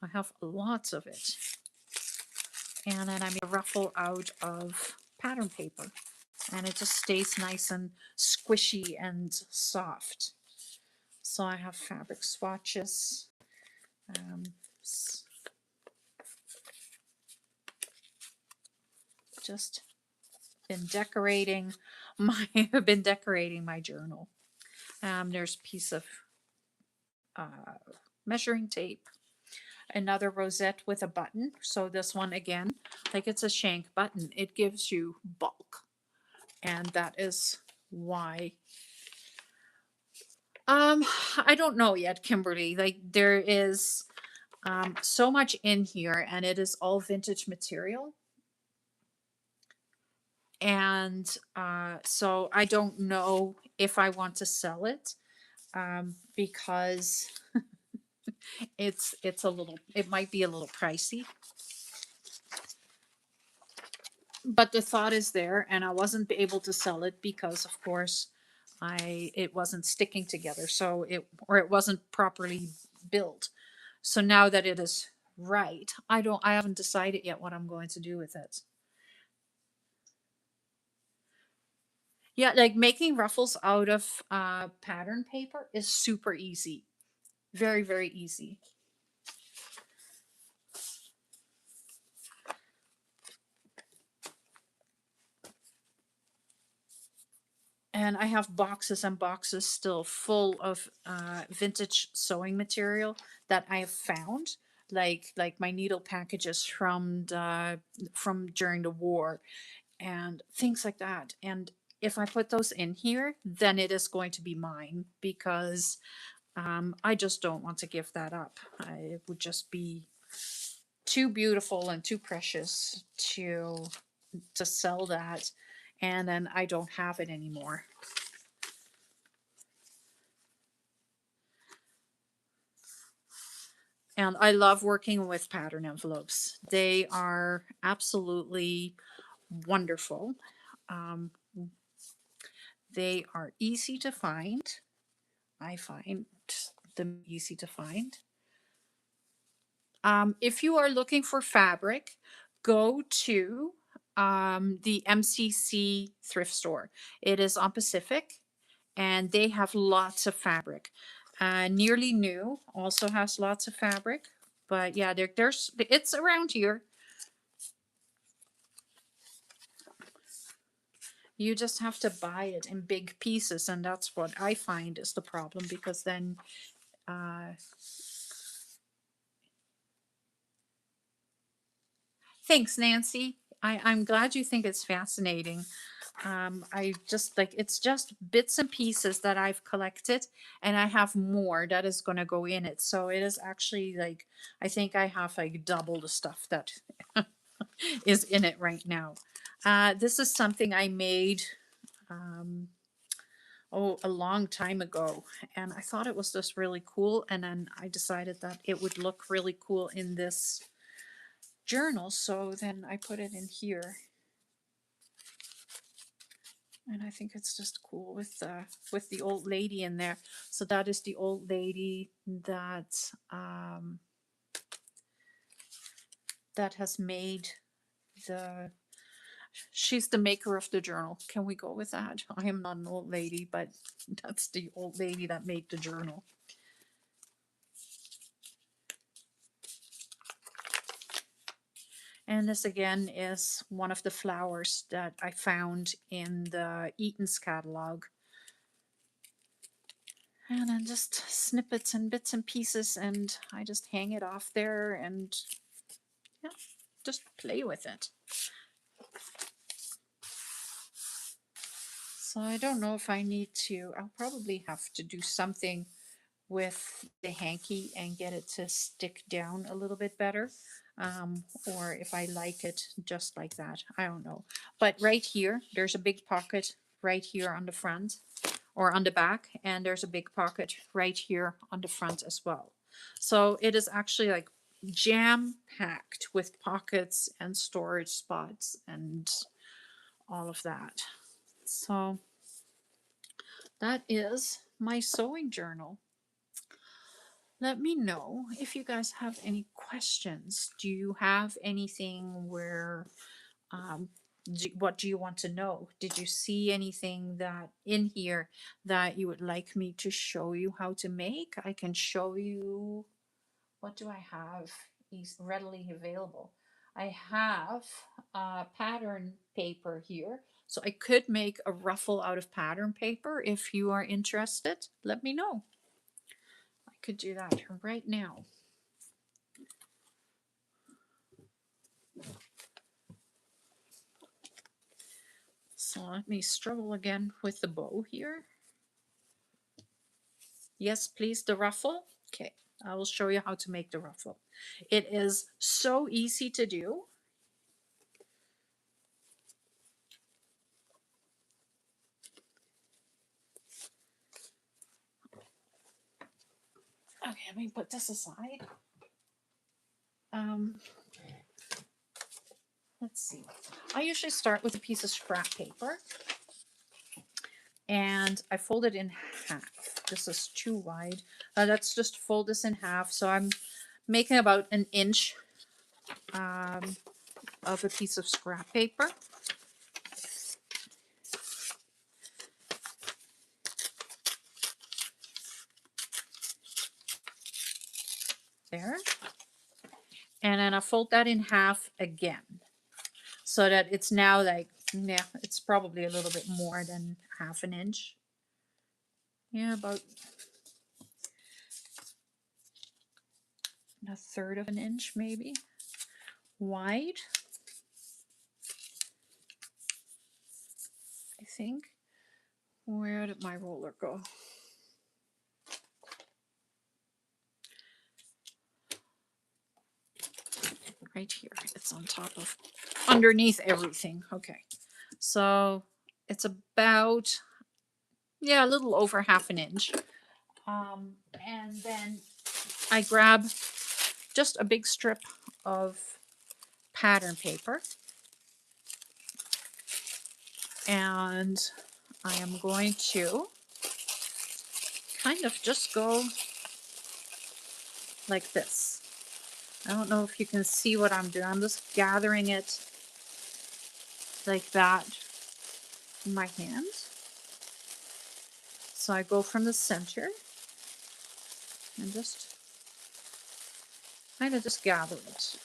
I have lots of it. And then I made a ruffle out of pattern paper, and it just stays nice and squishy and soft. So I have fabric swatches. Um, just been decorating my been decorating my journal. There's a piece of measuring tape, another rosette with a button. So this one again, like it's a shank button, it gives you bulk, and that is why. I don't know yet, Kimberly. Like there is so much in here, and it is all vintage material. And so I don't know if I want to sell it, because it's a little, it might be a little pricey. But the thought is there, and I wasn't able to sell it because, of course, it wasn't sticking together, so it wasn't properly built. So now that it is right, I haven't decided yet what I'm going to do with it. Yeah, like making ruffles out of pattern paper is super easy. Very, very easy. And I have boxes and boxes still full of vintage sewing material that I have found, like my needle packages from during the war and things like that. And if I put those in here, then it is going to be mine, because I just don't want to give that up. It would just be too beautiful and too precious to sell that, and then I don't have it anymore. And I love working with pattern envelopes. They are absolutely wonderful. Um, they are easy to find. I find them easy to find. If you are looking for fabric, go to the MCC thrift store. It is on Pacific, and they have lots of fabric. Nearly New also has lots of fabric, but yeah, there's it's around here. You just have to buy it in big pieces, and that's what I find is the problem, because then uh, thanks, Nancy. I'm glad you think it's fascinating. I just like, it's just bits and pieces that I've collected, and I have more that is going to go in it. So it is actually like, I think I have like double the stuff that is in it right now. This is something I made um, a long time ago, and I thought it was just really cool. And then I decided that it would look really cool in this journal, so then I put it in here. And I think it's just cool with the old lady in there. So that is the old lady that that has made the. She's the maker of the journal. Can we go with that? I am not an old lady, but that's the old lady that made the journal. And this again is one of the flowers that I found in the Eaton's catalog. And then just snippets and bits and pieces, and I just hang it off there and yeah, just play with it. So I don't know if I need to, I'll probably have to do something with the hanky and get it to stick down a little bit better. Or if I like it just like that, I don't know. But right here, there's a big pocket right here on the front or on the back, and there's a big pocket right here on the front as well. So it is actually like jam packed with pockets and storage spots and all of that. So that is my sewing journal. Let me know if you guys have any questions. Do you have anything where, um, what do you want to know? Did you see anything that in here that you would like me to show you how to make? I can show you. What do I have is readily available? I have pattern paper here. So I could make a ruffle out of pattern paper. If you are interested, let me know. I could do that right now. So let me struggle again with the bow here. Yes, please, the ruffle. Okay, I will show you how to make the ruffle. It is so easy to do. Okay, let me put this aside. Um, let's see. I usually start with a piece of scrap paper and I fold it in half. This is too wide. Let's just fold this in half. So I'm making about an inch of a piece of scrap paper. There. And then I fold that in half again, so that it's now like, yeah, it's probably a little bit more than half an inch. Yeah, about a third of an inch maybe wide, I think. Where did my roller go? Right here. It's on top of, underneath everything. Okay. So it's about, yeah, a little over half an inch. And then I grab just a big strip of pattern paper, and I am going to kind of just go like this. I don't know if you can see what I'm doing. I'm just gathering it like that in my hand. So I go from the center and just kind of just gather it.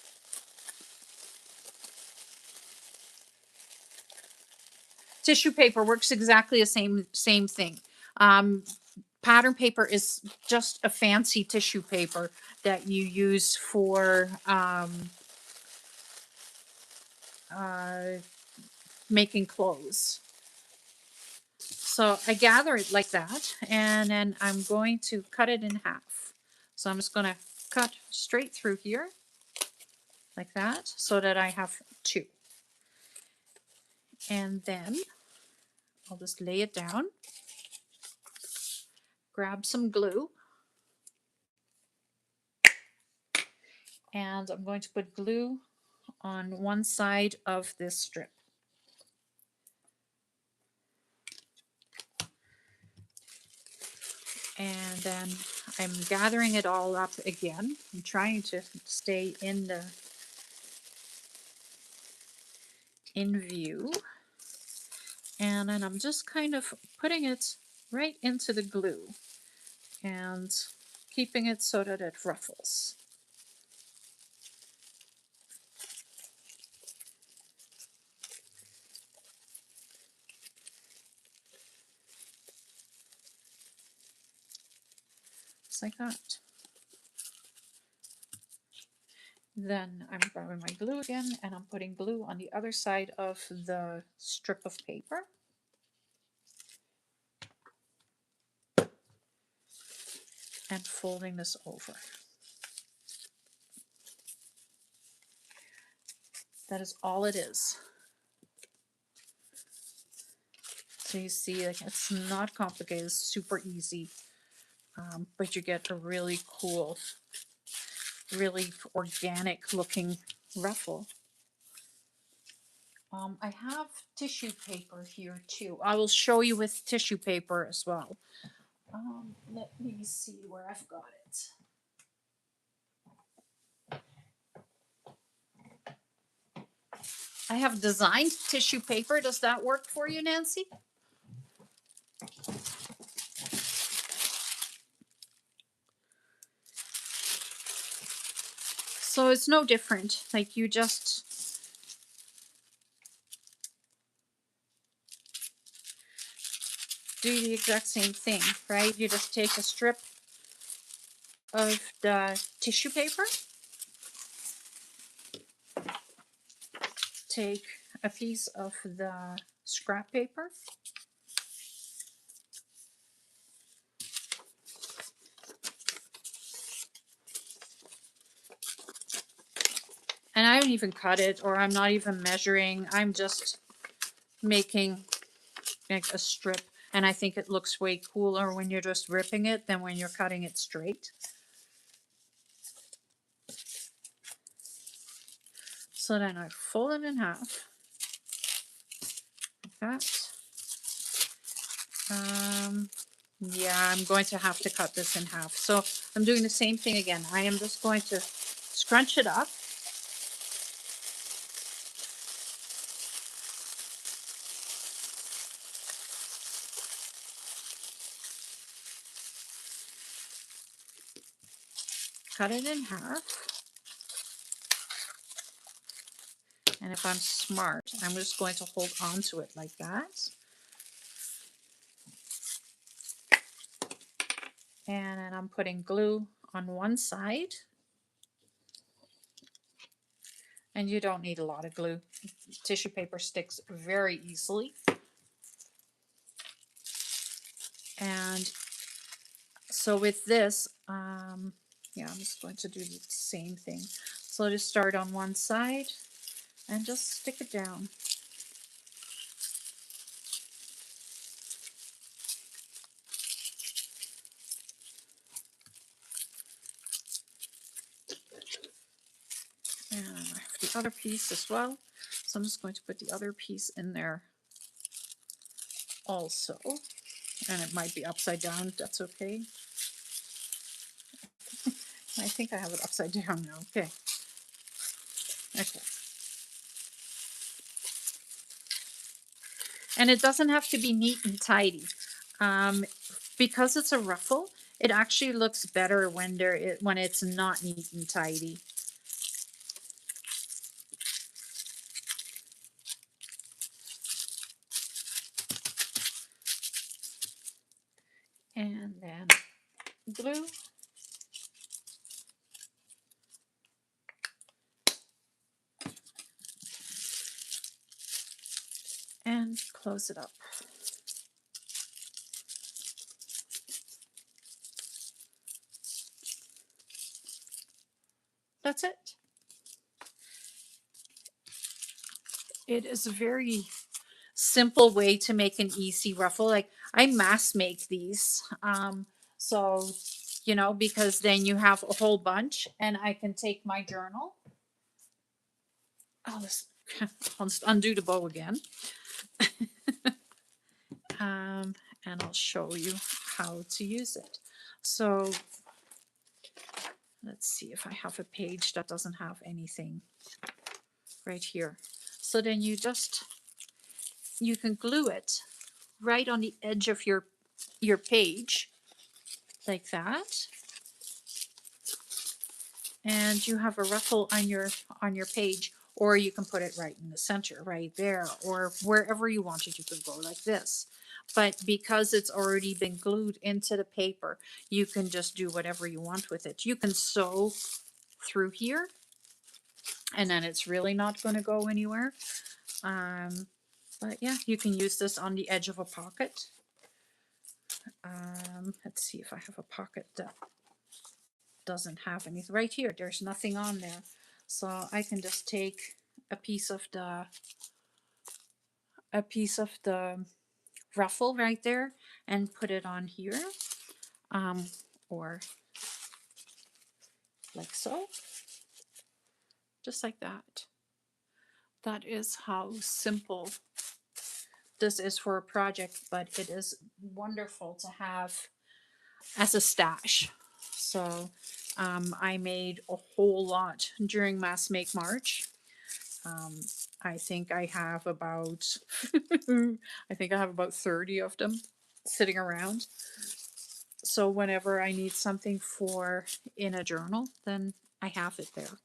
Tissue paper works exactly the same thing. Pattern paper is just a fancy tissue paper that you use for uh, making clothes. So I gather it like that, and then I'm going to cut it in half. So I'm just going to cut straight through here like that so that I have two. And then I'll just lay it down, grab some glue, and I'm going to put glue on one side of this strip. And then I'm gathering it all up again. I'm trying to stay in view. And then I'm just kind of putting it right into the glue and keeping it so that it ruffles. Just like that. Then I'm grabbing my glue again and I'm putting glue on the other side of the strip of paper. And folding this over. That is all it is. So you see, like, it's not complicated, it's super easy, but you get a really cool, really organic looking ruffle. I have tissue paper here too. I will show you with tissue paper as well. Let me see where I've got it. I have designed tissue paper. Does that work for you, Nancy? So it's no different. Like, you just do the exact same thing, right? You just take a strip of the tissue paper, take a piece of the scrap paper, and I don't even cut it, or I'm not even measuring. I'm just making like a strip, and I think it looks way cooler when you're just ripping it than when you're cutting it straight. So then I fold it in half like that. Yeah, I'm going to have to cut this in half. So I'm doing the same thing again. I am just going to scrunch it up. Cut it in half. And if I'm smart, I'm just going to hold on to it like that. And then I'm putting glue on one side. And you don't need a lot of glue. Tissue paper sticks very easily. And so with this, yeah, I'm just going to do the same thing. So just start on one side and just stick it down. And I have the other piece as well. So I'm just going to put the other piece in there also. And it might be upside down, that's okay. I think I have it upside down now. Okay. Okay. And it doesn't have to be neat and tidy. Because it's a ruffle, it actually looks better when when it's not neat and tidy. and close it up. That's it. It is a very simple way to make an easy ruffle. Like I mass make these. So, you know, because then you have a whole bunch and I can take my journal. I'll just, I'll just undo the bow again. And I'll show you how to use it. So let's see if I have a page that doesn't have anything right here. So then you can glue it right on the edge of your page like that. And you have a ruffle on your page, or you can put it right in the center right there, or wherever you want it. You can go like this, but because it's already been glued into the paper, you can just do whatever you want with it. You can sew through here and then it's really not going to go anywhere. But yeah, you can use this on the edge of a pocket. Let's see if I have a pocket that doesn't have anything right here. There's nothing on there, so I can just take a piece of the ruffle right there and put it on here, or like so, just like that. That is how simple this is for a project, but it is wonderful to have as a stash. So I made a whole lot during Mass Make March. I think I have about I think I have about 30 of them sitting around. So whenever I need something for in a journal, then I have it there.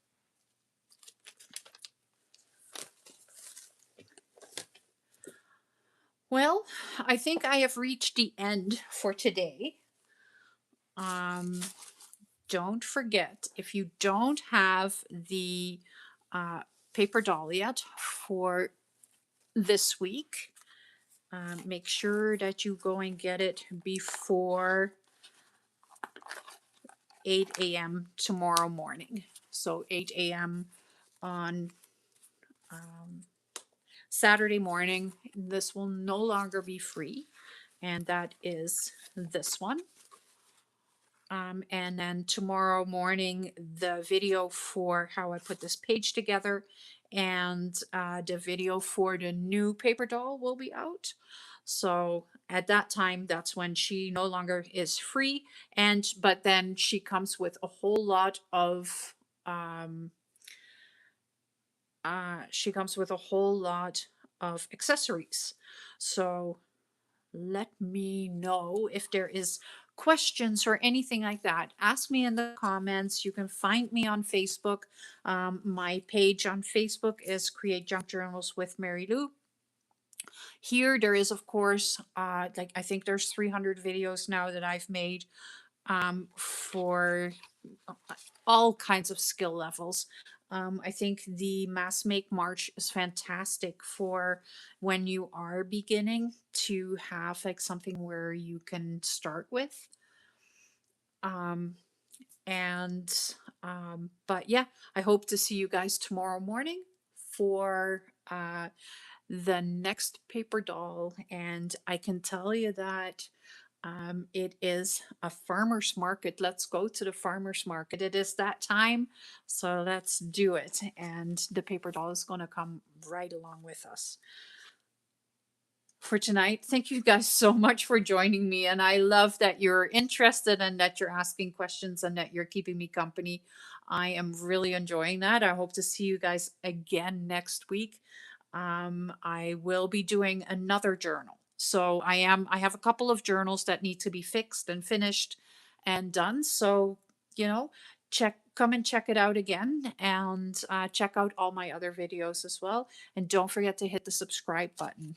Well, I think I have reached the end for today. Don't forget, if you don't have the paper doll yet for this week, make sure that you go and get it before 8 a.m. tomorrow morning. So 8 a.m. on Saturday morning. This will no longer be free, and that is this one. And then tomorrow morning, the video for how I put this page together and the video for the new paper doll will be out. So at that time, that's when she no longer is free, but then she comes with a whole lot of accessories. So let me know if there is questions or anything like that. Ask me in the comments. You can find me on Facebook. My page on Facebook is Create Junk Journals with Mary Lou. Here there is, of course, like I think there's 300 videos now that I've made for all kinds of skill levels. I think the Mass Make March is fantastic for when you are beginning to have like something where you can start with. And but yeah, I hope to see you guys tomorrow morning for the next paper doll. And I can tell you that it is a farmer's market. Let's go to the farmer's market. It is that time, so let's do it. And the paper doll is going to come right along with us. For tonight, thank you guys so much for joining me. And I love that you're interested and that you're asking questions and that you're keeping me company. I am really enjoying that. I hope to see you guys again next week. I will be doing another journal. So I have a couple of journals that need to be fixed and finished and done. So, you know, come and check it out again, and check out all my other videos as well. And don't forget to hit the subscribe button.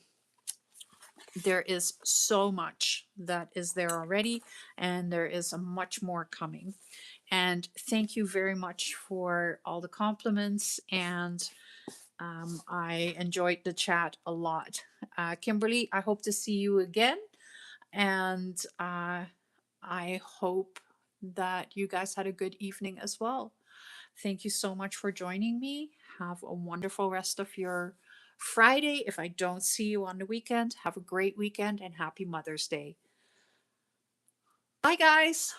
There is so much that is there already, and there is much more coming. And thank you very much for all the compliments and I enjoyed the chat a lot. Kimberly, I hope to see you again. And I hope that you guys had a good evening as well. Thank you so much for joining me. Have a wonderful rest of your Friday. If I don't see you on the weekend, have a great weekend and happy Mother's Day. Bye, guys.